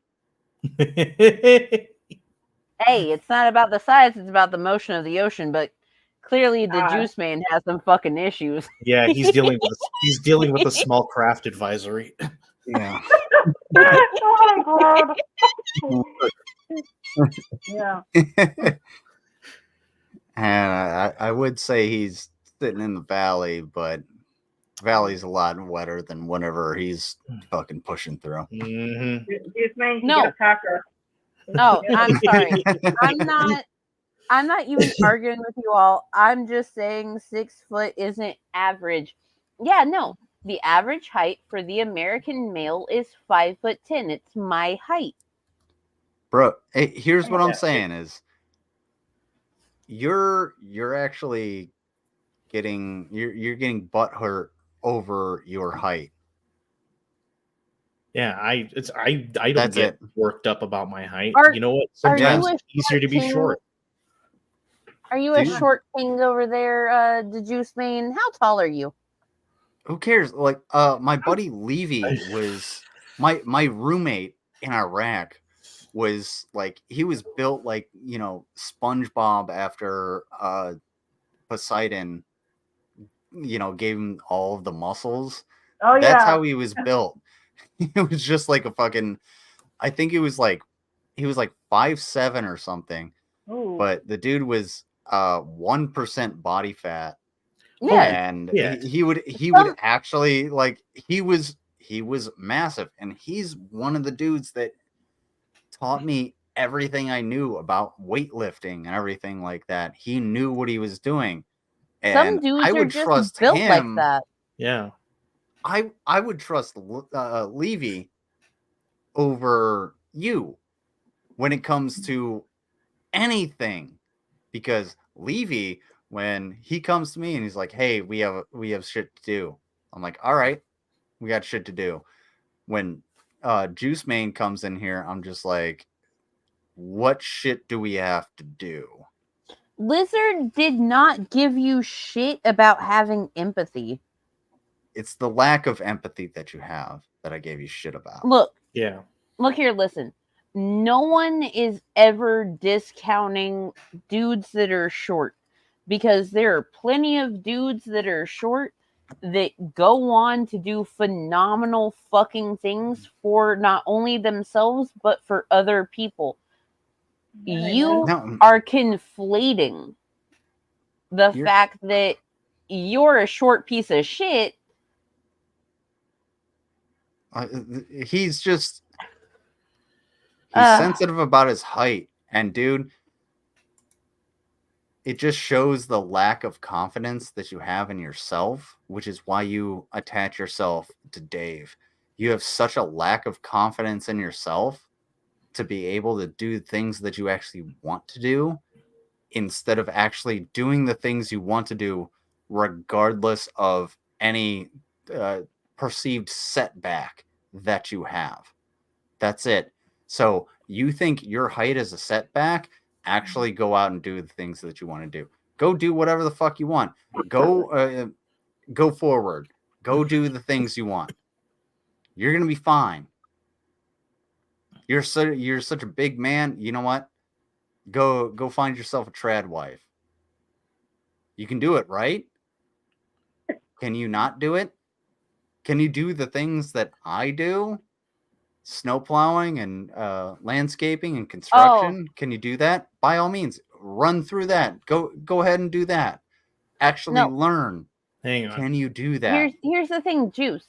Hey, it's not about the size, it's about the motion of the ocean, but clearly the Juice Man has some fucking issues. Yeah, he's dealing with a small craft advisory. Yeah. Oh my god. Yeah. And I would say he's sitting in the valley, but valley's a lot wetter than whatever he's fucking pushing through. Juice Man, you get a packer. Oh, I'm sorry. I'm not even arguing with you all. I'm just saying 6 foot isn't average. Yeah, no. The average height for the American male is 5'10". It's my height. Bro, hey, here's what I'm saying is you're actually getting you're getting butt hurt over your height. Yeah, I don't get worked up about my height. You know what? Are Sometimes you it's easier to be short. Are you a short king over there, the Juice Mane? How tall are you? Who cares? Like, my buddy Levy was my roommate in Iraq was like, he was built like, you know, SpongeBob after Poseidon, you know, gave him all of the muscles. Oh, That's yeah. how he was built. It was just like a fucking, I think he was like 5'7" or something. Ooh. But the dude was 1% body fat. Yeah. And he would actually, like, he was massive, and he's one of the dudes that taught me everything I knew about weightlifting and everything like that. He knew what he was doing. And Some dudes I are would just trust built him. like that. Yeah. I would trust Levy over you when it comes to anything, because Levy, when he comes to me and he's like, "Hey, we have shit to do," I'm like, "All right, we got shit to do." When Juice Mane comes in here, I'm just like, "What shit do we have to do?" Lizard did not give you shit about having empathy. It's the lack of empathy that you have that I gave you shit about. Look. Yeah. Look here, listen. No one is ever discounting dudes that are short, because there are plenty of dudes that are short that go on to do phenomenal fucking things for not only themselves, but for other people. You are conflating the fact that you're a short piece of shit. He's sensitive about his height, and dude, it just shows the lack of confidence that you have in yourself, which is why you attach yourself to Dave. You have such a lack of confidence in yourself to be able to do things that you actually want to do, instead of actually doing the things you want to do, regardless of any perceived setback that you have. That's it. So you think your height is a setback? Actually go out and do the things that you want to do. Go do whatever the fuck you want. Go go forward. Go do the things you want. You're going to be fine. You're such a big man. You know what? Go find yourself a trad wife. You can do it, right? Can you not do it? Can you do the things that I do? Snow plowing and landscaping and construction. Can you do that? By all means, run through that. Go ahead and do that. Actually learn. Hang on. Can you do that? Here's the thing, Juice.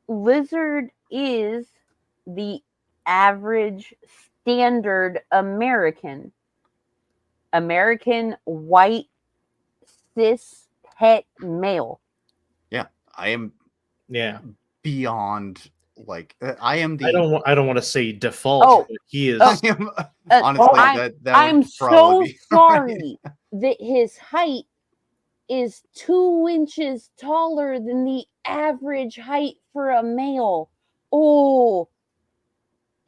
Lizard is the average standard American white cis het male. Yeah, I am. Yeah, beyond. Like, I am the. I don't want to say default. But he is. Honestly, I'm so sorry that his height is 2 inches taller than the average height for a male. Oh,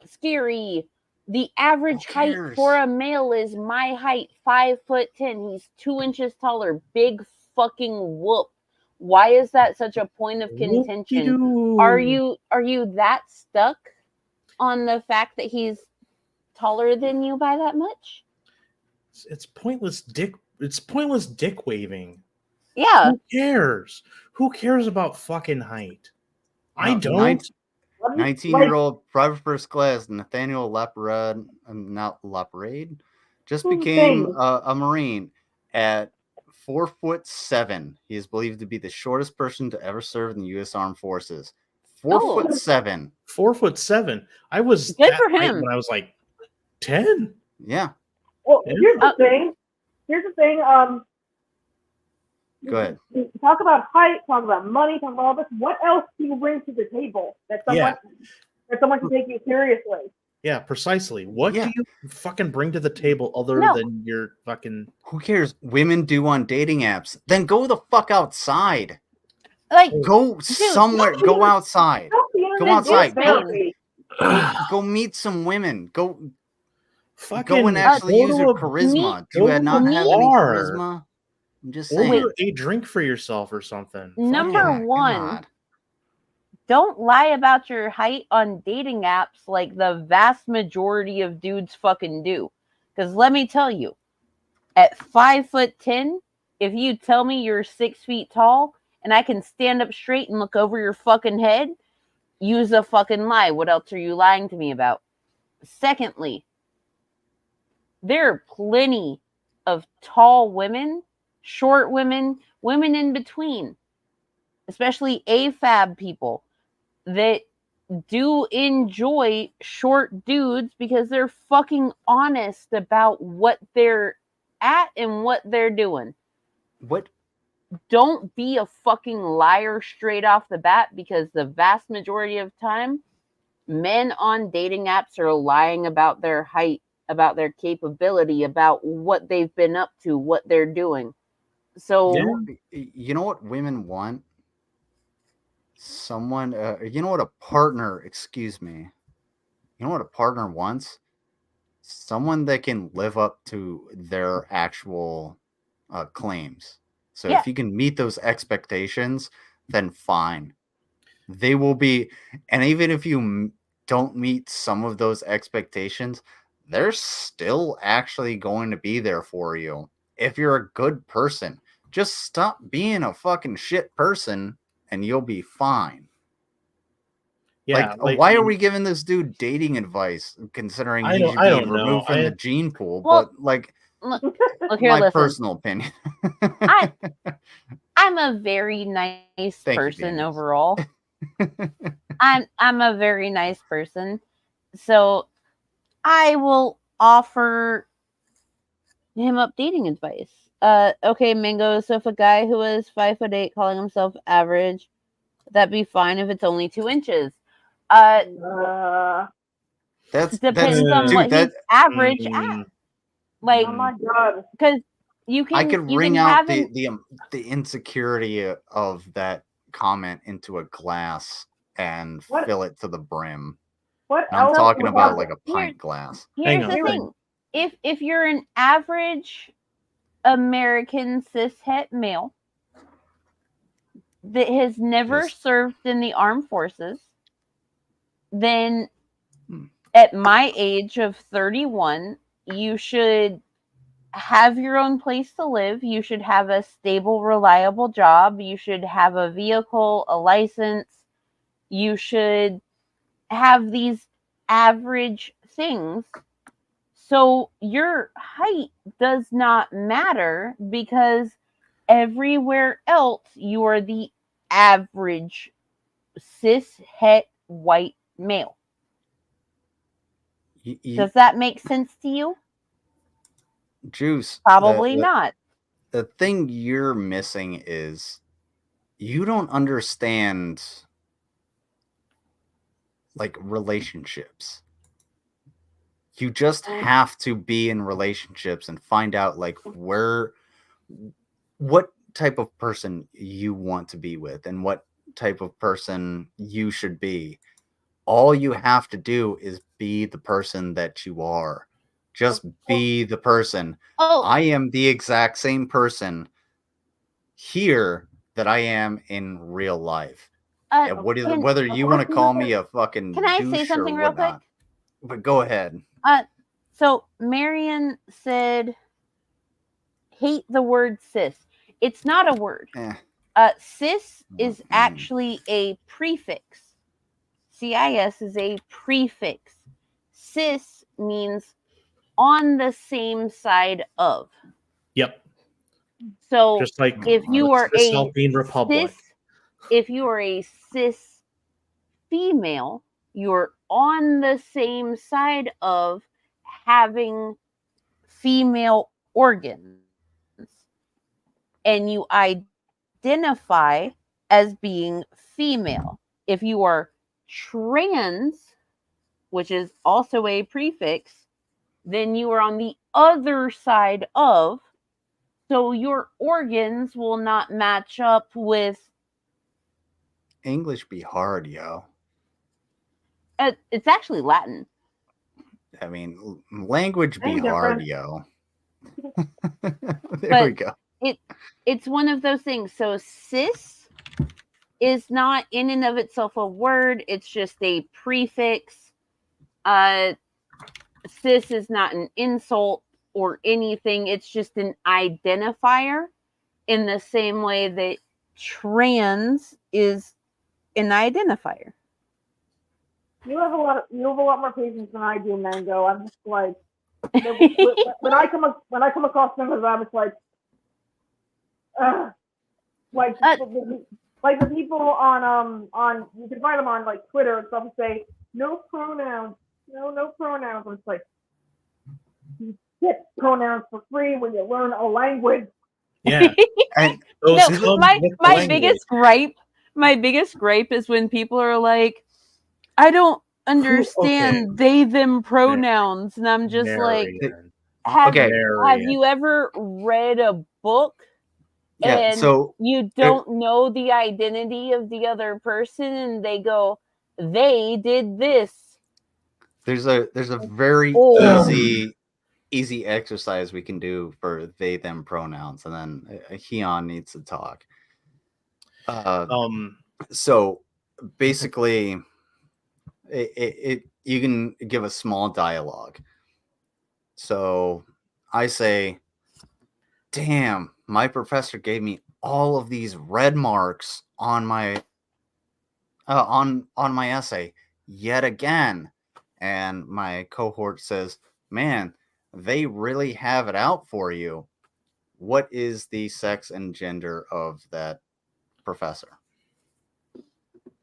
scary. The average height for a male is my height, 5'10". He's 2 inches taller. Big fucking whoop. Why is that such a point of contention? Are you that stuck on the fact that he's taller than you by that much? It's pointless dick. It's pointless dick waving. Yeah. Who cares about fucking height? I don't. 19-year-old private first class Nathaniel Laparade, just became a Marine at 4'7". He is believed to be the shortest person to ever serve in the U.S. Armed Forces. 4'7". 4'7". I was Good that for height him. when I was like 10. Yeah. Well, Yeah. here's the thing. Go ahead. Talk about height, talk about money, talk about all this. What else do you bring to the table that someone can take you seriously? Yeah, precisely. What do you fucking bring to the table other than your fucking... Who cares? Women do on dating apps. Then go the fuck outside. Like, go somewhere. Go outside. Go outside. Go meet some women. Go and actually use your charisma. Do you not have any charisma? I'm just saying. Order a drink for yourself or something. Number one, God. Don't lie about your height on dating apps like the vast majority of dudes fucking do. Because let me tell you, at 5'10", if you tell me you're 6 feet tall and I can stand up straight and look over your fucking head, use a fucking lie. What else are you lying to me about? Secondly, there are plenty of tall women, short women, women in between, especially AFAB people that do enjoy short dudes because they're fucking honest about what they're at and what they're doing. What? Don't be a fucking liar straight off the bat, because the vast majority of time, men on dating apps are lying about their height, about their capability, about what they've been up to, what they're doing. So you know what women want? Someone, you know what a partner, excuse me. You know what a partner wants? Someone that can live up to their actual claims. So if you can meet those expectations, then fine. They will be, and even if you don't meet some of those expectations, they're still actually going to be there for you. If you're a good person, just stop being a fucking shit person and you'll be fine. Yeah, why are we giving this dude dating advice considering he should be removed from the gene pool? Well, but look here, my personal opinion. I'm a very nice person overall. I'm a very nice person. So I will offer him up dating advice. Okay, Mingo, so if a guy who is 5'8" calling himself average, that'd be fine if it's only 2 inches. That depends on what he's average at. Like, oh my god, because you can. I could you wring can out have the insecurity of that comment into a glass and fill it to the brim. What I'm else talking would about have- like a pint glass. Here's the thing: if you're an average American cishet male that has never served in the armed forces, then at my age of 31, you should have your own place to live. You should have a stable, reliable job. You should have a vehicle, a license. You should have these average things. So your height does not matter, because everywhere else you are the average cis-het white male. Does that make sense to you? Juice. Probably not. The thing you're missing is you don't understand like relationships. You just have to be in relationships and find out like what type of person you want to be with and what type of person you should be. All you have to do is be the person that you are. Just be the person. I am the exact same person here that I am in real life. Whether you want to call me a fucking Can I douche say something or real whatnot. quick? But go ahead. So Marion said, hate the word cis. It's not a word. Cis is actually a prefix. CIS is a prefix. Cis means on the same side of. Yep. So just like if you are a Republic. cis, if you are a cis female, you're on the same side of having female organs, and you identify as being female. If you are trans, which is also a prefix, then you are on the other side of, so your organs will not match up with. English be hard, yo. It's actually Latin. I mean, language be hard, yo. There we go. It's one of those things. So cis is not in and of itself a word. It's just a prefix. Cis is not an insult or anything. It's just an identifier, in the same way that trans is an identifier. You have a lot more patience than I do, Mango. I'm just like, when I come across them, I'm just like the people on you can find them on like Twitter and stuff and say no pronouns. I'm just like, you get pronouns for free when you learn a language. Yeah. My biggest gripe is when people are like, I don't understand they them pronouns, and I'm just like, have you ever read a book and you don't know the identity of the other person, and they go, they did this? There's a very easy exercise we can do for they them pronouns, and then Heon needs to talk. So basically, you can give a small dialogue. So I say, damn, my professor gave me all of these red marks on my on my essay yet again. And my cohort says, man, they really have it out for you. What is the sex and gender of that professor?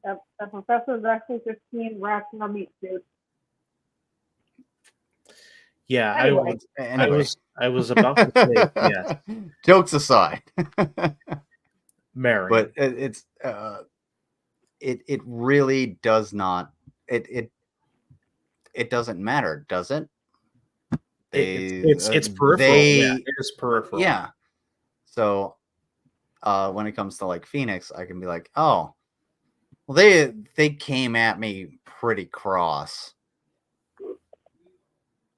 That professor is actually 15 rats in a meat suit. Yeah, anyway. I was about to say, yeah. Jokes aside, Mary, but it really does not. It doesn't matter, does it? It's peripheral. It is peripheral. Yeah. So when it comes to like Phoenix, I can be like, oh, well, they came at me pretty cross.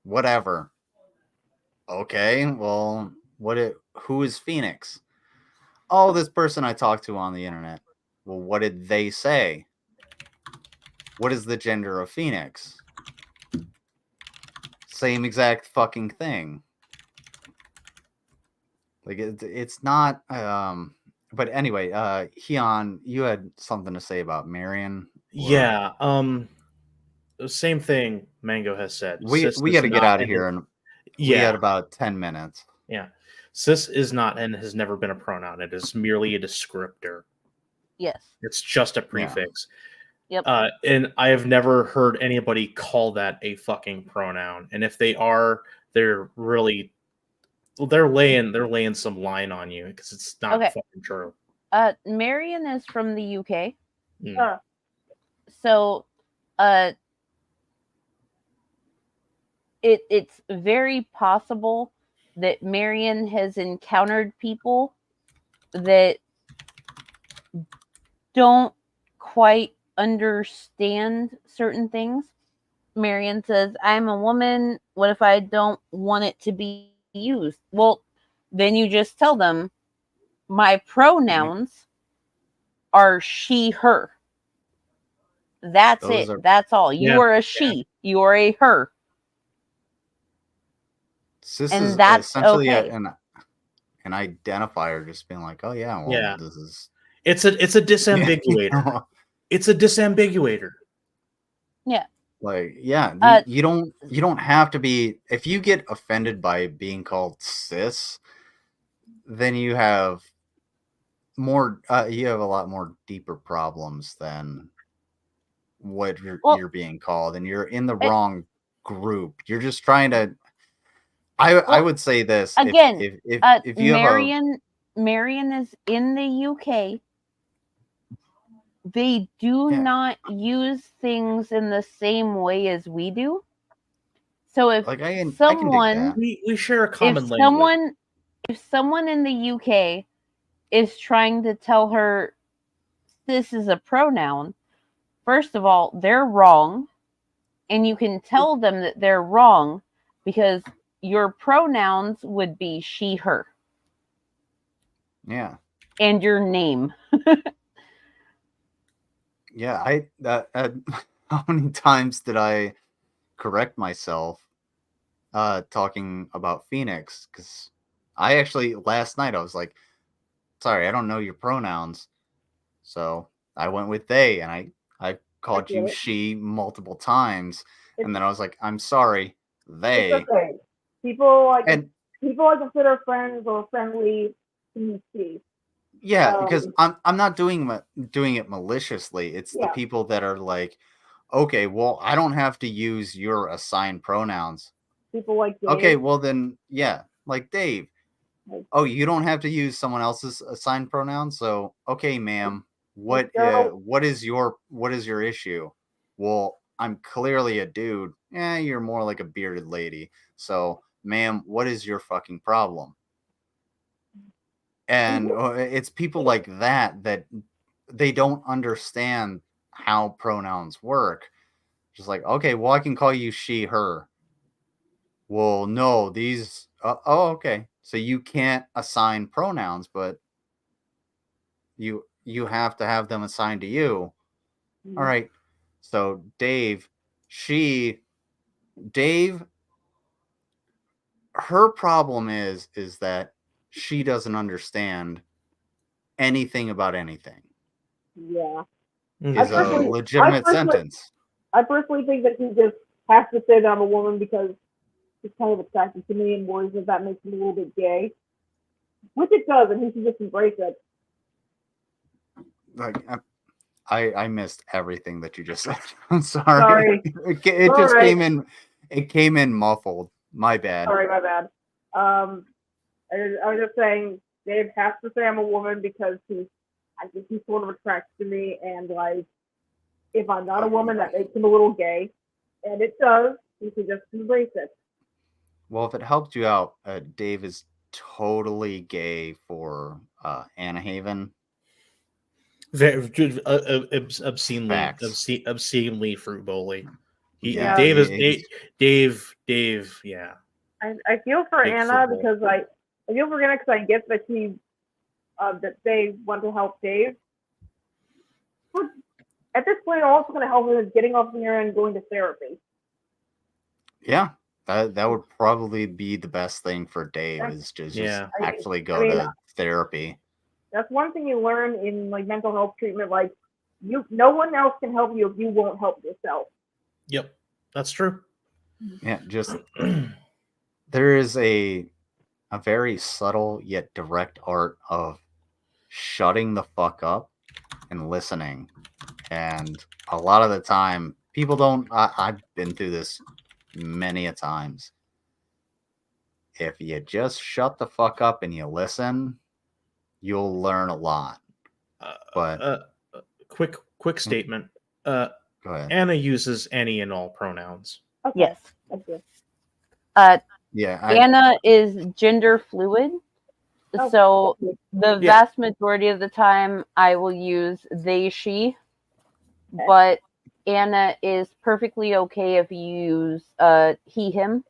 Whatever. Okay, well, who is Phoenix? Oh, this person I talked to on the internet. Well, what did they say? What is the gender of Phoenix? Same exact fucking thing. Like it's not. But anyway, Heon, you had something to say about Marion. Yeah. Same thing Mango has said. We got to get out of here, and we had about 10 minutes. Yeah. Cis is not and has never been a pronoun. It is merely a descriptor. Yes. It's just a prefix. Yep. And I have never heard anybody call that a fucking pronoun. And if they are, they're really they're laying some line on you because it's not fucking true. Marion is from the UK. Mm. So it's very possible that Marion has encountered people that don't quite understand certain things. Marion says, I'm a woman. What if I don't want it to be used? Well, then you just tell them my pronouns are she, her. That's it. That's all. You are a she. You are a her. This and is that's essentially okay. an identifier, just being like, oh yeah, well, this is. It's a disambiguator. It's a disambiguator. Yeah. Like, yeah, you don't have to be. If you get offended by being called cis, then you have more. You have a lot more deeper problems than what you're being called, and you're in the wrong group. You're just trying to. I would say this again. If you Marion is in the UK. They do not use things in the same way as we do. So if someone we share a common language. If someone in the UK is trying to tell her this is a pronoun, first of all, they're wrong, and you can tell them that they're wrong because your pronouns would be she, her. Yeah. And your name. Yeah, how many times did I correct myself talking about Phoenix? Because I actually last night I was like, sorry, I don't know your pronouns. So I went with they, and I called you she multiple times, and then I was like, I'm sorry, they. It's okay. People I consider friends or friendly to use she. Yeah, because I'm not doing it maliciously. It's the people that are like, okay, well, I don't have to use your assigned pronouns. People like Dave. Okay, well then, yeah, like Dave. Oh, you don't have to use someone else's assigned pronouns. So, okay, ma'am, what is your issue? Well, I'm clearly a dude. Yeah, you're more like a bearded lady. So, ma'am, what is your fucking problem? And it's people like that they don't understand how pronouns work. Just like, okay, well, I can call you she, her. Well, no, these. Okay. So you can't assign pronouns, but you have to have them assigned to you. Mm-hmm. All right. So Dave, her problem is that she doesn't understand anything about anything. Yeah. Is a legitimate sentence. I personally think that he just has to say that I'm a woman because he's kind of attracted to me and worries that makes me a little bit gay. Which it does, and he should just embrace it. Like, I missed everything that you just said. I'm sorry. It just came in. It came in muffled. My bad. Sorry, my bad. I was just saying, Dave has to say I'm a woman because I think he's sort of attracted to me, and like, if I'm not a woman, that makes him a little gay, and it does. He should just embrace it. Well, if it helped you out, Dave is totally gay for Anna Haven. Very obscenely fruit bowly. Yeah. Dave. Yeah. I feel for Anna because I get that that they want to help Dave. But at this point, I'm also going to help him with getting off here and going to therapy. Yeah, that would probably be the best thing for Dave is just actually go to therapy. That's one thing you learn in like mental health treatment. Like, no one else can help you if you won't help yourself. Yep, that's true. Yeah, just there is a very subtle yet direct art of shutting the fuck up and listening. And a lot of the time, people don't. I've been through this many a times. If you just shut the fuck up and you listen, you'll learn a lot. But quick statement. Go ahead. Anna uses any and all pronouns. Okay. Yes. Thank you. Anna is gender fluid. So the vast majority of the time I will use they, she, but Anna is perfectly okay if you use he, him.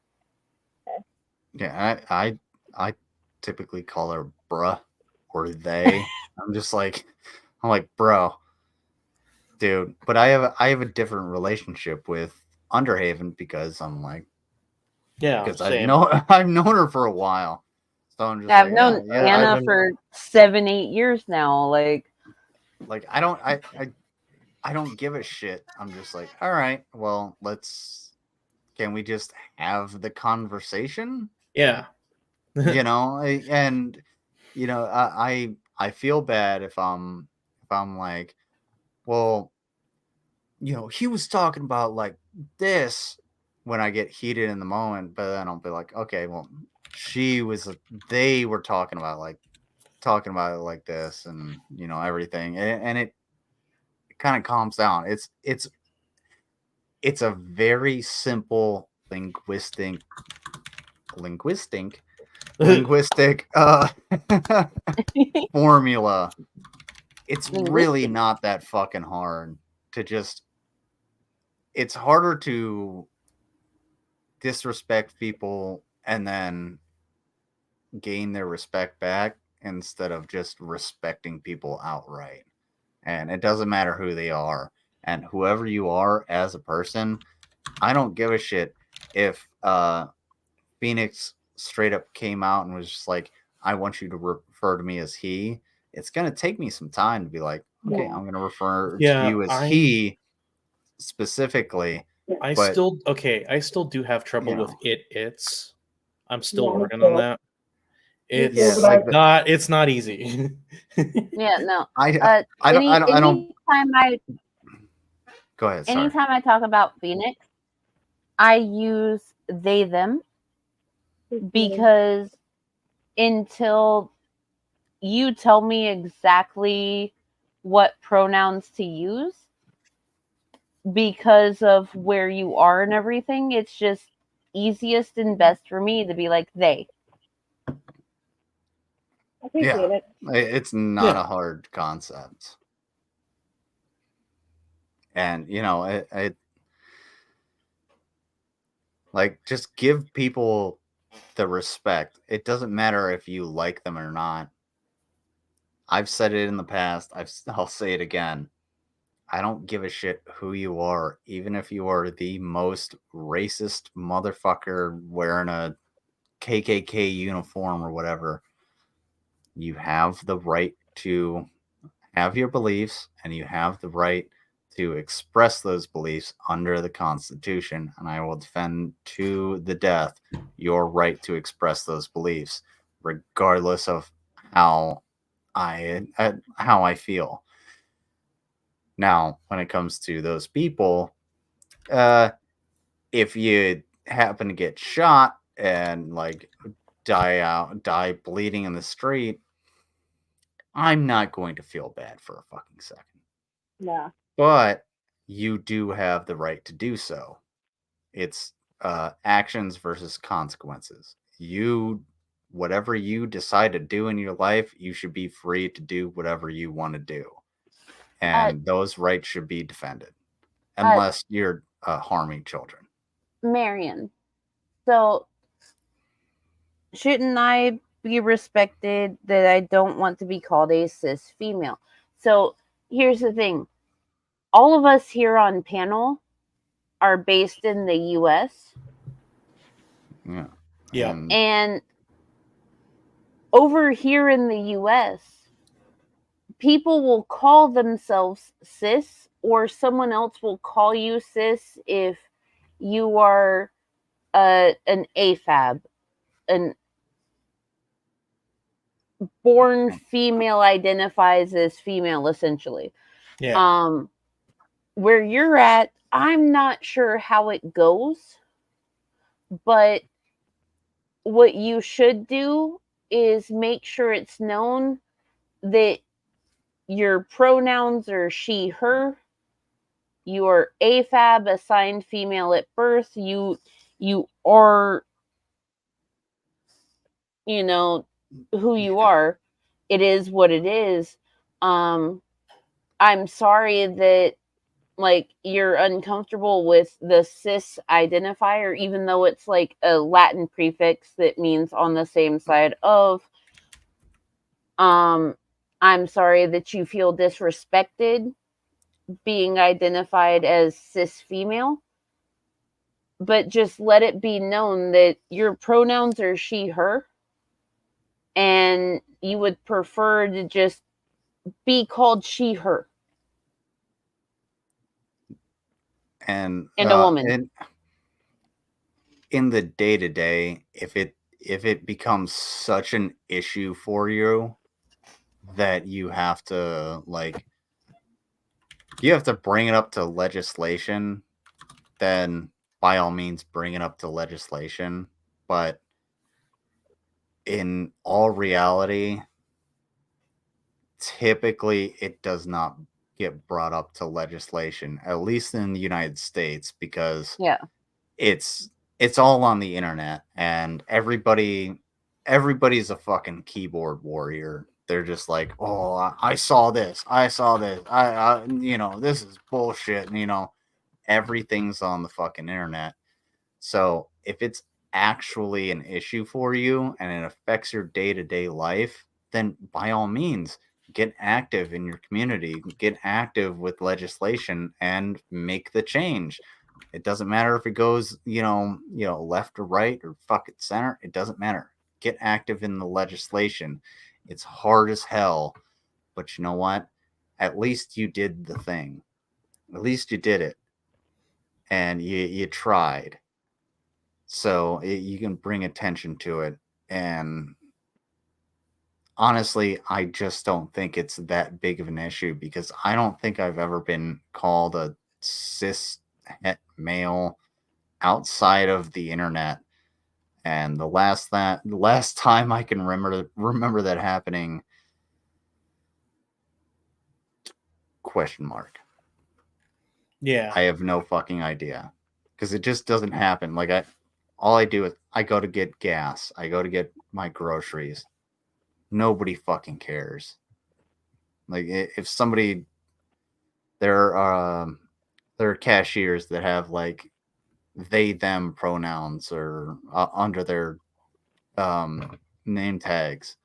Yeah, I typically call her bruh or they. I'm like, bro, dude. But I have a different relationship with Underhaven because I'm like, because I've known her for a while. So I'm just I've known Anna for 7-8 years now. Like I don't give a shit. I'm just like, all right, well, can we just have the conversation? Yeah. And I feel bad if I'm like, well, he was talking about like this when I get heated in the moment, but then I'll be like, okay, well, they were talking about it like this, and everything, and it kind of calms down. It's a very simple linguistic formula. It's really not that fucking hard to just. It's harder to disrespect people and then gain their respect back instead of just respecting people outright. And it doesn't matter who they are. And whoever you are as a person, I don't give a shit if Phoenix straight up came out and was just like, I want you to refer to me as he. It's going to take me some time to be like, okay, I'm going to refer to you as he specifically. I still do have trouble with it's. I'm still working on that. It's not easy. Yeah, no. I don't. Go ahead. Sorry. Anytime I talk about Phoenix, I use they them because until you tell me exactly what pronouns to use, because of where you are and everything, it's just easiest and best for me to be like they. It's not a hard concept. And it like, just give people the respect. It doesn't matter if you like them or not. I've said it in the past. I'll say it again. I don't give a shit who you are, even if you are the most racist motherfucker wearing a KKK uniform or whatever. You have the right to have your beliefs, and you have the right to express those beliefs under the Constitution, and I will defend to the death your right to express those beliefs, regardless of how I feel. Now, when it comes to those people, if you happen to get shot and like die bleeding in the street, I'm not going to feel bad for a fucking second. Yeah. But you do have the right to do so. It's actions versus consequences. Whatever you decide to do in your life, you should be free to do whatever you want to do. And those rights should be defended. Unless you're harming children. Marion, so shouldn't I be respected that I don't want to be called a cis female? So here's the thing. All of us here on panel are based in the US. Yeah. Yeah. And over here in the US, people will call themselves cis, or someone else will call you cis if you are an AFAB, an born female, identifies as female, essentially. Yeah. Where you're at, I'm not sure how it goes, but what you should do is make sure it's known that your pronouns are she, her. You are AFAB, assigned female at birth. You are, who you are. It is what it is. I'm sorry that you're uncomfortable with the cis identifier, even though it's like a Latin prefix that means on the same side of. I'm sorry that you feel disrespected being identified as cis female, but just let it be known that your pronouns are she, her, and you would prefer to just be called she, her. And a woman. In the day-to-day, if it becomes such an issue for you that you have to you have to bring it up to legislation, then by all means bring it up to legislation. But in all reality, typically it does not get brought up to legislation, at least in the United States, because it's all on the internet, and everybody's a fucking keyboard warrior. They're just like, oh, I saw this, I this is bullshit, and everything's on the fucking internet. So if it's actually an issue for you and it affects your day-to-day life, then by all means get active in your community, get active with legislation, and make the change. It doesn't matter if it goes, left or right or fucking center. It doesn't matter. Get active in the legislation. It's hard as hell, but you know what? At least you did the thing. At least you did it, and you tried. So you can bring attention to it. And honestly, I just don't think it's that big of an issue, because I don't think I've ever been called a cis male outside of the internet. And the last time I can remember that happening, question mark. Yeah. I have no fucking idea, because it just doesn't happen. Like all I do is I go to get gas. I go to get my groceries. Nobody fucking cares. Like if somebody, there are cashiers that have like they them pronouns or under their name tags.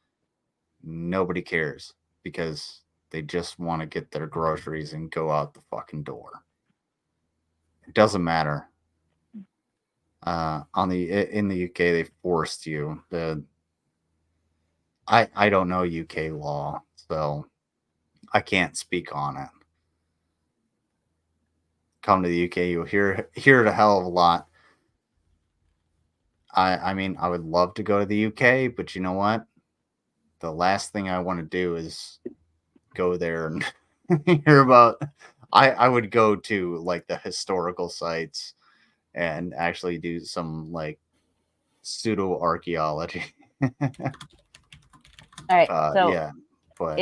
Nobody cares, because they just want to get their groceries and go out the fucking door. It doesn't matter. In the UK, they forced you. I don't know UK law, so I can't speak on it. Come to the UK, you'll hear it a hell of a lot. I mean, I would love to go to the UK, but you know what? The last thing I want to do is go there and hear about. I would go to like the historical sites and actually do some like pseudo archaeology. All right, so yeah, but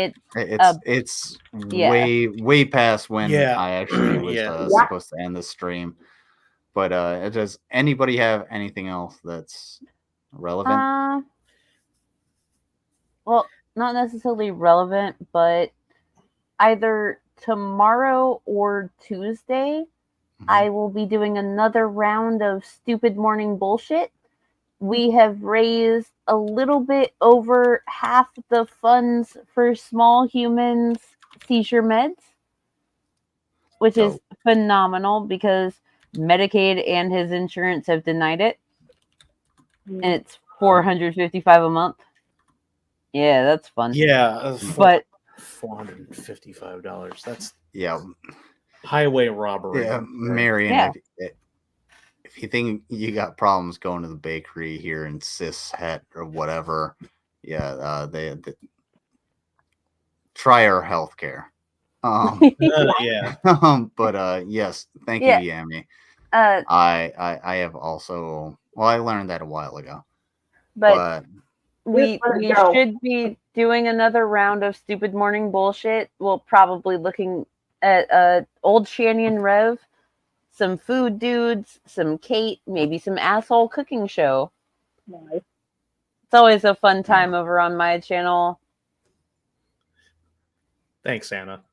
it's yeah. way past when Yeah. I actually was supposed to end the stream. But does anybody have anything else that's relevant? Well, not necessarily relevant, but either tomorrow or Tuesday, I will be doing another round of stupid morning bullshit. We have raised a little bit over half the funds for Small Humans seizure meds, which is phenomenal, because Medicaid and his insurance have denied it. And it's $455 a month. Yeah, that's fun. Yeah, but $455. That's yeah, highway robbery. Yeah, Marion. If you think you got problems going to the bakery here in Cis Het or whatever, they try our healthcare. Yeah. But yes, thank you, Yami. I have also. Well, I learned that a while ago. But we should be doing another round of stupid morning bullshit. We'll probably looking at old Shannon Rev, some food dudes, some Kate, maybe some asshole cooking show. Nice. It's always a fun time over on my channel. Thanks, Anna.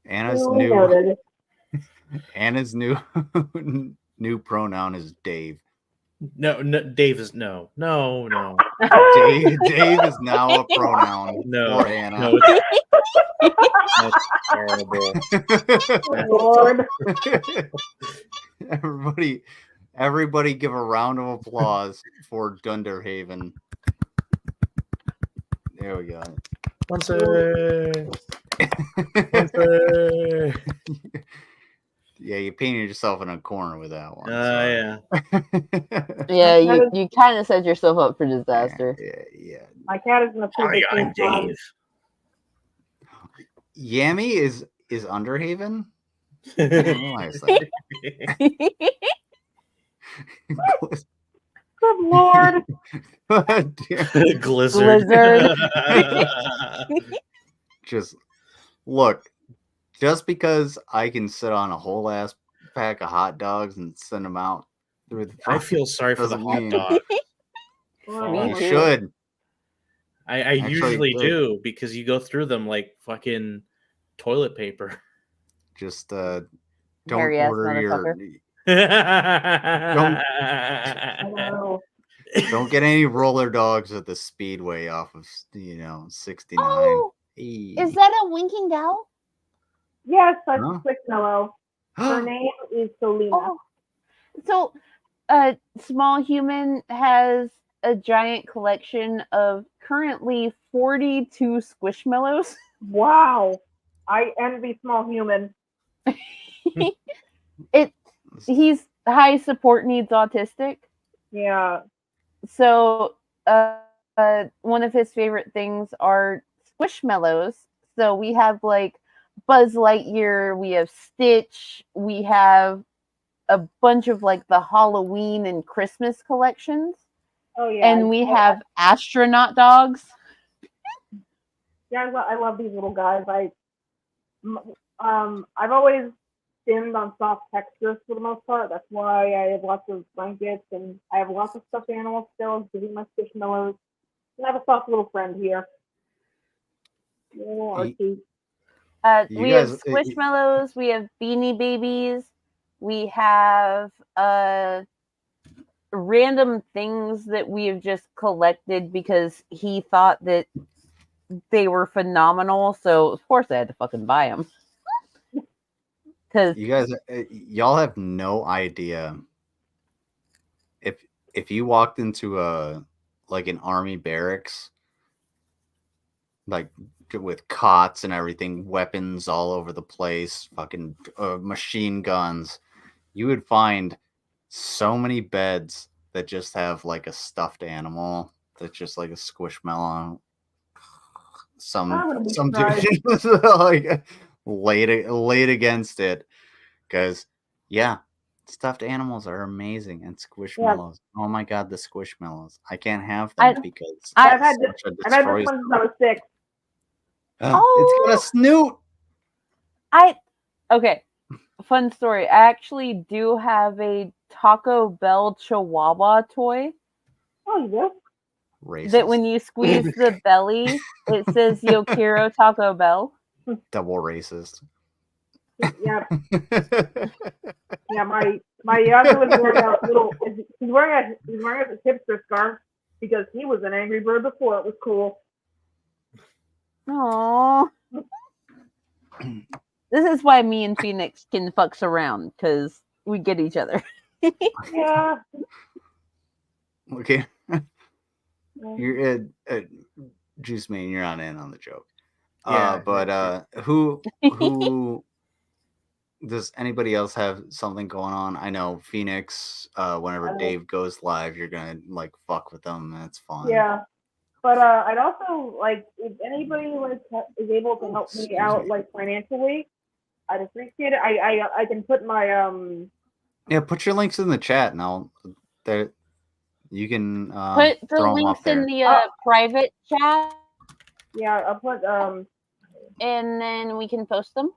Anna's new pronoun is Dave. No, Dave is no. Dave is now a pronoun for Anna. No, that's terrible. Lord. Everybody give a round of applause for Dunderhaven. There we go. Yeah, you painted yourself in a corner with that one. Yeah. Yeah, you kind of set yourself up for disaster. Yeah. My cat is in a I'm Dave. Yami is Underhaven? I didn't realize that. Good lord. Glizzard. Just look, just because I can sit on a whole ass pack of hot dogs and send them out through the I feel sorry for the hot dog. You should. I usually do because you go through them like fucking toilet paper. Just don't Hairy-ass order your Hello. don't get any roller dogs at the Speedway off of 69. Oh, is that a winking gal? Yes, that's Huh? Squishmallow. Her name is Selena. Oh. So, Small Human has a giant collection of currently 42 Squishmallows. Wow. I envy Small Human. He's high support needs autistic. Yeah. So, one of his favorite things are Squishmallows. So we have like Buzz Lightyear, we have Stitch, we have a bunch of like the Halloween and Christmas collections. Oh yeah. And we have astronaut dogs. Yeah, I love these little guys. I've always skimmed on soft textures for the most part. That's why I have lots of blankets and I have lots of stuffed animals still, giving my Squishmallows. And I have a soft little friend here. Little Archie. We have Squishmallows, we have Beanie Babies, we have random things that we have just collected because he thought that they were phenomenal. So of course I had to fucking buy them. Because you guys, y'all have no idea if you walked into an army barracks, like with cots and everything, weapons all over the place, fucking machine guns, you would find so many beds that just have like a stuffed animal that's just like a Squishmallow. Some dude like laid against it, because stuffed animals are amazing, and Squishmallows. Yeah. Oh my god, the Squishmallows! I can't have them because I've had this one since I was 6. It's got a snoot. Okay. Fun story. I actually do have a Taco Bell Chihuahua toy. Oh, you do? Racist. That when you squeeze the belly, it says Yo quiero Taco Bell. Double racist. Yeah. Yeah, my other was wearing a little. He's wearing a hipster scarf because he was an Angry Bird before it was cool. Aww. This is why me and Phoenix can fucks around, because we get each other. Yeah. Okay. You're Juice Man, you're not in on the joke. But who does anybody else have something going on? I know Phoenix, whenever Dave goes live, you're gonna like fuck with them. That's fine. Yeah. But I'd also like if anybody is able to help me out financially, I'd appreciate it. I can put my Yeah, put your links in the chat and you can put the links in the private chat. Yeah, I'll put and then we can post them.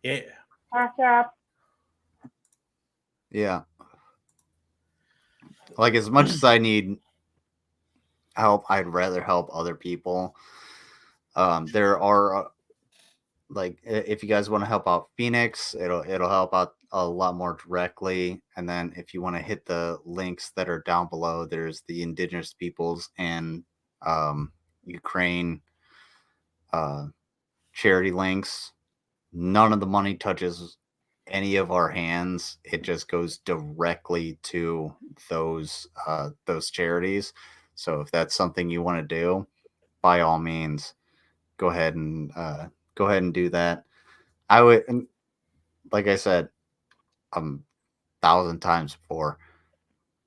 Yeah. Yeah. Like, as much as I need help, I'd rather help other people. There are if you guys want to help out Phoenix, it'll help out a lot more directly. And then if you want to hit the links that are down below, there's the indigenous peoples and Ukraine charity links. None of the money touches any of our hands. It just goes directly to those charities. So if that's something you want to do, by all means, go ahead and do that. I would, like I said 1,000 times before,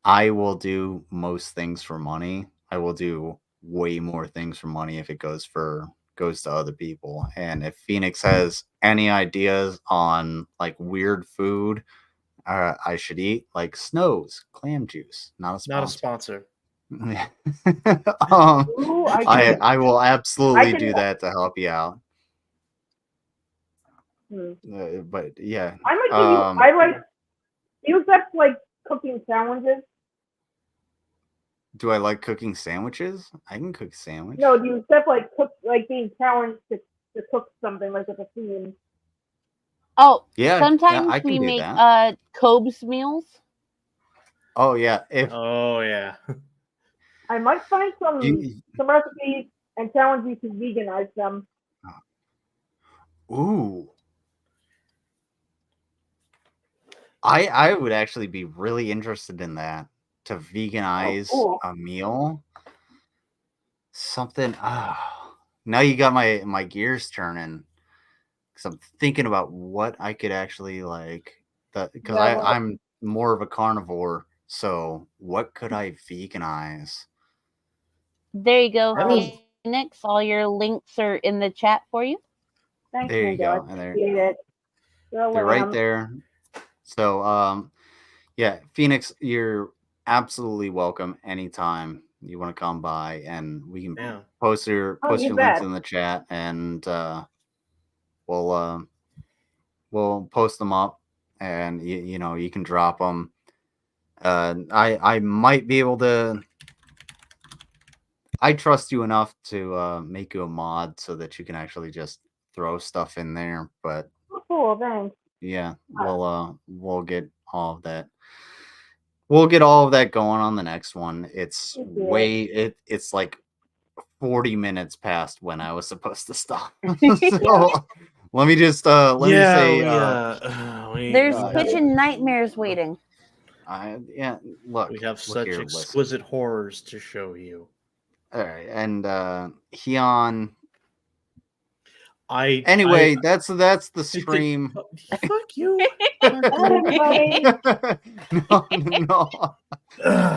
I will do most things for money. I will do way more things for money if it goes to other people. And if Phoenix has any ideas on like weird food I should eat, like Snow's clam juice, not a sponsor. Not a sponsor. Ooh, I will absolutely do that to help you out. But yeah, I might give you. I like. You just like cooking sandwiches. Do I like cooking sandwiches? I can cook sandwich. No, do you just like cook, like being challenged to cook something like with a theme? Oh, yeah. Sometimes I can we do make that. Cobb's meals. Oh yeah. Oh yeah. I might find some recipes and challenge you to veganize them. Ooh. I would actually be really interested in that, to veganize a meal. Something. Now you got my gears turning, because I'm thinking about what I could actually like. Because I'm more of a carnivore, so what could I veganize? There you go, Phoenix. All your links are in the chat for you. Thanks, there you go. And they're right there. So yeah, Phoenix, you're absolutely welcome anytime you want to come by, and we can post your links in the chat, and we'll post them up, and you know, you can drop them. I might be able to. I trust you enough to make you a mod so that you can actually just throw stuff in there. But cool, thanks. Yeah, we'll get all of that. We'll get all of that going on the next one. It's it's like 40 minutes past when I was supposed to stop. So let me just let me say there's kitchen nightmares waiting. Look, we have such exquisite horrors to show you. All right, and Heon. Anyway, that's the stream. Fuck you. No.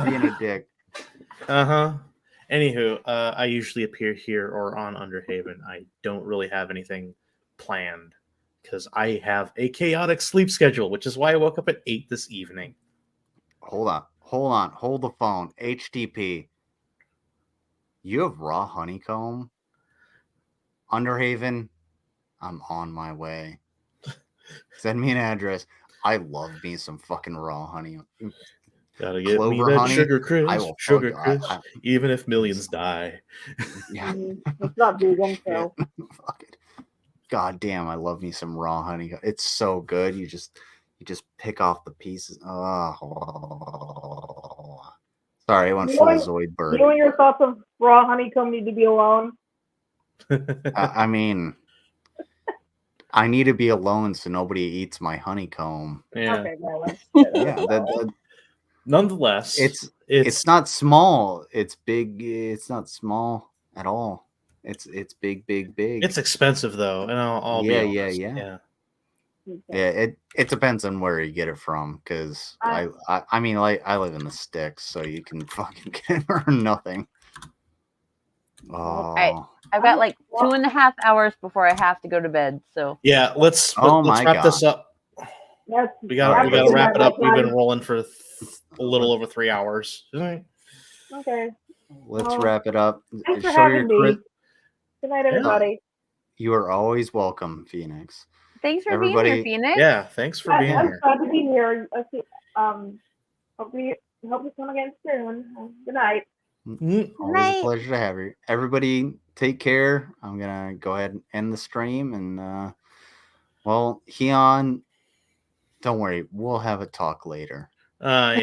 Being a dick. Anywho, I usually appear here or on Underhaven. I don't really have anything planned because I have a chaotic sleep schedule, which is why I woke up at 8 this evening. Hold the phone. HTTP. You have raw honeycomb? Underhaven? I'm on my way. Send me an address. I love me some fucking raw honey. Gotta get me that honey, sugar crisp. Sugar crisp. Even if millions die. Yeah. It's not vegan, so. Fuck it. God damn, I love me some raw honey. It's so good. You just pick off the pieces. Oh. Sorry, I went full Zoid bird. You and your thoughts of raw honeycomb need to be alone. I mean, I need to be alone so nobody eats my honeycomb. Yeah. Okay, nonetheless, it's not small. It's big. It's not small at all. It's big. It's expensive though, and I'll be honest. Yeah. It depends on where you get it from, because I mean, like, I live in the sticks, so you can fucking get it for nothing. Oh. I've got like 2.5 hours before I have to go to bed. So yeah, let's wrap this up. Yes, we gotta wrap it up. We've been rolling for a little over 3 hours. Okay. Let's wrap it up. Thanks for having me. Good night, everybody. You are always welcome, Phoenix. Thanks for being here, Phoenix. Yeah, thanks for being here. I'm glad to be here. Hope we come again soon. Good night. Always a pleasure to have you. Everybody, take care. I'm gonna go ahead and end the stream, and Heon, don't worry, we'll have a talk later. Yeah.